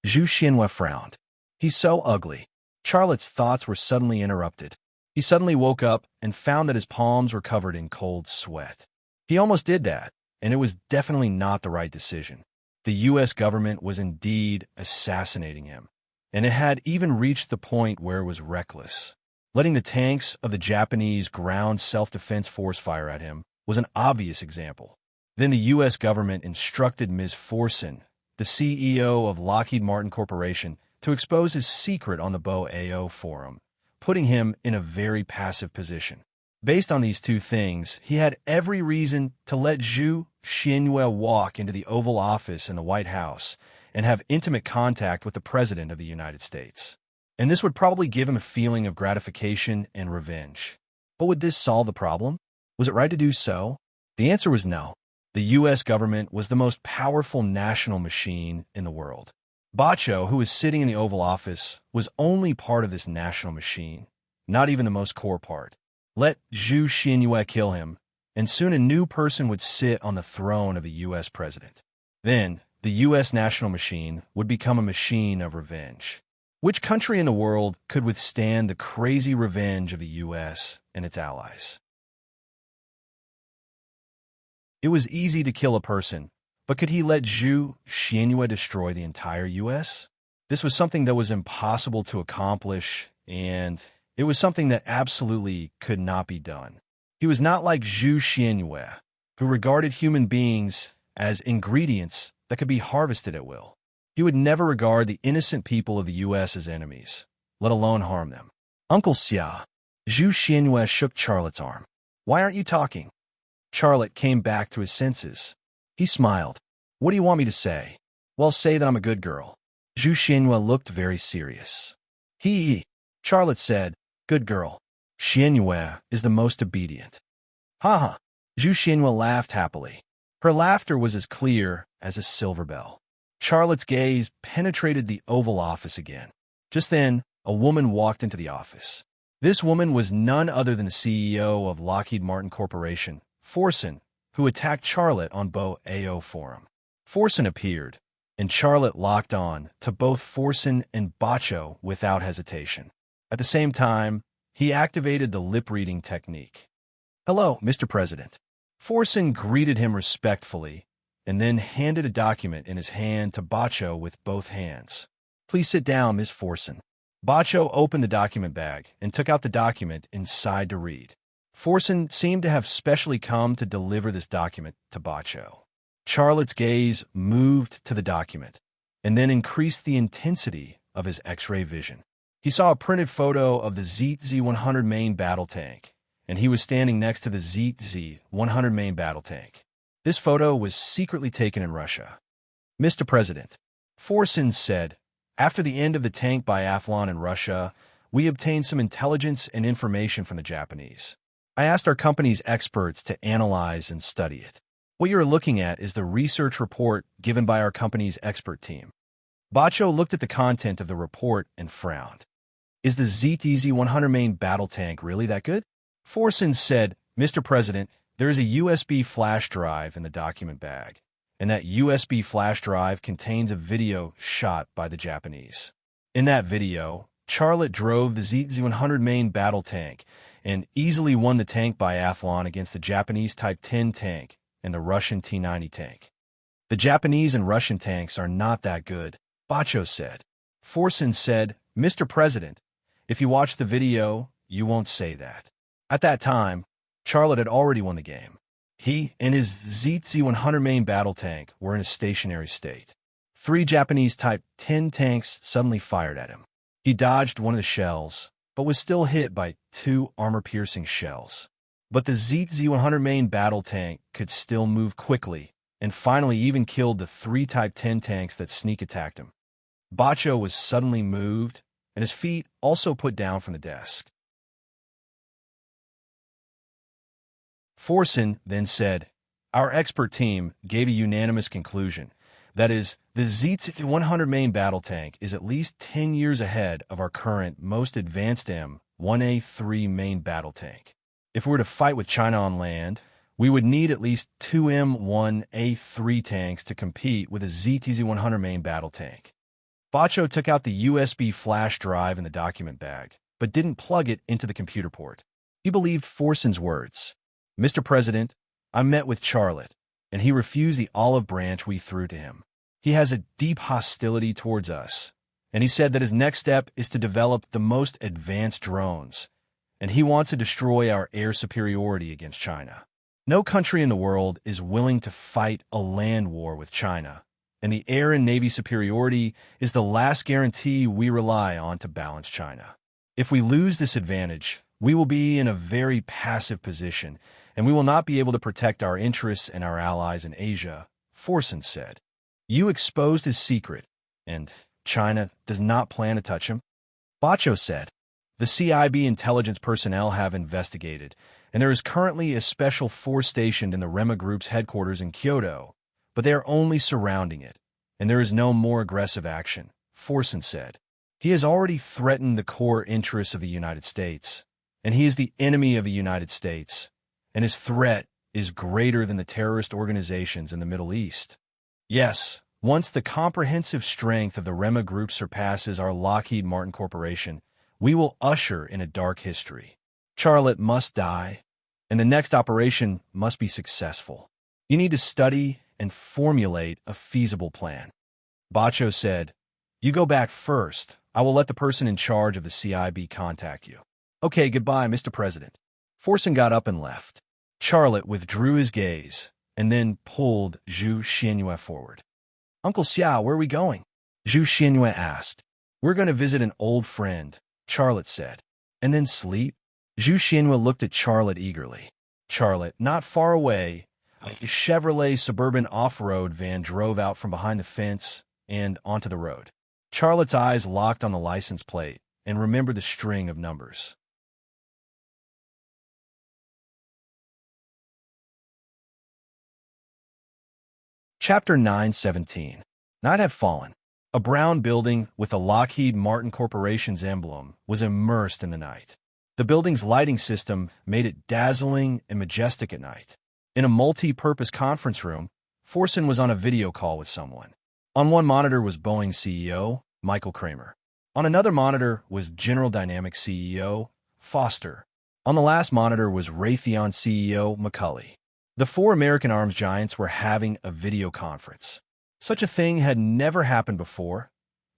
Zhu Xinyue frowned. He's so ugly. Charlotte's thoughts were suddenly interrupted. He suddenly woke up and found that his palms were covered in cold sweat. He almost did that, and it was definitely not the right decision. The U.S. government was indeed assassinating him, and it had even reached the point where it was reckless. Letting the tanks of the Japanese ground self-defense force fire at him was an obvious example. Then the U.S. government instructed Ms. Forson, the CEO of Lockheed Martin Corporation, to expose his secret on the Bo-Ao forum, putting him in a very passive position. Based on these two things, he had every reason to let Zhu Xinyue walk into the Oval Office in the White House and have intimate contact with the President of the United States. And this would probably give him a feeling of gratification and revenge. But would this solve the problem? Was it right to do so? The answer was no. The U.S. government was the most powerful national machine in the world. Bacho, who was sitting in the Oval Office, was only part of this national machine, not even the most core part. Let Zhu Xinyue kill him, and soon a new person would sit on the throne of the U.S. president. Then, the U.S. national machine would become a machine of revenge. Which country in the world could withstand the crazy revenge of the U.S. and its allies? It was easy to kill a person, but could he let Zhu Xinyue destroy the entire U.S.? This was something that was impossible to accomplish, and it was something that absolutely could not be done. He was not like Zhu Xinyue, who regarded human beings as ingredients that could be harvested at will. He would never regard the innocent people of the U.S. as enemies, let alone harm them. Uncle Xia, Zhu Xinyue shook Charlotte's arm. Why aren't you talking? Charlotte came back to his senses. He smiled. What do you want me to say? Well, say that I'm a good girl. Zhu Xinyue looked very serious. Charlotte said, good girl. Xinyue is the most obedient. Ha. Zhu Xinyue laughed happily. Her laughter was as clear as a silver bell. Charlotte's gaze penetrated the Oval Office again. Just then, a woman walked into the office. This woman was none other than the CEO of Lockheed Martin Corporation, Forson, who attacked Charlotte on Bo-Ao forum. Forson appeared, and Charlotte locked on to both Forson and Bacho without hesitation. At the same time, he activated the lip-reading technique. Hello, Mr. President. Forson greeted him respectfully and then handed a document in his hand to Bacho with both hands. Please sit down, Ms. Forson. Bacho opened the document bag and took out the document inside to read. Forson seemed to have specially come to deliver this document to Bacho. Charlotte's gaze moved to the document and then increased the intensity of his X-ray vision. He saw a printed photo of the ZZ-100 main battle tank, and he was standing next to the ZZ-100 main battle tank. This photo was secretly taken in Russia. Mr. President, Forson said, after the end of the tank biathlon in Russia, we obtained some intelligence and information from the Japanese. I asked our company's experts to analyze and study it. What you're looking at is the research report given by our company's expert team. Bacho looked at the content of the report and frowned. Is the ZZ-100 main battle tank really that good? Forson said, Mr. President, there is a USB flash drive in the document bag, and that USB flash drive contains a video shot by the Japanese. In that video, Charlotte drove the ZZ-100 main battle tank and easily won the tank biathlon against the Japanese Type 10 tank and the Russian T-90 tank. The Japanese and Russian tanks are not that good, Bacho said. Forson said, Mr. President, if you watch the video, you won't say that. At that time, Charlotte had already won the game. He and his ZZ-100 main battle tank were in a stationary state. 3 Japanese Type 10 tanks suddenly fired at him. He dodged one of the shells, but was still hit by 2 armor-piercing shells. But the ZZ-100 main battle tank could still move quickly, and finally even killed the 3 Type 10 tanks that sneak-attacked him. Bacho was suddenly moved, and his feet also put down from the desk. Forsen then said, "Our expert team gave a unanimous conclusion. That is, the Z-100 main battle tank is at least 10 years ahead of our current most advanced M1A3 main battle tank. If we were to fight with China on land, we would need at least 2 M1A3 tanks to compete with a ZTZ-100 main battle tank." Bacho took out the USB flash drive in the document bag, but didn't plug it into the computer port. He believed Forsen's words. "Mr. President, I met with Charlotte, and he refused the olive branch we threw to him. He has a deep hostility towards us, and he said that his next step is to develop the most advanced drones, and he wants to destroy our air superiority against China. No country in the world is willing to fight a land war with China, and the air and navy superiority is the last guarantee we rely on to balance China. If we lose this advantage, we will be in a very passive position, and we will not be able to protect our interests and our allies in Asia," Forsen said. "You exposed his secret, and China does not plan to touch him?" Bacho said, "The CIB intelligence personnel have investigated, and there is currently a special force stationed in the Rema Group's headquarters in Kyoto, but they are only surrounding it, and there is no more aggressive action," Forsen said. "He has already threatened the core interests of the United States, and he is the enemy of the United States, and his threat is greater than the terrorist organizations in the Middle East. Yes, once the comprehensive strength of the Rema Group surpasses our Lockheed Martin Corporation, we will usher in a dark history. Charlotte must die, and the next operation must be successful. You need to study and formulate a feasible plan." Bacho said, "You go back first. I will let the person in charge of the CIB contact you." "Okay, goodbye, Mr. President." Forsen got up and left. Charlotte withdrew his gaze and then pulled Zhu Xianyue forward. "Uncle Xia, where are we going?" Zhu Xianyue asked. "We're going to visit an old friend," Charlotte said. "And then sleep?" Zhu Xianyue looked at Charlotte eagerly. Charlotte, not far away, a Chevrolet Suburban off-road van drove out from behind the fence and onto the road. Charlotte's eyes locked on the license plate and remembered the string of numbers. Chapter 9:17. Night had fallen. A brown building with the Lockheed Martin Corporation's emblem was immersed in the night. The building's lighting system made it dazzling and majestic at night. In a multi-purpose conference room, Forsen was on a video call with someone. On one monitor was Boeing CEO, Michael Kramer. On another monitor was General Dynamics CEO, Foster. On the last monitor was Raytheon CEO, McCulley. The four American arms giants were having a video conference. Such a thing had never happened before,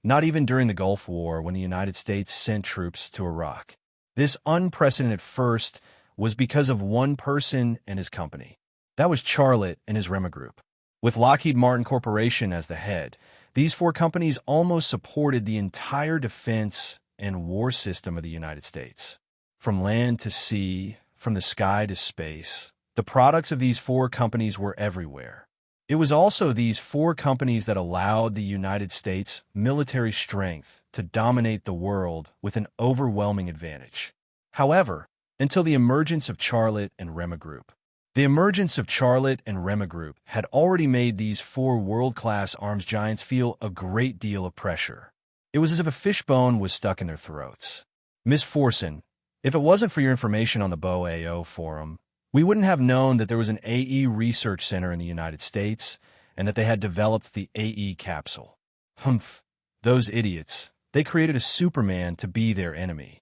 not even during the Gulf War when the United States sent troops to Iraq. This unprecedented first was because of one person and his company. That was Charlotte and his Rema Group. With Lockheed Martin Corporation as the head, these four companies almost supported the entire defense and war system of the United States. From land to sea, from the sky to space, the products of these four companies were everywhere. It was also these four companies that allowed the United States military strength to dominate the world with an overwhelming advantage. However, until the emergence of Charlotte and Rema Group. The emergence of Charlotte and Rema Group had already made these four world-class arms giants feel a great deal of pressure. It was as if a fishbone was stuck in their throats. "Miss Forsen, if it wasn't for your information on the BOAO forum, we wouldn't have known that there was an AE research center in the United States and that they had developed the AE capsule. Humph, those idiots. They created a Superman to be their enemy."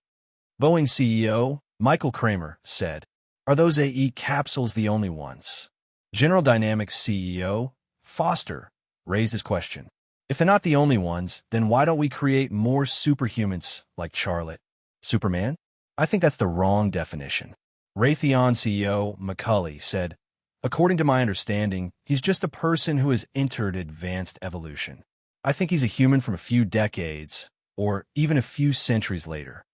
Boeing CEO, Michael Kramer, said, "Are those AE capsules the only ones?" General Dynamics CEO, Foster, raised his question. "If they're not the only ones, then why don't we create more superhumans like Charlotte?" "Superman? I think that's the wrong definition." Raytheon CEO McCulley said, "According to my understanding, he's just a person who has entered advanced evolution. I think he's a human from a few decades, or even a few centuries later."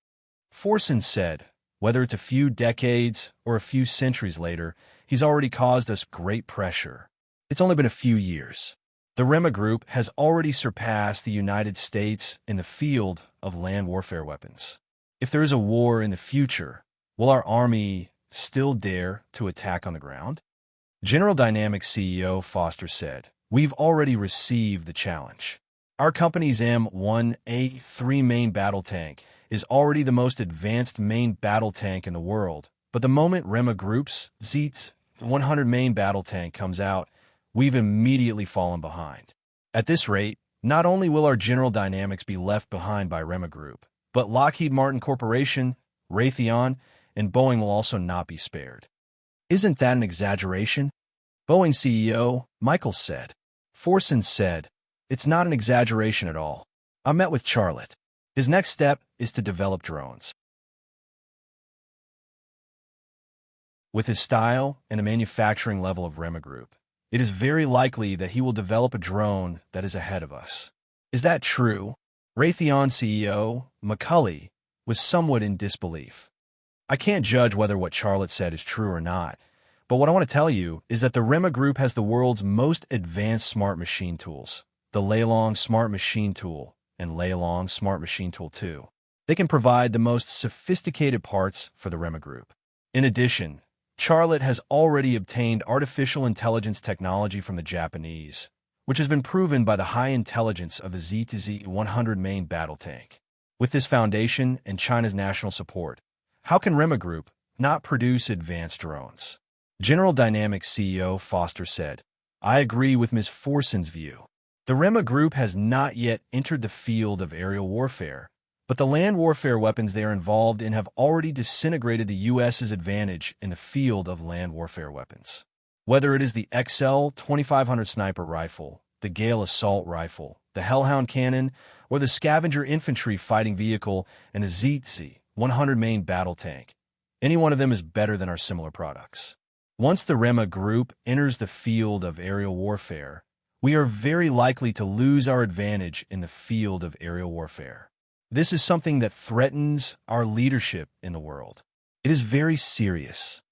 Forsen said, "Whether it's a few decades or a few centuries later, he's already caused us great pressure. It's only been a few years. The Rema Group has already surpassed the United States in the field of land warfare weapons. If there is a war in the future, will our army still dare to attack on the ground? General Dynamics CEO Foster said, "We've already received the challenge. Our company's M1A3 main battle tank is already the most advanced main battle tank in the world, but the moment Rema Group's Z100 main battle tank comes out, we've immediately fallen behind. At this rate, not only will our General Dynamics be left behind by Rema Group, but Lockheed Martin Corporation, Raytheon, and Boeing will also not be spared." "Isn't that an exaggeration?" Boeing CEO Michael said. Forson said, "It's not an exaggeration at all. I met with Charlotte. His next step is to develop drones. With his style and a manufacturing level of Rema Group, it is very likely that he will develop a drone that is ahead of us." "Is that true?" Raytheon CEO McCulley was somewhat in disbelief. "I can't judge whether what Charlotte said is true or not, but what I want to tell you is that the Rema Group has the world's most advanced smart machine tools, the Laylong Smart Machine Tool and Laylong Smart Machine Tool 2. They can provide the most sophisticated parts for the Rema Group. In addition, Charlotte has already obtained artificial intelligence technology from the Japanese, which has been proven by the high intelligence of the Z100 main battle tank. With this foundation and China's national support, how can Rema Group not produce advanced drones?" General Dynamics CEO Foster said, "I agree with Ms. Forson's view. The Rema Group has not yet entered the field of aerial warfare, but the land warfare weapons they are involved in have already disintegrated the U.S.'s advantage in the field of land warfare weapons. Whether it is the XL 2500 sniper rifle, the Gale assault rifle, the Hellhound cannon, or the Scavenger infantry fighting vehicle and the Z100 main battle tank, any one of them is better than our similar products. Once the Rema Group enters the field of aerial warfare, we are very likely to lose our advantage in the field of aerial warfare. This is something that threatens our leadership in the world. It is very serious.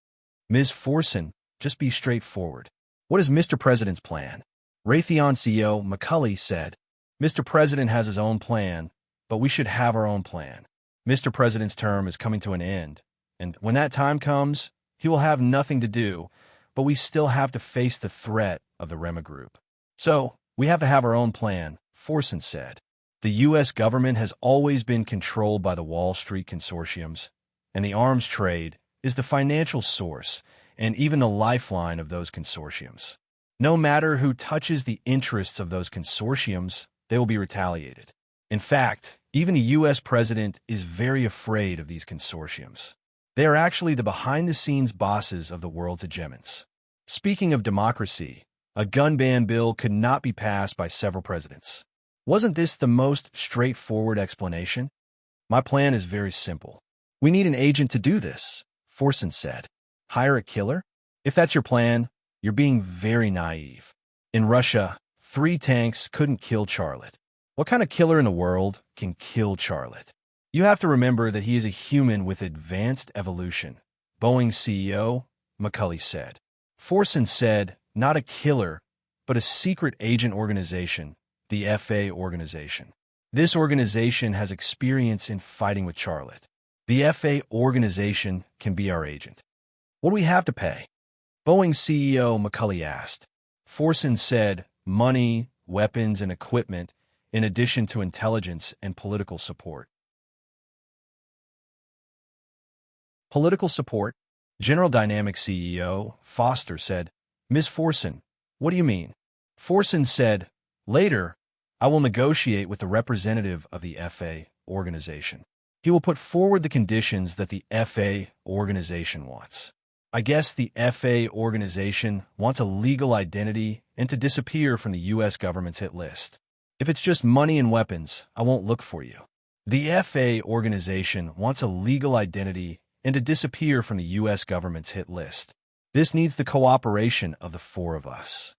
Ms. Forson, just be straightforward. What is Mr. President's plan?" Raytheon CEO McCulley said, "Mr. President has his own plan, but we should have our own plan. Mr. President's term is coming to an end, and when that time comes, he will have nothing to do, but we still have to face the threat of the Rema Group. So, we have to have our own plan," Forson said. "The U.S. government has always been controlled by the Wall Street consortiums, and the arms trade is the financial source and even the lifeline of those consortiums. No matter who touches the interests of those consortiums, they will be retaliated. In fact, even the U.S. president is very afraid of these consortiums. They are actually the behind-the-scenes bosses of the world's hegemons. Speaking of democracy, a gun ban bill could not be passed by several presidents. Wasn't this the most straightforward explanation? My plan is very simple. We need an agent to do this," Forson said. "Hire a killer? If that's your plan, you're being very naive. In Russia, 3 tanks couldn't kill Charlotte. What kind of killer in the world can kill Charlotte? You have to remember that he is a human with advanced evolution," Boeing CEO McCulley said. Forson said, "Not a killer, but a secret agent organization, the FA organization. This organization has experience in fighting with Charlotte. The FA organization can be our agent." "What do we have to pay?" Boeing CEO McCulley asked. Forson said, "Money, weapons, and equipment, in addition to intelligence and political support." Political support? General Dynamics CEO Foster said, "Ms. Forson, what do you mean?" Forson said, "Later, I will negotiate with the representative of the FA organization. He will put forward the conditions that the FA organization wants. I guess the FA organization wants a legal identity and to disappear from the U.S. government's hit list. If it's just money and weapons, I won't look for you. The FA organization wants a legal identity and to disappear from the U.S. government's hit list. This needs the cooperation of the 4 of us."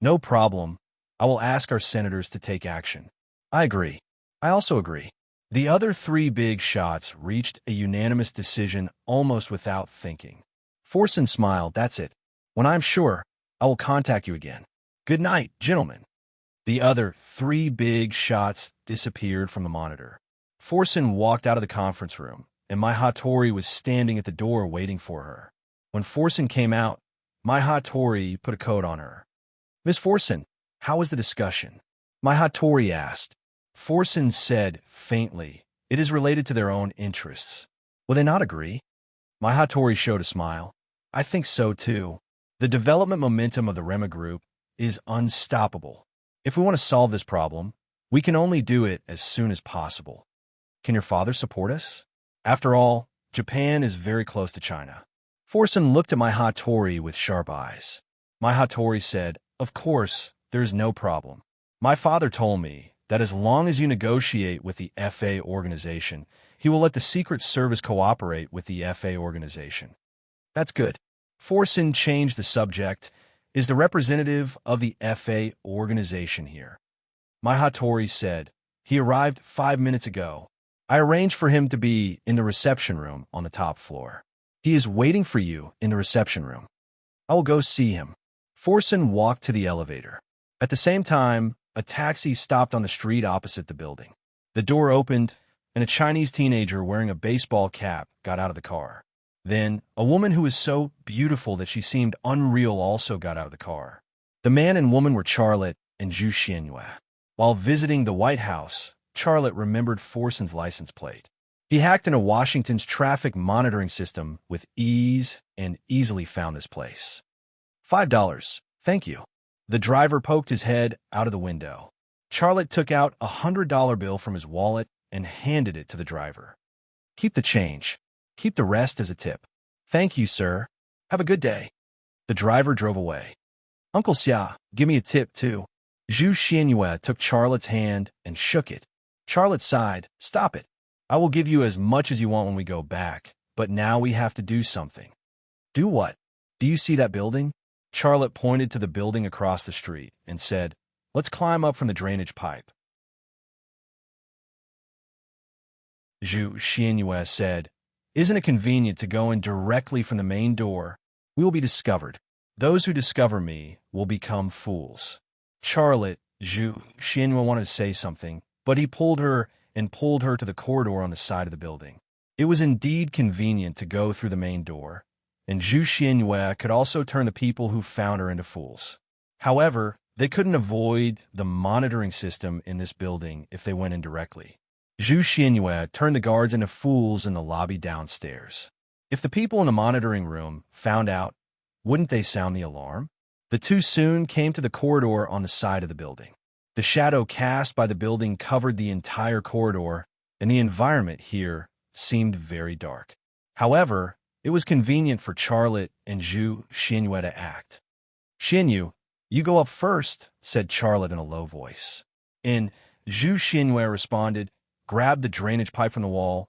"No problem. I will ask our senators to take action." "I agree. I also agree." The other 3 big shots reached a unanimous decision almost without thinking. Forson smiled. "That's it. When I'm sure, I will contact you again. Good night, gentlemen." The other 3 big shots disappeared from the monitor. Forson walked out of the conference room, and my Hattori was standing at the door waiting for her. When Forsen came out, my Hattori put a coat on her. Miss Forsen, how was the discussion? My Hattori asked. Forsen said faintly, it is related to their own interests. Will they not agree? My Hattori showed a smile. I think so too. The development momentum of the Rema Group is unstoppable. If we want to solve this problem, we can only do it as soon as possible. Can your father support us? After all, Japan is very close to China. Forsen looked at my Hattori with sharp eyes. My Hattori said, of course, there is no problem. My father told me that as long as you negotiate with the FA organization, he will let the Secret Service cooperate with the FA organization. That's good. Forsen changed the subject. Is the representative of the FA organization here? My Hattori said, he arrived 5 minutes ago. I arranged for him to be in the reception room on the top floor. He is waiting for you in the reception room. I will go see him. Forsen walked to the elevator. At the same time, a taxi stopped on the street opposite the building. The door opened, and a Chinese teenager wearing a baseball cap got out of the car. Then, a woman who was so beautiful that she seemed unreal also got out of the car. The man and woman were Charlotte and Zhu Xianyue. While visiting the White House, Charlotte remembered Forsen's license plate. He hacked into Washington's traffic monitoring system with ease and easily found this place. $5, thank you. The driver poked his head out of the window. Charlotte took out a $100 bill from his wallet and handed it to the driver. Keep the change. Keep the rest as a tip. Thank you, sir. Have a good day. The driver drove away. Uncle Xia, give me a tip, too. Zhu Xianyue took Charlotte's hand and shook it. Charlotte sighed. Stop it. I will give you as much as you want when we go back, but now we have to do something. Do what? Do you see that building? Charlotte pointed to the building across the street and said, let's climb up from the drainage pipe. Zhu Xianyue said, isn't it convenient to go in directly from the main door? We will be discovered. Those who discover me will become fools. Charlotte, Zhu Xianyue wanted to say something, but he pulled her to the corridor on the side of the building. It was indeed convenient to go through the main door, and Zhu Xianyue could also turn the people who found her into fools. However, they couldn't avoid the monitoring system in this building if they went in directly. Zhu Xianyue turned the guards into fools in the lobby downstairs. If the people in the monitoring room found out, wouldn't they sound the alarm? The two soon came to the corridor on the side of the building. The shadow cast by the building covered the entire corridor, and the environment here seemed very dark. However, it was convenient for Charlotte and Zhu Xianyue to act. Xianyue, you go up first, said Charlotte in a low voice. And Zhu Xianyue responded, grabbed the drainage pipe from the wall,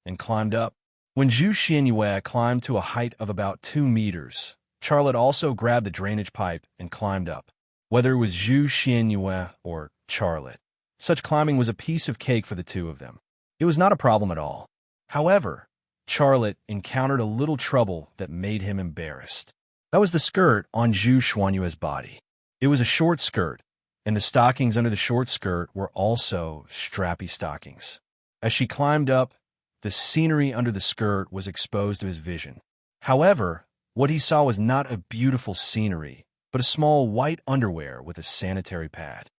and climbed up. When Zhu Xianyue climbed to a height of about 2 meters, Charlotte also grabbed the drainage pipe and climbed up. Whether it was Zhu Xianyue or Charlotte, such climbing was a piece of cake for the two of them. It was not a problem at all. However, Charlotte encountered a little trouble that made him embarrassed. That was the skirt on Zhu Xianyue's body. It was a short skirt, and the stockings under the short skirt were also strappy stockings. As she climbed up, the scenery under the skirt was exposed to his vision. However, what he saw was not a beautiful scenery, but a small white underwear with a sanitary pad.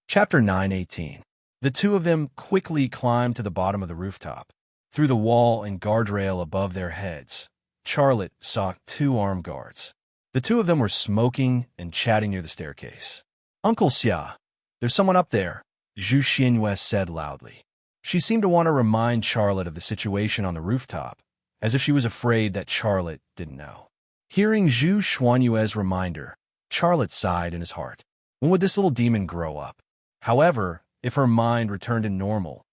Chapter 9:18. The two of them quickly climbed to the bottom of the rooftop. Through the wall and guardrail above their heads, Charlotte saw 2 armed guards. The two of them were smoking and chatting near the staircase. Uncle Xia, there's someone up there, Zhu Xianyue said loudly. She seemed to want to remind Charlotte of the situation on the rooftop, as if she was afraid that Charlotte didn't know. Hearing Zhu Xianyue's reminder, Charlotte sighed in his heart. When would this little demon grow up? However, if her mind returned to normal,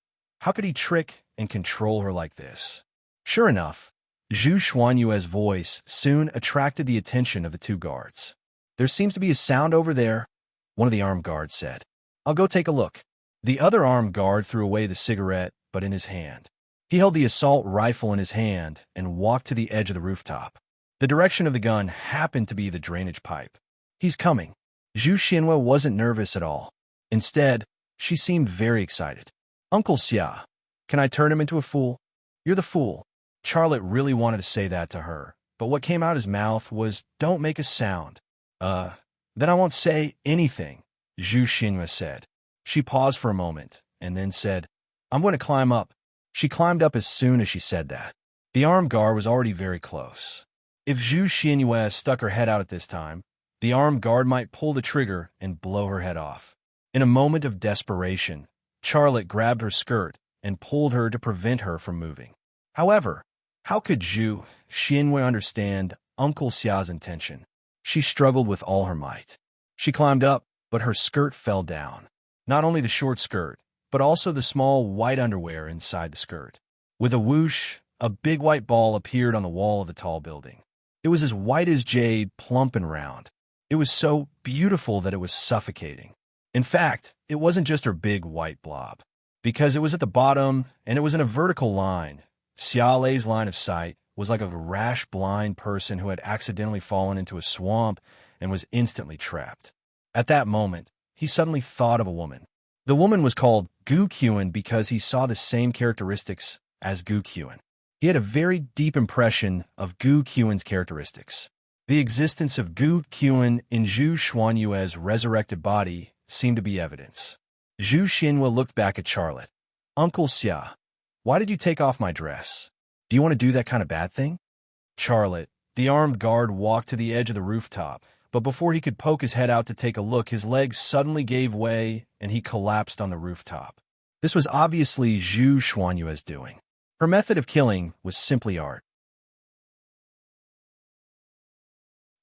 how could he trick and control her like this? Sure enough, Zhu Xianyue's voice soon attracted the attention of the 2 guards. There seems to be a sound over there, one of the armed guards said. I'll go take a look. The other armed guard threw away the cigarette, but in his hand. He held the assault rifle in his hand and walked to the edge of the rooftop. The direction of the gun happened to be the drainage pipe. He's coming. Zhu Xianyue wasn't nervous at all. Instead, she seemed very excited. Uncle Xia, can I turn him into a fool? You're the fool. Charlotte really wanted to say that to her, but what came out his mouth was, don't make a sound. Then I won't say anything, Zhu Xinhua said. She paused for a moment, and then said, I'm going to climb up. She climbed up as soon as she said that. The armed guard was already very close. If Zhu Xinhua stuck her head out at this time, the armed guard might pull the trigger and blow her head off. In a moment of desperation, Charlotte grabbed her skirt and pulled her to prevent her from moving. However, how could Zhu Xinhua understand Uncle Xia's intention? She struggled with all her might. She climbed up, but her skirt fell down. Not only the short skirt, but also the small white underwear inside the skirt. With a whoosh, a big white ball appeared on the wall of the tall building. It was as white as jade, plump and round. It was so beautiful that it was suffocating. In fact, it wasn't just her big white blob, because it was at the bottom and it was in a vertical line. Xia Lei's line of sight was like a rash blind person who had accidentally fallen into a swamp and was instantly trapped. At that moment, he suddenly thought of a woman. The woman was called Gu Qian because he saw the same characteristics as Gu Qian. He had a very deep impression of Gu Qian's characteristics. The existence of Gu Qian in Zhu Xuanyue's resurrected body seemed to be evidence. Zhu Xinhua looked back at Charlotte. Uncle Xia, why did you take off my dress? Do you want to do that kind of bad thing? Charlotte, the armed guard, walked to the edge of the rooftop, but before he could poke his head out to take a look, his legs suddenly gave way and he collapsed on the rooftop. This was obviously Zhu Xuanyue's doing. Her method of killing was simply art.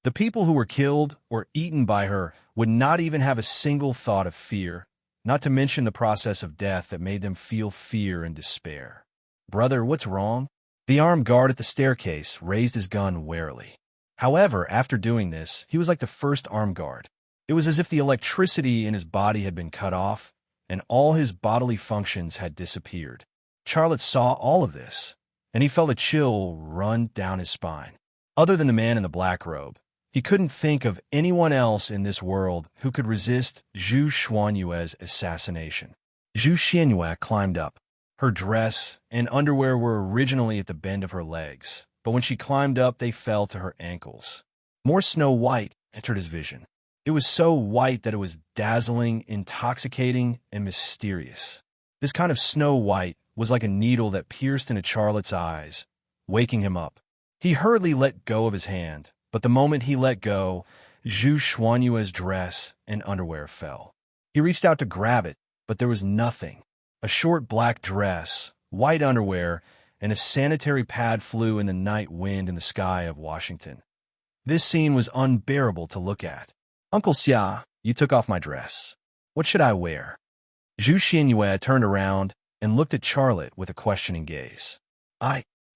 The people who were killed or eaten by her would not even have a single thought of fear, not to mention the process of death that made them feel fear and despair. Brother, what's wrong? The armed guard at the staircase raised his gun warily. However, after doing this, he was like the first armed guard. It was as if the electricity in his body had been cut off, and all his bodily functions had disappeared. Charlotte saw all of this, and he felt a chill run down his spine. Other than the man in the black robe, he couldn't think of anyone else in this world who could resist Zhu Xuanyue's assassination. Zhu Xinhua climbed up. Her dress and underwear were originally at the bend of her legs, but when she climbed up, they fell to her ankles. More snow white entered his vision. It was so white that it was dazzling, intoxicating, and mysterious. This kind of snow white was like a needle that pierced into Charlotte's eyes, waking him up. He hurriedly let go of his hand, but the moment he let go, Zhu Xuanyue's dress and underwear fell. He reached out to grab it, but there was nothing. A short black dress, white underwear, and a sanitary pad flew in the night wind in the sky of Washington. This scene was unbearable to look at. Uncle Xia, you took off my dress. What should I wear? Zhu Xinhua turned around and looked at Charlotte with a questioning gaze.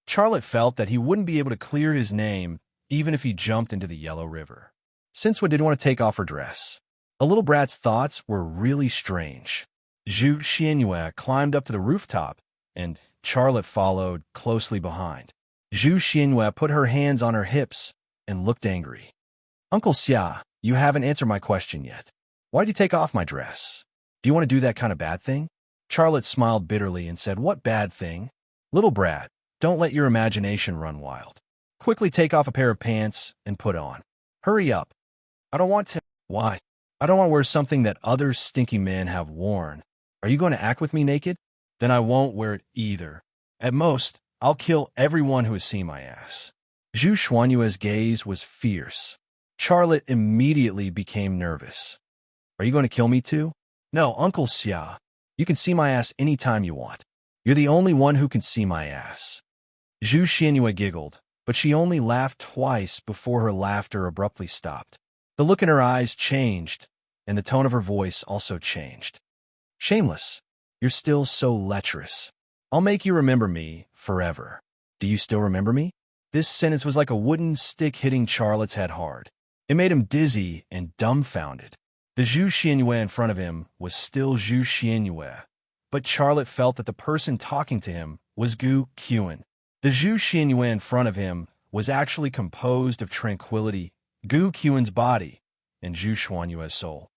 Charlotte felt that he wouldn't be able to clear his name even if he jumped into the Yellow River. Since when did he want to take off her dress? The little brat's thoughts were really strange. Zhu Xinhua climbed up to the rooftop, and Charlotte followed closely behind. Zhu Xinhua put her hands on her hips and looked angry. Uncle Xia, you haven't answered my question yet. Why'd you take off my dress? Do you want to do that kind of bad thing? Charlotte smiled bitterly and said, What bad thing? Little brat, don't let your imagination run wild. Quickly take off a pair of pants and put on. Hurry up. I don't want to. Why? I don't want to wear something that other stinky men have worn. Are you going to act with me naked? Then I won't wear it either. At most, I'll kill everyone who has seen my ass. Zhu Xuanyue's gaze was fierce. Charlotte immediately became nervous. Are you going to kill me too? No, Uncle Xia. You can see my ass anytime you want. You're the only one who can see my ass. Zhu Xinhua giggled, but she only laughed twice before her laughter abruptly stopped. The look in her eyes changed, and the tone of her voice also changed. Shameless. You're still so lecherous. I'll make you remember me forever. Do you still remember me? This sentence was like a wooden stick hitting Charlotte's head hard. It made him dizzy and dumbfounded. The Zhu Xinhua in front of him was still Zhu Xinhua, but Charlotte felt that the person talking to him was Gu Qian. The Zhu Xinhua in front of him was actually composed of tranquility, Gu Qian's body, and Zhu Xuanyue's soul.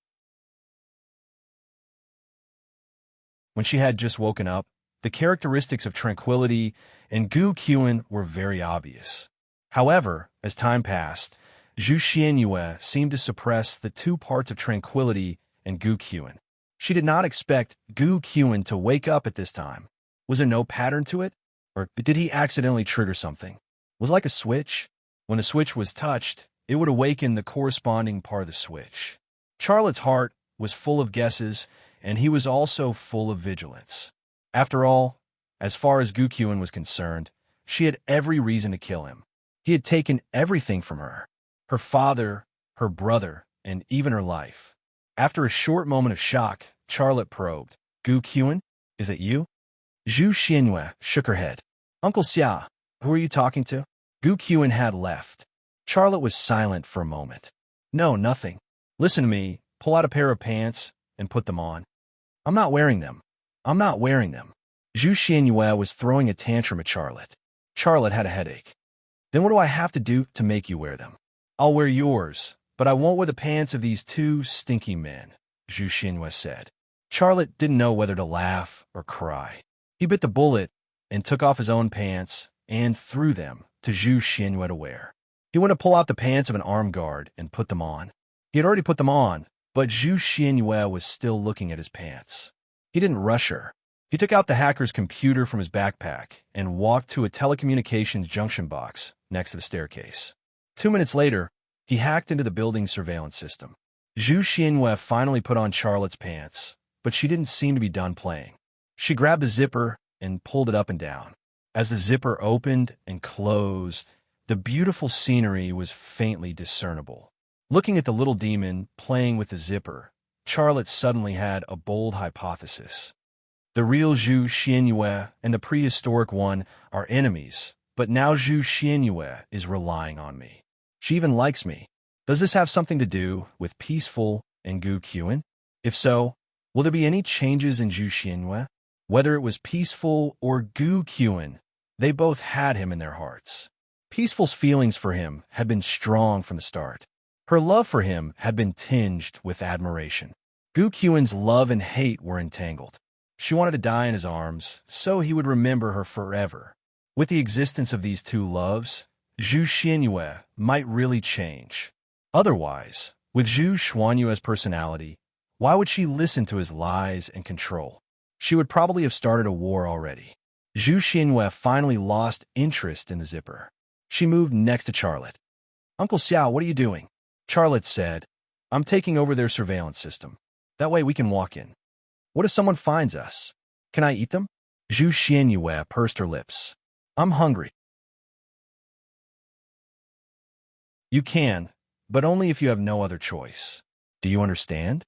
When she had just woken up, the characteristics of tranquility and Gu Qian were very obvious. However, as time passed, Zhu Xianyue seemed to suppress the two parts of tranquility and Gu Qian. She did not expect Gu Qian to wake up at this time. Was there no pattern to it? Or did he accidentally trigger something? Was it like a switch? When the switch was touched, it would awaken the corresponding part of the switch. Charlotte's heart was full of guesses, and he was also full of vigilance. After all, as far as Gu Qian was concerned, she had every reason to kill him. He had taken everything from her: her father, her brother, and even her life. After a short moment of shock, Charlotte probed, "Gu Qian, is it you?" Zhu Xianyue shook her head. "Uncle Xia, who are you talking to?" Gu Qian had left. Charlotte was silent for a moment. "No, nothing. Listen to me. Pull out a pair of pants and put them on." "I'm not wearing them. I'm not wearing them." Zhu Xianyue was throwing a tantrum at Charlotte. Charlotte had a headache. "Then what do I have to do to make you wear them?" "I'll wear yours, but I won't wear the pants of these two stinky men," Zhu Xianyue said. Charlotte didn't know whether to laugh or cry. He bit the bullet and took off his own pants and threw them to Zhu Xianyue to wear. He went to pull out the pants of an armed guard and put them on. He had already put them on, but Zhu Xianyue was still looking at his pants. He didn't rush her. He took out the hacker's computer from his backpack and walked to a telecommunications junction box next to the staircase. 2 minutes later, he hacked into the building's surveillance system. Zhu Xianyue finally put on Charlotte's pants, but she didn't seem to be done playing. She grabbed the zipper and pulled it up and down. As the zipper opened and closed, the beautiful scenery was faintly discernible. Looking at the little demon playing with the zipper, Charlotte suddenly had a bold hypothesis. The real Zhu Xianyue and the prehistoric one are enemies, but now Zhu Xianyue is relying on me. She even likes me. Does this have something to do with peaceful and Gu Qian? If so, will there be any changes in Zhu Xianyue? Whether it was peaceful or Gu Qian, they both had him in their hearts. Peaceful's feelings for him had been strong from the start. Her love for him had been tinged with admiration. Gu Qian's love and hate were entangled. She wanted to die in his arms, so he would remember her forever. With the existence of these two loves, Zhu Xianyue might really change. Otherwise, with Zhu Xuanyue's personality, why would she listen to his lies and control? She would probably have started a war already. Zhu Xianyue finally lost interest in the zipper. She moved next to Charlotte. "Uncle Xiao, what are you doing?" Charlotte said, "I'm taking over their surveillance system. That way we can walk in. What if someone finds us? Can I eat them?" Zhu Xianyue pursed her lips. "I'm hungry." "You can, but only if you have no other choice. Do you understand?"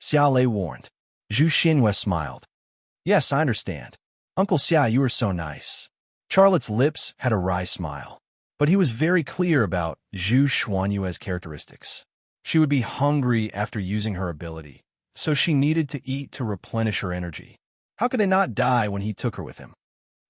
Xiao Lei warned. Zhu Xianyue smiled. "Yes, I understand. Uncle Xia, you are so nice." Charlotte's lips had a wry smile, but he was very clear about Zhu Xuanyue's characteristics. She would be hungry after using her ability, so she needed to eat to replenish her energy. How could they not die when he took her with him?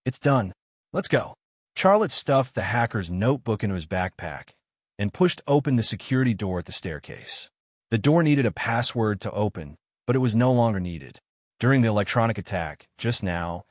"It's done. Let's go." Charlotte stuffed the hacker's notebook into his backpack and pushed open the security door at the staircase. The door needed a password to open, but it was no longer needed. During the electronic attack, just now,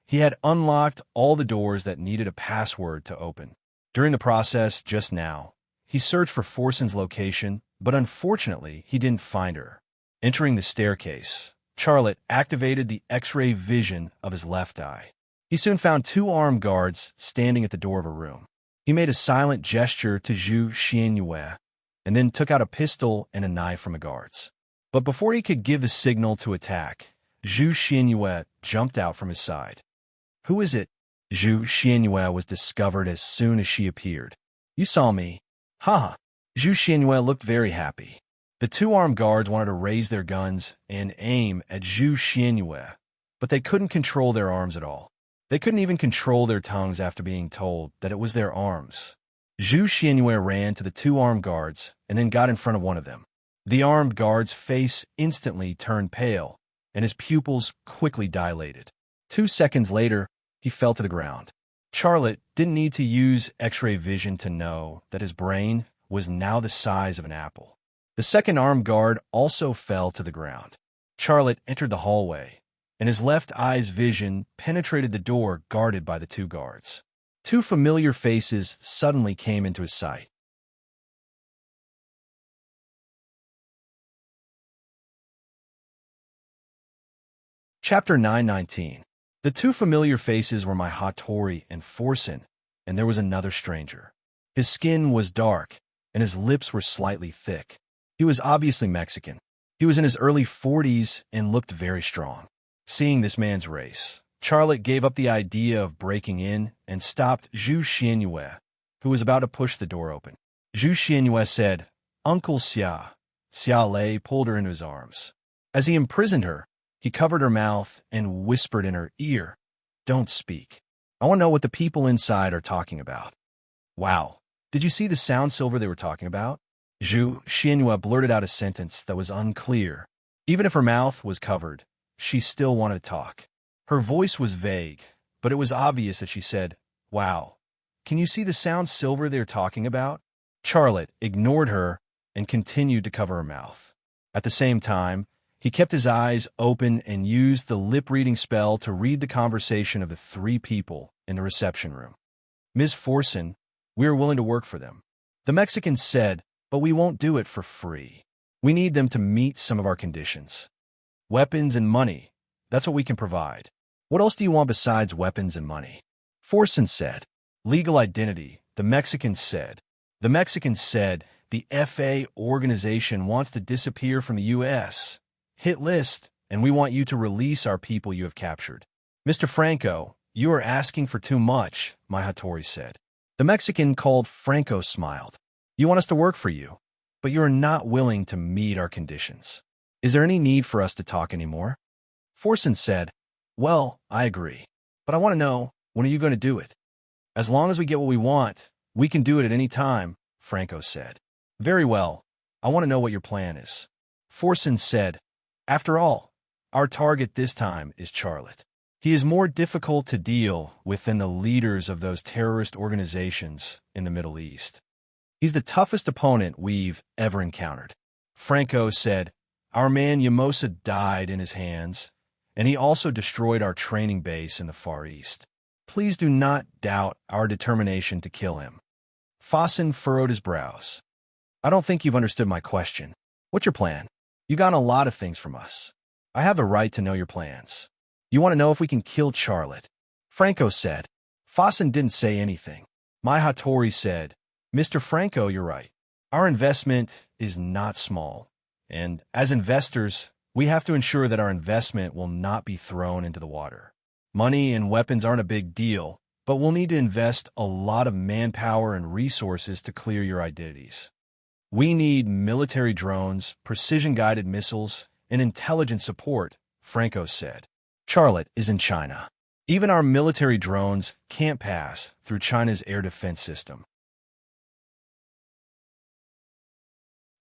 he had unlocked all the doors that needed a password to open. During the process, just now, he searched for Forsen's location, but unfortunately, he didn't find her. Entering the staircase, Charlotte activated the X-ray vision of his left eye. He soon found two armed guards standing at the door of a room. He made a silent gesture to Zhu Xianyue, and then took out a pistol and a knife from the guards. But before he could give the signal to attack, Zhu Xianyue jumped out from his side. "Who is it?" Zhu Xianyue was discovered as soon as she appeared. "You saw me." "Haha." Zhu Xianyue looked very happy. The two armed guards wanted to raise their guns and aim at Zhu Xianyue, but they couldn't control their arms at all. They couldn't even control their tongues after being told that it was their arms. Zhu Xianyue ran to the two armed guards and then got in front of one of them. The armed guard's face instantly turned pale, and his pupils quickly dilated. 2 seconds later, he fell to the ground. Charlotte didn't need to use X-ray vision to know that his brain was now the size of an apple. The second armed guard also fell to the ground. Charlotte entered the hallway, and his left eye's vision penetrated the door guarded by the two guards. Two familiar faces suddenly came into his sight. Chapter 919. The two familiar faces were my Hattori and Forsen, and there was another stranger. His skin was dark, and his lips were slightly thick. He was obviously Mexican. He was in his early 40s and looked very strong. Seeing this man's race, Charlotte gave up the idea of breaking in and stopped Zhu Xianyue, who was about to push the door open. Zhu Xianyue said, "Uncle Xia." Xia Lei pulled her into his arms. As he imprisoned her, he covered her mouth and whispered in her ear, "Don't speak. I want to know what the people inside are talking about." "Wow. Did you see the sound silver they were talking about?" Zhu Xianyue blurted out a sentence that was unclear. Even if her mouth was covered, she still wanted to talk. Her voice was vague, but it was obvious that she said, "Wow. Can you see the sound silver they're talking about?" Charlotte ignored her and continued to cover her mouth. At the same time, he kept his eyes open and used the lip-reading spell to read the conversation of the three people in the reception room. "Ms. Forsen, we are willing to work for them," the Mexican said, "but we won't do it for free. We need them to meet some of our conditions. Weapons and money, that's what we can provide. What else do you want besides weapons and money?" Forsen said. "Legal identity," the Mexican said. The Mexican said, "The FA organization wants to disappear from the U.S. hit list, and we want you to release our people you have captured." "Mr. Franco, you are asking for too much," my Hattori said. The Mexican called Franco smiled. "You want us to work for you, but you are not willing to meet our conditions. Is there any need for us to talk anymore?" Forsen said, "Well, I agree, but I want to know, when are you going to do it?" "As long as we get what we want, we can do it at any time," Franco said. "Very well. I want to know what your plan is." Forsen said, "After all, our target this time is Charlotte. He is more difficult to deal with than the leaders of those terrorist organizations in the Middle East. He's the toughest opponent we've ever encountered." Franco said, "Our man Yamosa died in his hands, and he also destroyed our training base in the Far East. Please do not doubt our determination to kill him." Fossen furrowed his brows. "I don't think you've understood my question. What's your plan? You got a lot of things from us. I have the right to know your plans. You want to know if we can kill Charlotte?" Franco said. Fossen didn't say anything. My Hattori said, "Mr. Franco, you're right. Our investment is not small, and as investors, we have to ensure that our investment will not be thrown into the water. Money and weapons aren't a big deal, but we'll need to invest a lot of manpower and resources to clear your identities. We need military drones, precision-guided missiles, and intelligence support," Franco said. "Charlotte is in China. Even our military drones can't pass through China's air defense system."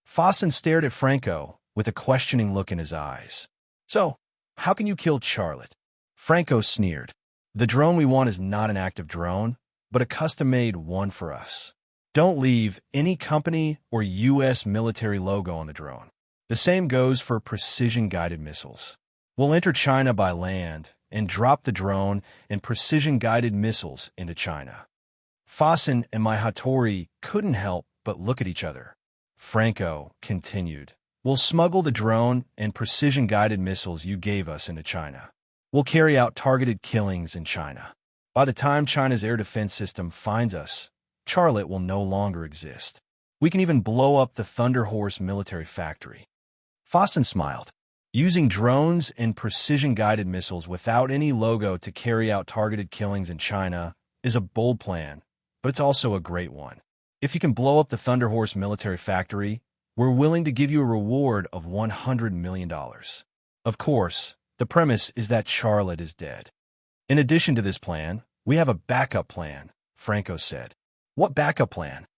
Fossen stared at Franco with a questioning look in his eyes. "So, how can you kill Charlotte?" Franco sneered. "The drone we want is not an active drone, but a custom-made one for us. Don't leave any company or U.S. military logo on the drone. The same goes for precision-guided missiles. We'll enter China by land and drop the drone and precision-guided missiles into China." Fossen and my Hattori couldn't help but look at each other. Franco continued, "We'll smuggle the drone and precision-guided missiles you gave us into China. We'll carry out targeted killings in China. By the time China's air defense system finds us, Charlotte will no longer exist. We can even blow up the Thunder Horse military factory." Fossen smiled. "Using drones and precision-guided missiles without any logo to carry out targeted killings in China is a bold plan, but it's also a great one. If you can blow up the Thunder Horse military factory, we're willing to give you a reward of $100 million. Of course, the premise is that Charlotte is dead. In addition to this plan, we have a backup plan," Franco said. "What backup plan?"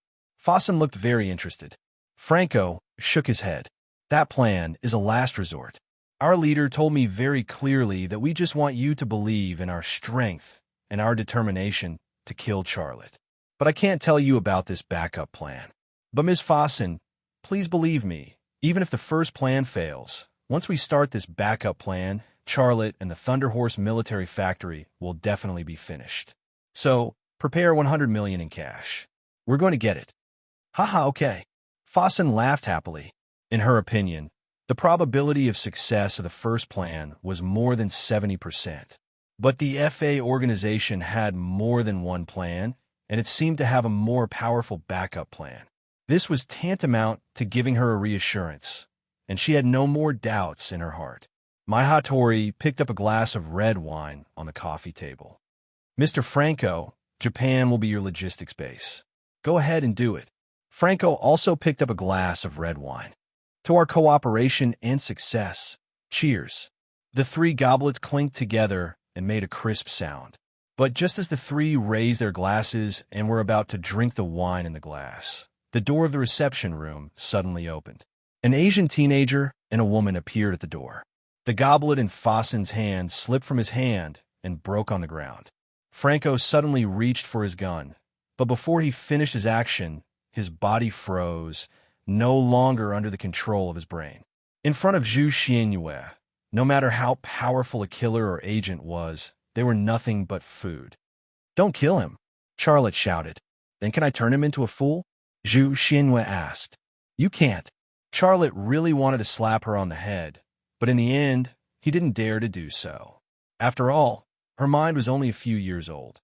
Fossen looked very interested. Franco shook his head. "That plan is a last resort. Our leader told me very clearly that we just want you to believe in our strength and our determination to kill Charlotte. But I can't tell you about this backup plan. But Ms. Fossen, please believe me, even if the first plan fails, once we start this backup plan, Charlotte and the Thunder Horse military factory will definitely be finished. So, prepare 100 million in cash. We're going to get it. Haha, okay. Fossen laughed happily. In her opinion, the probability of success of the first plan was more than 70%. But the FA organization had more than one plan, and it seemed to have a more powerful backup plan. This was tantamount to giving her a reassurance, and she had no more doubts in her heart. My Hattori picked up a glass of red wine on the coffee table. Mr. Franco, Japan will be your logistics base. Go ahead and do it. Franco also picked up a glass of red wine. To our cooperation and success, cheers. The three goblets clinked together and made a crisp sound. But just as the three raised their glasses and were about to drink the wine in the glass, the door of the reception room suddenly opened. An Asian teenager and a woman appeared at the door. The goblet in Fossen's hand slipped from his hand and broke on the ground. Franco suddenly reached for his gun, but before he finished his action, his body froze, no longer under the control of his brain. In front of Zhu Xianyue, no matter how powerful a killer or agent was, they were nothing but food. Don't kill him, Charlotte shouted. Then can I turn him into a fool? Zhu Xianyue asked. You can't. Charlotte really wanted to slap her on the head, but in the end, he didn't dare to do so. After all, her mind was only a few years old.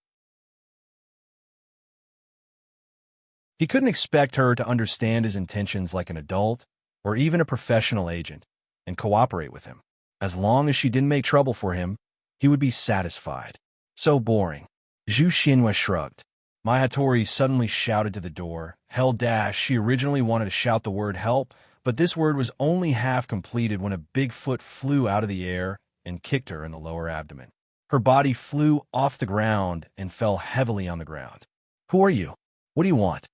He couldn't expect her to understand his intentions like an adult or even a professional agent and cooperate with him. As long as she didn't make trouble for him, he would be satisfied. So boring. Zhu Xianyue shrugged. My Hattori suddenly shouted to the door. Hell dash, she originally wanted to shout the word help, but this word was only half completed when a big foot flew out of the air and kicked her in the lower abdomen. Her body flew off the ground and fell heavily on the ground. Who are you? What do you want?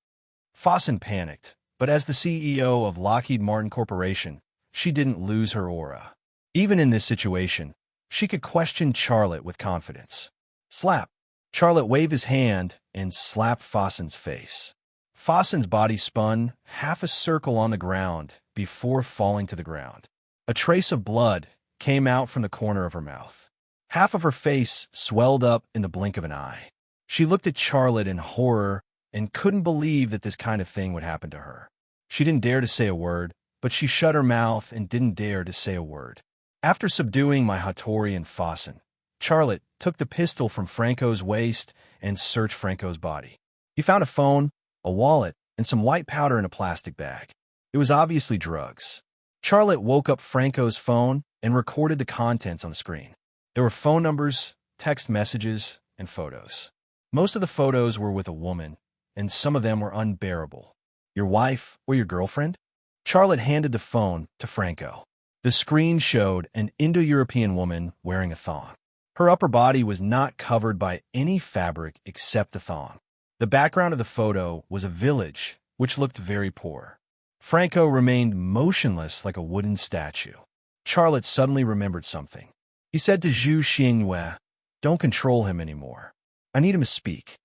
Fossen panicked, but as the CEO of Lockheed Martin Corporation, she didn't lose her aura. Even in this situation, she could question Charlotte with confidence. Slap. Charlotte waved his hand and slapped Fossen's face. Fossen's body spun half a circle on the ground before falling to the ground. A trace of blood came out from the corner of her mouth. Half of her face swelled up in the blink of an eye. She looked at Charlotte in horror and couldn't believe that this kind of thing would happen to her. She didn't dare to say a word, but she shut her mouth and didn't dare to say a word. After subduing my Hattori and Fossen, Charlotte took the pistol from Franco's waist and searched Franco's body. He found a phone, a wallet, and some white powder in a plastic bag. It was obviously drugs. Charlotte woke up Franco's phone and recorded the contents on the screen. There were phone numbers, text messages, and photos. Most of the photos were with a woman, and some of them were unbearable. Your wife or your girlfriend? Charlotte handed the phone to Franco. The screen showed an Indo-European woman wearing a thong. Her upper body was not covered by any fabric except the thong. The background of the photo was a village, which looked very poor. Franco remained motionless like a wooden statue. Charlotte suddenly remembered something. He said to Zhu Xianyue, "Don't control him anymore. I need him to speak."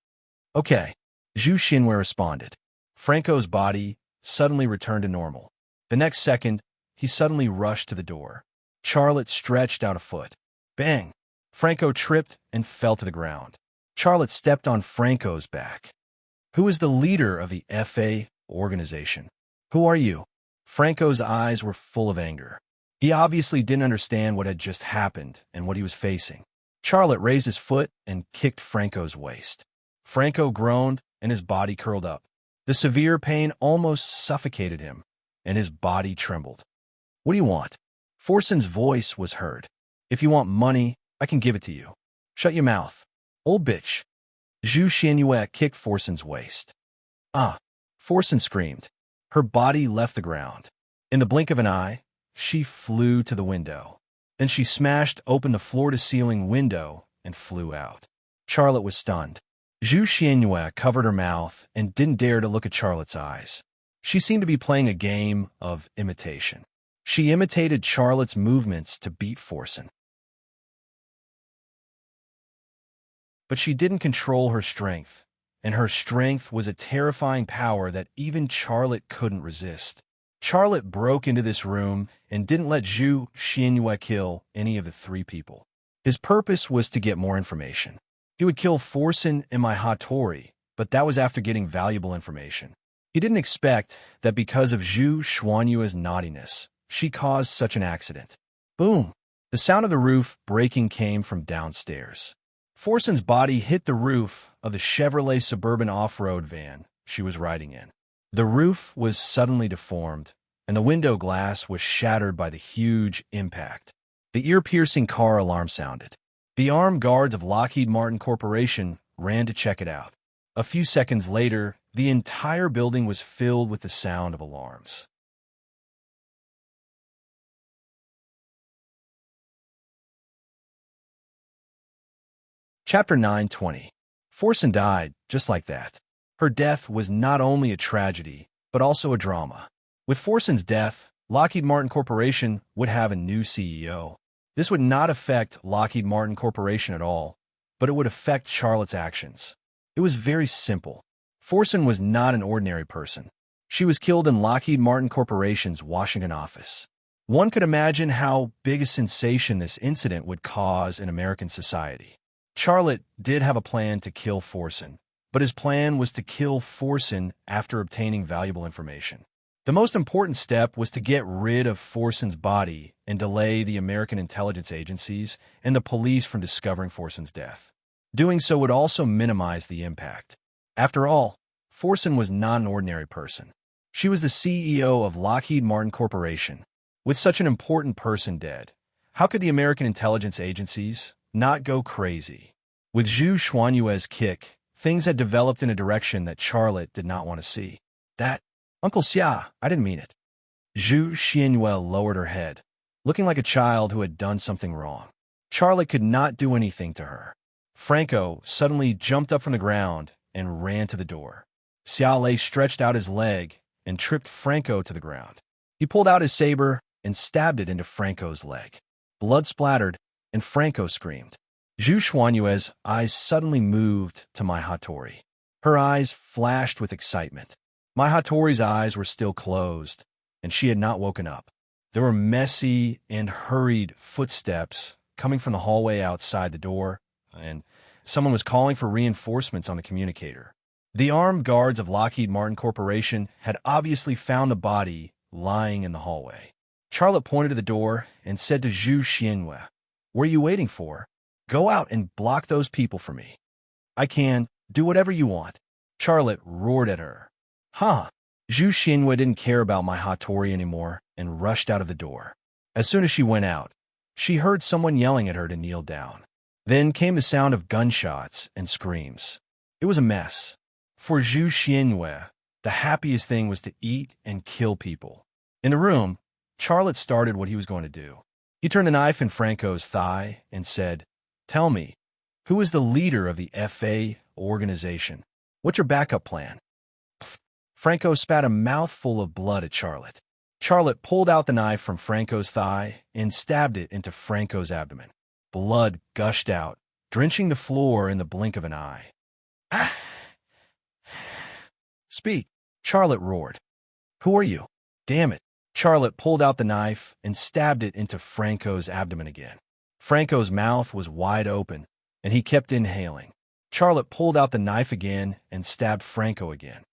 Okay, Zhu Xianyue responded. Franco's body suddenly returned to normal. The next second, he suddenly rushed to the door. Charlotte stretched out a foot. Bang! Franco tripped and fell to the ground. Charlotte stepped on Franco's back. Who is the leader of the FA organization? Who are you? Franco's eyes were full of anger. He obviously didn't understand what had just happened and what he was facing. Charlotte raised his foot and kicked Franco's waist. Franco groaned and his body curled up. The severe pain almost suffocated him, and his body trembled. What do you want? Fossen's voice was heard. If you want money, I can give it to you. Shut your mouth. Old bitch. Zhu Xianyue kicked Fossen's waist. Ah! Fossen screamed. Her body left the ground. In the blink of an eye, she flew to the window. Then she smashed open the floor-to-ceiling window and flew out. Charlotte was stunned. Zhu Xianyue covered her mouth and didn't dare to look at Charlotte's eyes. She seemed to be playing a game of imitation. She imitated Charlotte's movements to beat Fossen. But she didn't control her strength, and her strength was a terrifying power that even Charlotte couldn't resist. Charlotte broke into this room and didn't let Zhu Xianyue kill any of the three people. His purpose was to get more information. He would kill Forsen and my Hattori, but that was after getting valuable information. He didn't expect that because of Zhu Xuanyue's naughtiness, she caused such an accident. Boom! The sound of the roof breaking came from downstairs. Forsen's body hit the roof of the Chevrolet Suburban off-road van she was riding in. The roof was suddenly deformed, and the window glass was shattered by the huge impact. The ear-piercing car alarm sounded. The armed guards of Lockheed Martin Corporation ran to check it out. A few seconds later, the entire building was filled with the sound of alarms. Chapter 9:20. Forsen died just like that. Her death was not only a tragedy, but also a drama. With Forsen's death, Lockheed Martin Corporation would have a new CEO. This would not affect Lockheed Martin Corporation at all, but it would affect Charlotte's actions. It was very simple. Forsen was not an ordinary person. She was killed in Lockheed Martin Corporation's Washington office. One could imagine how big a sensation this incident would cause in American society. Charlotte did have a plan to kill Forsen, but his plan was to kill Forsen after obtaining valuable information. The most important step was to get rid of Forsen's body and delay the American intelligence agencies and the police from discovering Forsen's death. Doing so would also minimize the impact. After all, Forsen was not an ordinary person. She was the CEO of Lockheed Martin Corporation. With such an important person dead, how could the American intelligence agencies not go crazy? With Zhu Xuanyue's kick, things had developed in a direction that Charlotte did not want to see. That, Uncle Xia, I didn't mean it. Zhu Xianyue lowered her head, looking like a child who had done something wrong. Charlotte could not do anything to her. Franco suddenly jumped up from the ground and ran to the door. Xia Lei stretched out his leg and tripped Franco to the ground. He pulled out his saber and stabbed it into Franco's leg. Blood splattered, and Franco screamed. Zhu Xuanyue's eyes suddenly moved to Mai Hattori. Her eyes flashed with excitement. Mai Hattori's eyes were still closed, and she had not woken up. There were messy and hurried footsteps coming from the hallway outside the door, and someone was calling for reinforcements on the communicator. The armed guards of Lockheed Martin Corporation had obviously found the body lying in the hallway. Charlotte pointed to the door and said to Zhu Xianyue, "What are you waiting for? Go out and block those people for me." "I can. Do whatever you want." Charlotte roared at her. Huh. Zhu Xianyue didn't care about Mai Hattori anymore and rushed out of the door. As soon as she went out, she heard someone yelling at her to kneel down. Then came the sound of gunshots and screams. It was a mess. For Zhu Xianyue, the happiest thing was to eat and kill people. In the room, Charlotte started what he was going to do. He turned the knife in Franco's thigh and said, "Tell me, who is the leader of the FA organization? What's your backup plan?" Franco spat a mouthful of blood at Charlotte. Charlotte pulled out the knife from Franco's thigh and stabbed it into Franco's abdomen. Blood gushed out, drenching the floor in the blink of an eye. "Ah! Speak," Charlotte roared. "Who are you?" "Damn it." Charlotte pulled out the knife and stabbed it into Franco's abdomen again. Franco's mouth was wide open, and he kept inhaling. Charlotte pulled out the knife again and stabbed Franco again.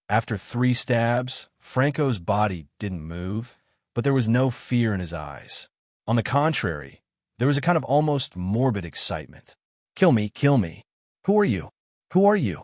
After 3 stabs, Franco's body didn't move, but there was no fear in his eyes. On the contrary, there was a kind of almost morbid excitement. "Kill me, kill me. Who are you? Who are you?"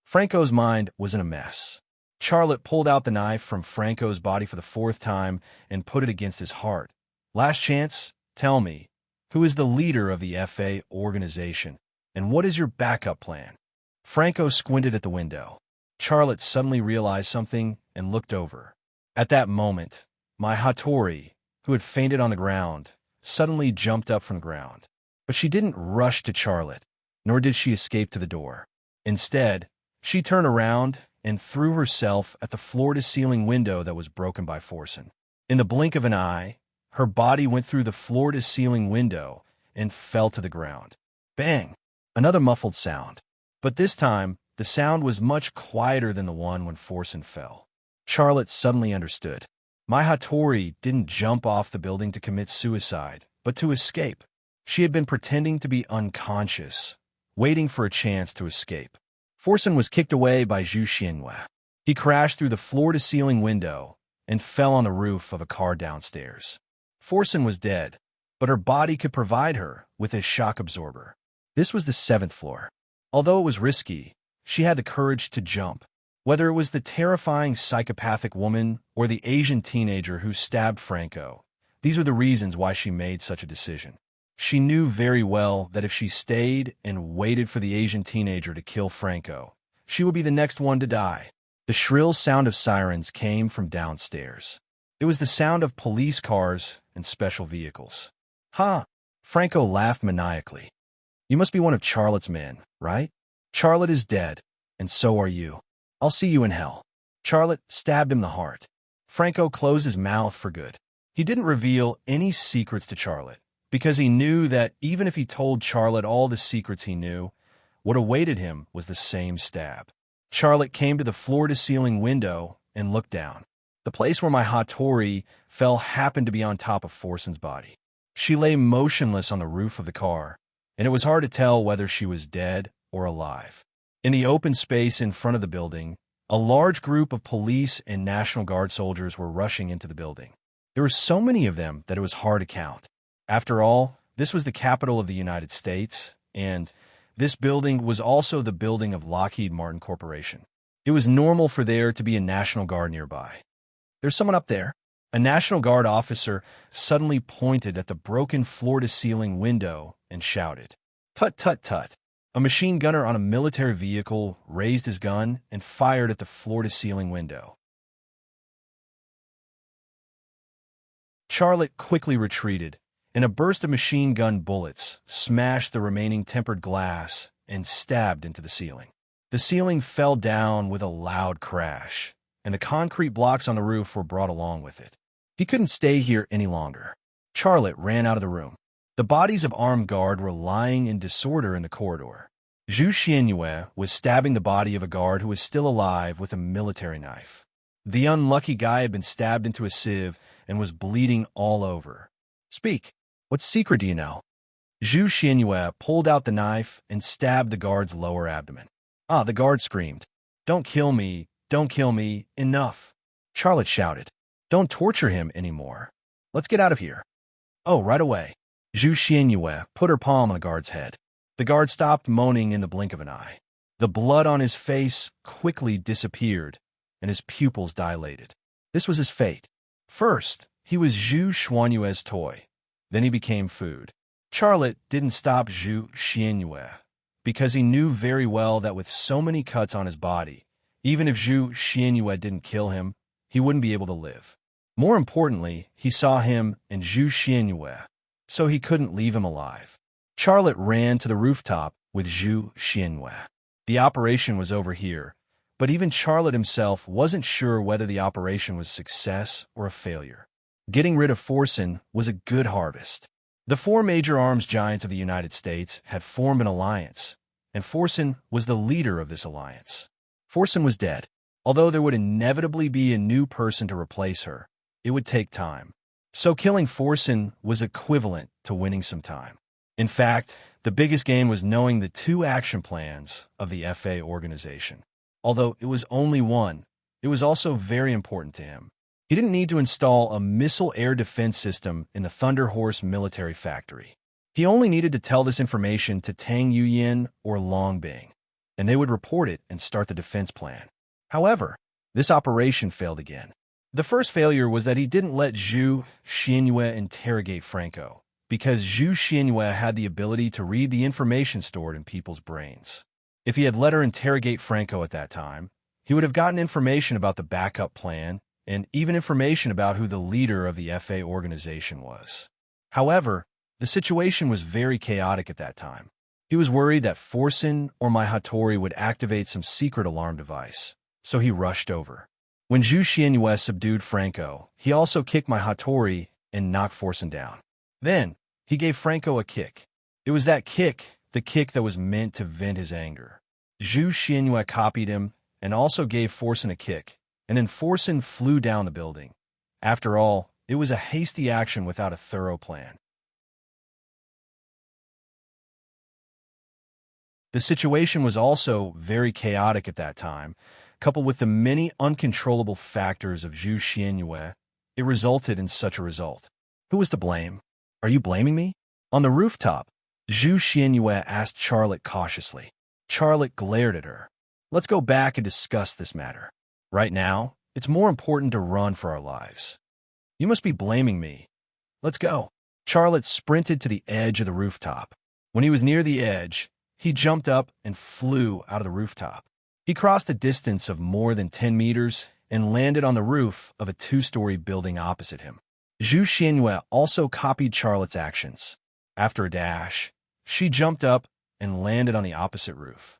Franco's mind was in a mess. Charlotte pulled out the knife from Franco's body for the 4th time and put it against his heart. "Last chance, tell me, who is the leader of the FA organization, and what is your backup plan?" Franco squinted at the window. Charlotte suddenly realized something and looked over. At that moment, Mai Hattori, who had fainted on the ground, suddenly jumped up from the ground. But she didn't rush to Charlotte, nor did she escape to the door. Instead, she turned around and threw herself at the floor-to-ceiling window that was broken by Forsen. In the blink of an eye, her body went through the floor-to-ceiling window and fell to the ground. Bang! Another muffled sound. But this time, The sound was much quieter than the one when Forsen fell. Charlotte suddenly understood. My Hattori didn't jump off the building to commit suicide, but to escape. She had been pretending to be unconscious, waiting for a chance to escape. Forsen was kicked away by Zhu Xianhua. He crashed through the floor-to-ceiling window and fell on the roof of a car downstairs. Forsen was dead, but her body could provide her with a shock absorber. This was the 7th floor. Although it was risky, she had the courage to jump. Whether it was the terrifying psychopathic woman or the Asian teenager who stabbed Franco, these are the reasons why she made such a decision. She knew very well that if she stayed and waited for the Asian teenager to kill Franco, she would be the next one to die. The shrill sound of sirens came from downstairs. It was the sound of police cars and special vehicles. "Ha!" Franco laughed maniacally. "You must be one of Charlotte's men, right? Charlotte is dead, and so are you. I'll see you in hell." Charlotte stabbed him in the heart. Franco closed his mouth for good. He didn't reveal any secrets to Charlotte, because he knew that even if he told Charlotte all the secrets he knew, what awaited him was the same stab. Charlotte came to the floor-to-ceiling window and looked down. The place where my Hattori fell happened to be on top of Forsen's body. She lay motionless on the roof of the car, and it was hard to tell whether she was dead or alive. In the open space in front of the building, a large group of police and National Guard soldiers were rushing into the building. There were so many of them that it was hard to count. After all, this was the capital of the United States, and this building was also the building of Lockheed Martin Corporation. It was normal for there to be a National Guard nearby. "There's someone up there." A National Guard officer suddenly pointed at the broken floor-to-ceiling window and shouted, "Tut, tut, tut." A machine gunner on a military vehicle raised his gun and fired at the floor-to-ceiling window. Charlotte quickly retreated, and a burst of machine gun bullets smashed the remaining tempered glass and stabbed into the ceiling. The ceiling fell down with a loud crash, and the concrete blocks on the roof were brought along with it. He couldn't stay here any longer. Charlotte ran out of the room. The bodies of armed guard were lying in disorder in the corridor. Zhu Xianhua was stabbing the body of a guard who was still alive with a military knife. The unlucky guy had been stabbed into a sieve and was bleeding all over. "Speak. What secret do you know?" Zhu Xianhua pulled out the knife and stabbed the guard's lower abdomen. The guard screamed, "Don't kill me! Don't kill me! Enough!" Charlotte shouted, "Don't torture him anymore. Let's get out of here." "Oh, right away." Zhu Xianhua put her palm on the guard's head. The guard stopped moaning in the blink of an eye. The blood on his face quickly disappeared, and his pupils dilated. This was his fate. First, he was Zhu Xianhua's toy. Then he became food. Charlotte didn't stop Zhu Xianhua, because he knew very well that with so many cuts on his body, even if Zhu Xianhua didn't kill him, he wouldn't be able to live. More importantly, he saw him and Zhu Xianhua, so he couldn't leave him alive. Charlotte ran to the rooftop with Zhu Xianhua. The operation was over here, but even Charlotte himself wasn't sure whether the operation was a success or a failure. Getting rid of Forsen was a good harvest. The 4 major arms giants of the United States had formed an alliance, and Forsen was the leader of this alliance. Forsen was dead. Although there would inevitably be a new person to replace her, it would take time. So killing Forsen was equivalent to winning some time. In fact, the biggest gain was knowing the 2 action plans of the FA organization. Although it was only one, it was also very important to him. He didn't need to install a missile air defense system in the Thunder Horse military factory. He only needed to tell this information to Tang Yuyin or Long Bing, and they would report it and start the defense plan. However, this operation failed again. The first failure was that he didn't let Zhu Xianhua interrogate Franco, because Zhu Xianhua had the ability to read the information stored in people's brains. If he had let her interrogate Franco at that time, he would have gotten information about the backup plan and even information about who the leader of the FA organization was. However, the situation was very chaotic at that time. He was worried that Forsen or my Hattori would activate some secret alarm device, so he rushed over. When Zhu Xianhua subdued Franco, he also kicked my Hattori and knocked Forsen down. Then, he gave Franco a kick. It was that kick, the kick that was meant to vent his anger. Zhu Xianyue copied him and also gave Forsen a kick, and then Forsen flew down the building. After all, it was a hasty action without a thorough plan. The situation was also very chaotic at that time. Coupled with the many uncontrollable factors of Zhu Xianyue, it resulted in such a result. Who was to blame? Are you blaming me? On the rooftop, Zhu Xianyue asked Charlotte cautiously. Charlotte glared at her. Let's go back and discuss this matter. Right now, it's more important to run for our lives. You must be blaming me. Let's go. Charlotte sprinted to the edge of the rooftop. When he was near the edge, he jumped up and flew out of the rooftop. He crossed a distance of more than 10 meters and landed on the roof of a 2-story building opposite him. Zhu Xianyue also copied Charlotte's actions. After a dash, she jumped up and landed on the opposite roof.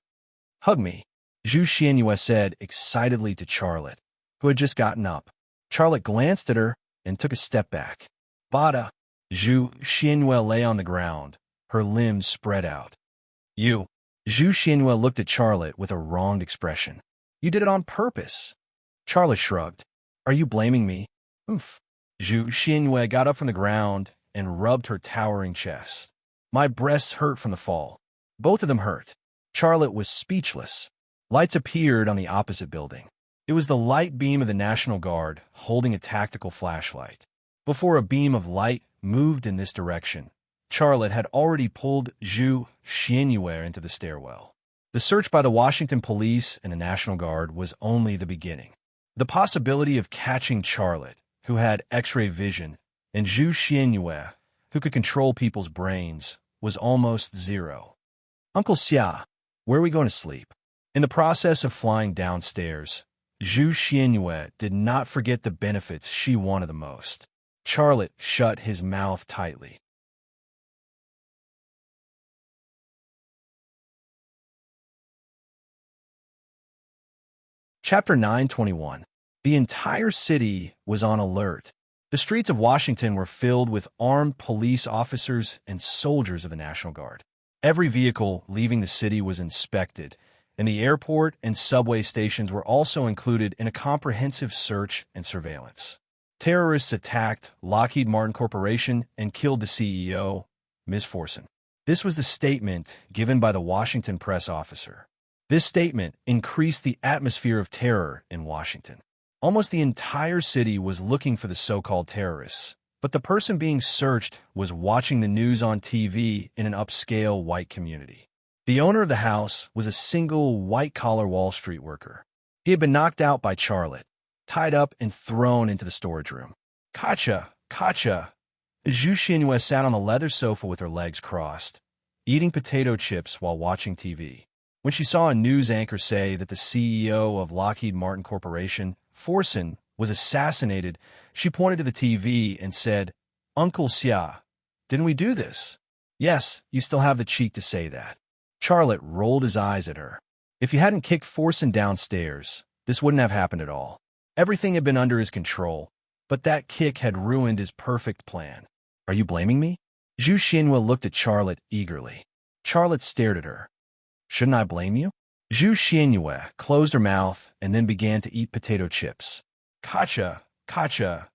Hug me, Zhu Xianyue said excitedly to Charlotte, who had just gotten up. Charlotte glanced at her and took a step back. Bada! Zhu Xianyue lay on the ground, her limbs spread out. You. Zhu Xianyue looked at Charlotte with a wronged expression. You did it on purpose. Charlotte shrugged. Are you blaming me? Oof. Zhu Xianyue got up from the ground and rubbed her towering chest. My breasts hurt from the fall. Both of them hurt. Charlotte was speechless. Lights appeared on the opposite building. It was the light beam of the National Guard holding a tactical flashlight. Before a beam of light moved in this direction, Charlotte had already pulled Zhu Xianyue into the stairwell. The search by the Washington police and the National Guard was only the beginning. The possibility of catching Charlotte, who had X-ray vision, and Zhu Xianyue, who could control people's brains, was almost zero. Uncle Xia, where are we going to sleep? In the process of flying downstairs, Zhu Xianyue did not forget the benefits she wanted the most. Charlotte shut his mouth tightly. Chapter 921. The entire city was on alert. The streets of Washington were filled with armed police officers and soldiers of the National Guard. Every vehicle leaving the city was inspected, and the airport and subway stations were also included in a comprehensive search and surveillance. Terrorists attacked Lockheed Martin Corporation and killed the CEO, Ms. Forsen. This was the statement given by the Washington press officer. This statement increased the atmosphere of terror in Washington. Almost the entire city was looking for the so-called terrorists, but the person being searched was watching the news on TV in an upscale white community. The owner of the house was a single white-collar Wall Street worker. He had been knocked out by Charlotte, tied up and thrown into the storage room. Kacha! Kacha! Zhu Xianyue sat on the leather sofa with her legs crossed, eating potato chips while watching TV. When she saw a news anchor say that the CEO of Lockheed Martin Corporation, Forsen, was assassinated, she pointed to the TV and said, Uncle Xia, didn't we do this? Yes, you still have the cheek to say that. Charlotte rolled his eyes at her. If you hadn't kicked Forsen downstairs, this wouldn't have happened at all. Everything had been under his control, but that kick had ruined his perfect plan. Are you blaming me? Zhu Xianyue looked at Charlotte eagerly. Charlotte stared at her. Shouldn't I blame you? Zhu Xianyue closed her mouth and then began to eat potato chips. Kacha! Kacha!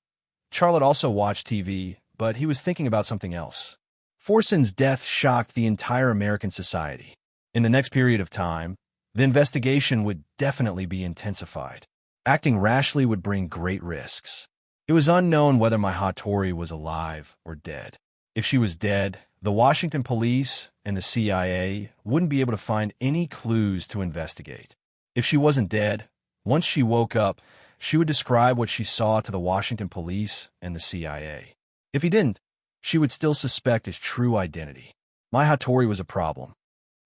Charlotte also watched TV, but he was thinking about something else. Forsen's death shocked the entire American society. In the next period of time, the investigation would definitely be intensified. Acting rashly would bring great risks. It was unknown whether my Hattori was alive or dead. If she was dead, the Washington police and the CIA wouldn't be able to find any clues to investigate. If she wasn't dead, once she woke up, she would describe what she saw to the Washington police and the CIA. If he didn't, she would still suspect his true identity. My Hattori was a problem.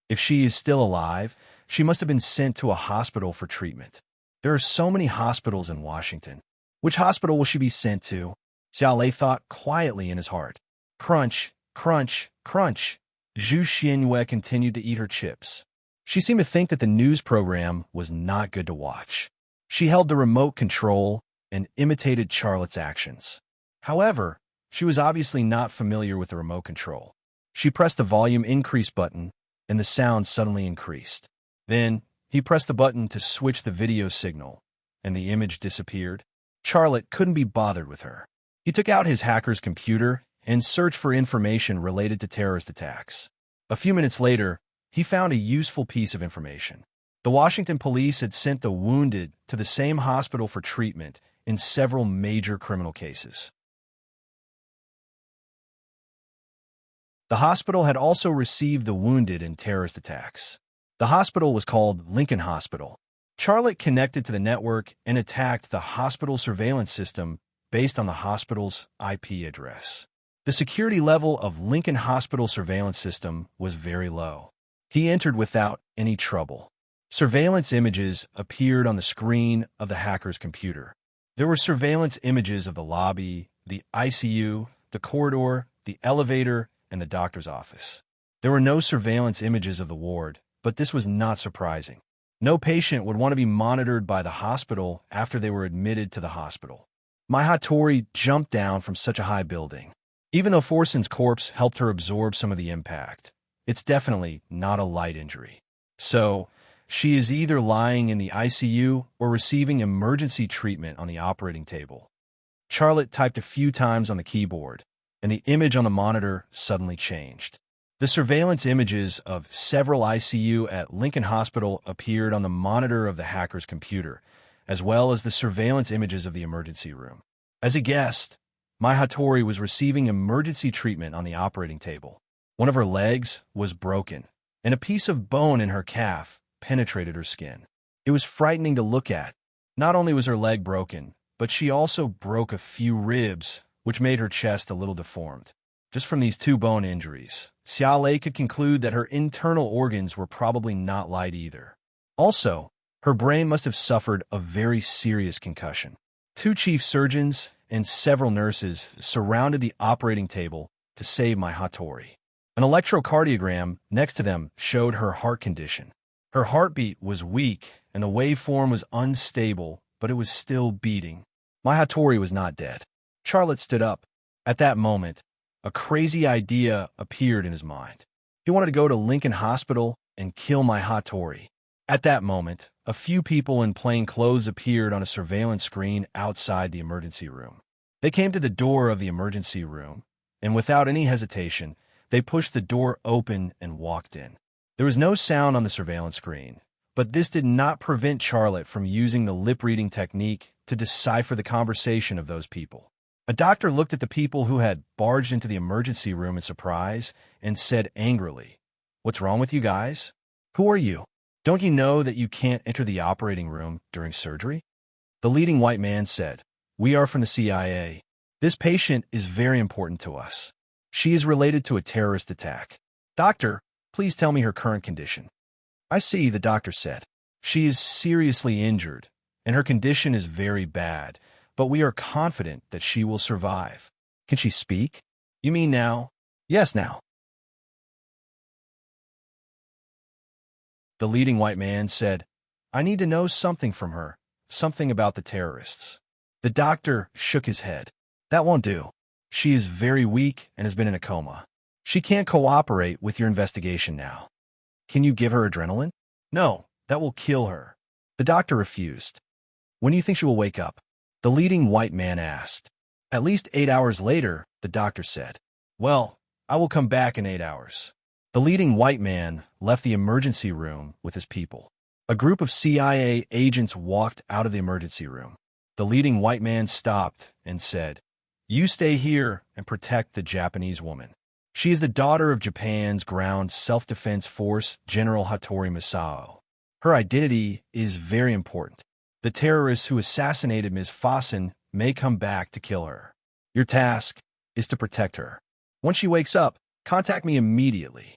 If she is still alive, she must have been sent to a hospital for treatment. There are so many hospitals in Washington. Which hospital will she be sent to? Xiao Lei thought quietly in his heart. Crunch, crunch, crunch. Zhu Xianyue continued to eat her chips. She seemed to think that the news program was not good to watch. She held the remote control and imitated Charlotte's actions. However, she was obviously not familiar with the remote control. She pressed the volume increase button, and the sound suddenly increased. Then, He pressed the button to switch the video signal, and the image disappeared. Charlotte couldn't be bothered with her. He took out his hacker's computer and searched for information related to terrorist attacks. A few minutes later, he found a useful piece of information. The Washington police had sent the wounded to the same hospital for treatment in several major criminal cases. The hospital had also received the wounded in terrorist attacks. The hospital was called Lincoln Hospital. Charlotte connected to the network and attacked the hospital surveillance system based on the hospital's IP address. The security level of Lincoln Hospital surveillance system was very low. He entered without any trouble. Surveillance images appeared on the screen of the hacker's computer. There were surveillance images of the lobby, the ICU, the corridor, the elevator, and the doctor's office. There were no surveillance images of the ward, but this was not surprising. No patient would want to be monitored by the hospital after they were admitted to the hospital. My Hattori jumped down from such a high building. Even though Forson's corpse helped her absorb some of the impact, it's definitely not a light injury. So, she is either lying in the ICU or receiving emergency treatment on the operating table. Charlotte typed a few times on the keyboard, and the image on the monitor suddenly changed. The surveillance images of several ICU at Lincoln Hospital appeared on the monitor of the hacker's computer, as well as the surveillance images of the emergency room. As he guessed, Mai Hattori was receiving emergency treatment on the operating table. One of her legs was broken, and a piece of bone in her calf penetrated her skin. It was frightening to look at. Not only was her leg broken, but she also broke a few ribs, which made her chest a little deformed. Just from these two bone injuries, Xiao Lei could conclude that her internal organs were probably not light either. Also, her brain must have suffered a very serious concussion. Two chief surgeons and several nurses surrounded the operating table to save Mai Hattori. An electrocardiogram next to them showed her heart condition. Her heartbeat was weak and the waveform was unstable, but it was still beating. Mai Hattori was not dead. Charlotte stood up. At that moment, a crazy idea appeared in his mind. He wanted to go to Lincoln Hospital and kill Mai Hattori. At that moment, a few people in plain clothes appeared on a surveillance screen outside the emergency room. They came to the door of the emergency room, and without any hesitation, they pushed the door open and walked in. There was no sound on the surveillance screen, but this did not prevent Charlotte from using the lip-reading technique to decipher the conversation of those people. A doctor looked at the people who had barged into the emergency room in surprise and said angrily, "What's wrong with you guys? Who are you? Don't you know that you can't enter the operating room during surgery?" The leading white man said, "We are from the CIA. This patient is very important to us. She is related to a terrorist attack. Doctor, please tell me her current condition." "I see," the doctor said. "She is seriously injured, and her condition is very bad, but we are confident that she will survive." "Can she speak?" "You mean now?" "Yes, now." The leading white man said, "I need to know something from her, something about the terrorists." The doctor shook his head. "That won't do. She is very weak and has been in a coma. She can't cooperate with your investigation now." "Can you give her adrenaline?" "No, that will kill her." The doctor refused. "When do you think she will wake up?" The leading white man asked. "At least 8 hours later," the doctor said. "Well, I will come back in 8 hours." The leading white man left the emergency room with his people. A group of CIA agents walked out of the emergency room. The leading white man stopped and said, "You stay here and protect the Japanese woman. She is the daughter of Japan's ground self-defense force, General Hattori Masao. Her identity is very important. The terrorists who assassinated Ms. Fossen may come back to kill her. Your task is to protect her. Once she wakes up, contact me immediately."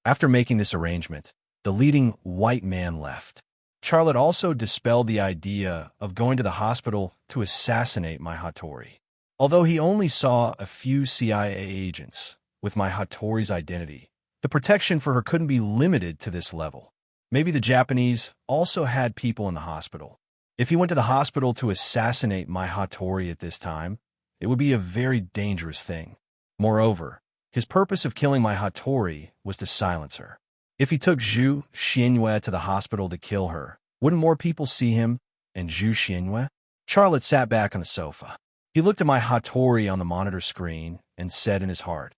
After making this arrangement, the leading white man left. Charlotte also dispelled the idea of going to the hospital to assassinate Mai Hattori. Although he only saw a few CIA agents with Mai Hattori's identity, the protection for her couldn't be limited to this level. Maybe the Japanese also had people in the hospital. If he went to the hospital to assassinate Mai Hattori at this time, it would be a very dangerous thing. Moreover, his purpose of killing Mai Hattori was to silence her. If he took Zhu Xinyue to the hospital to kill her, wouldn't more people see him and Zhu Xinyue? Charlotte sat back on the sofa. He looked at my Hattori on the monitor screen and said in his heart,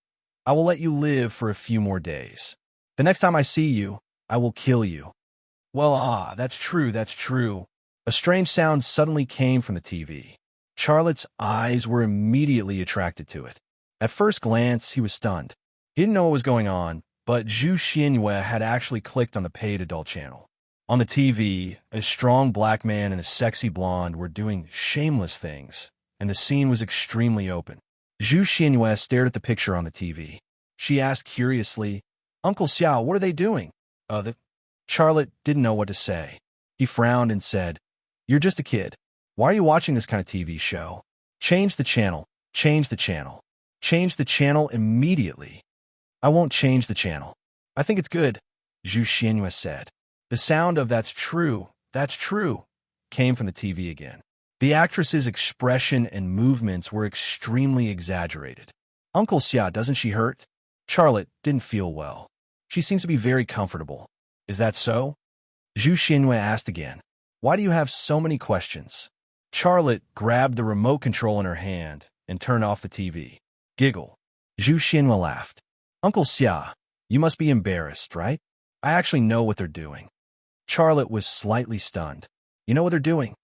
I will let you live for a few more days. The next time I see you, I will kill you. Well, that's true, that's true. A strange sound suddenly came from the TV. Charlotte's eyes were immediately attracted to it. At first glance, he was stunned. He didn't know what was going on, but Zhu Xinyue had actually clicked on the paid adult channel. On the TV, a strong black man and a sexy blonde were doing shameless things, and the scene was extremely open. Zhu Xinyue stared at the picture on the TV. She asked curiously, Uncle Xiao, what are they doing? Charlotte didn't know what to say. He frowned and said, You're just a kid. Why are you watching this kind of TV show? Change the channel. Change the channel. Change the channel immediately. I won't change the channel. I think it's good, Zhu Xinyue said. The sound of that's true, came from the TV again. The actress's expression and movements were extremely exaggerated. Uncle Xia, doesn't she hurt? Charlotte didn't feel well. She seems to be very comfortable. Is that so? Zhu Xinyue asked again. Why do you have so many questions? Charlotte grabbed the remote control in her hand and turned off the TV. Giggle. Zhu Xinyue laughed. Uncle Xia, you must be embarrassed, right? I actually know what they're doing. Charlotte was slightly stunned. You know what they're doing?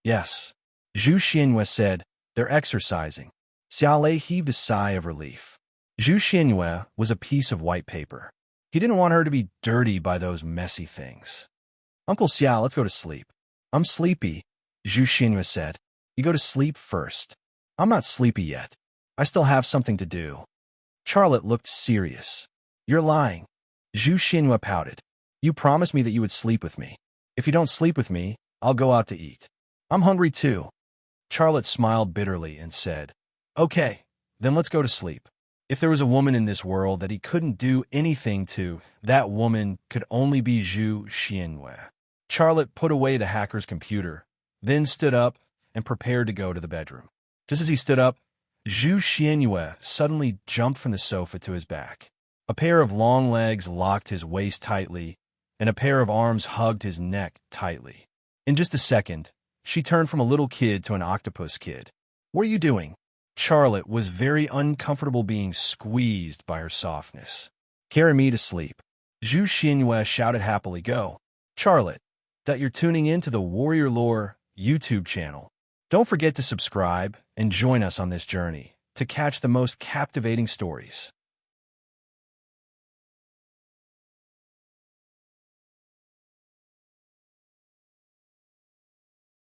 Yes. Zhu Xinyue said, They're exercising. Xiaolei heaved a sigh of relief. Zhu Xinyue was a piece of white paper. He didn't want her to be dirty by those messy things. Uncle Xiao, let's go to sleep. I'm sleepy, Zhu Xinyue said. You go to sleep first. I'm not sleepy yet. I still have something to do. Charlotte looked serious. You're lying. Zhu Xinyue pouted. You promised me that you would sleep with me. If you don't sleep with me, I'll go out to eat. I'm hungry too. Charlotte smiled bitterly and said, Okay, then let's go to sleep. If there was a woman in this world that he couldn't do anything to, that woman could only be Zhu Xinyue. Charlotte put away the hacker's computer, then stood up and prepared to go to the bedroom. Just as he stood up, Zhu Xinyue suddenly jumped from the sofa to his back. A pair of long legs locked his waist tightly, and a pair of arms hugged his neck tightly. In just a second, she turned from a little kid to an octopus kid. What are you doing? Charlotte was very uncomfortable being squeezed by her softness. Carry me to sleep. Zhu Xinyue shouted happily, Go. Charlotte, that you're tuning in to the Warrior Lore YouTube channel. Don't forget to subscribe and join us on this journey to catch the most captivating stories.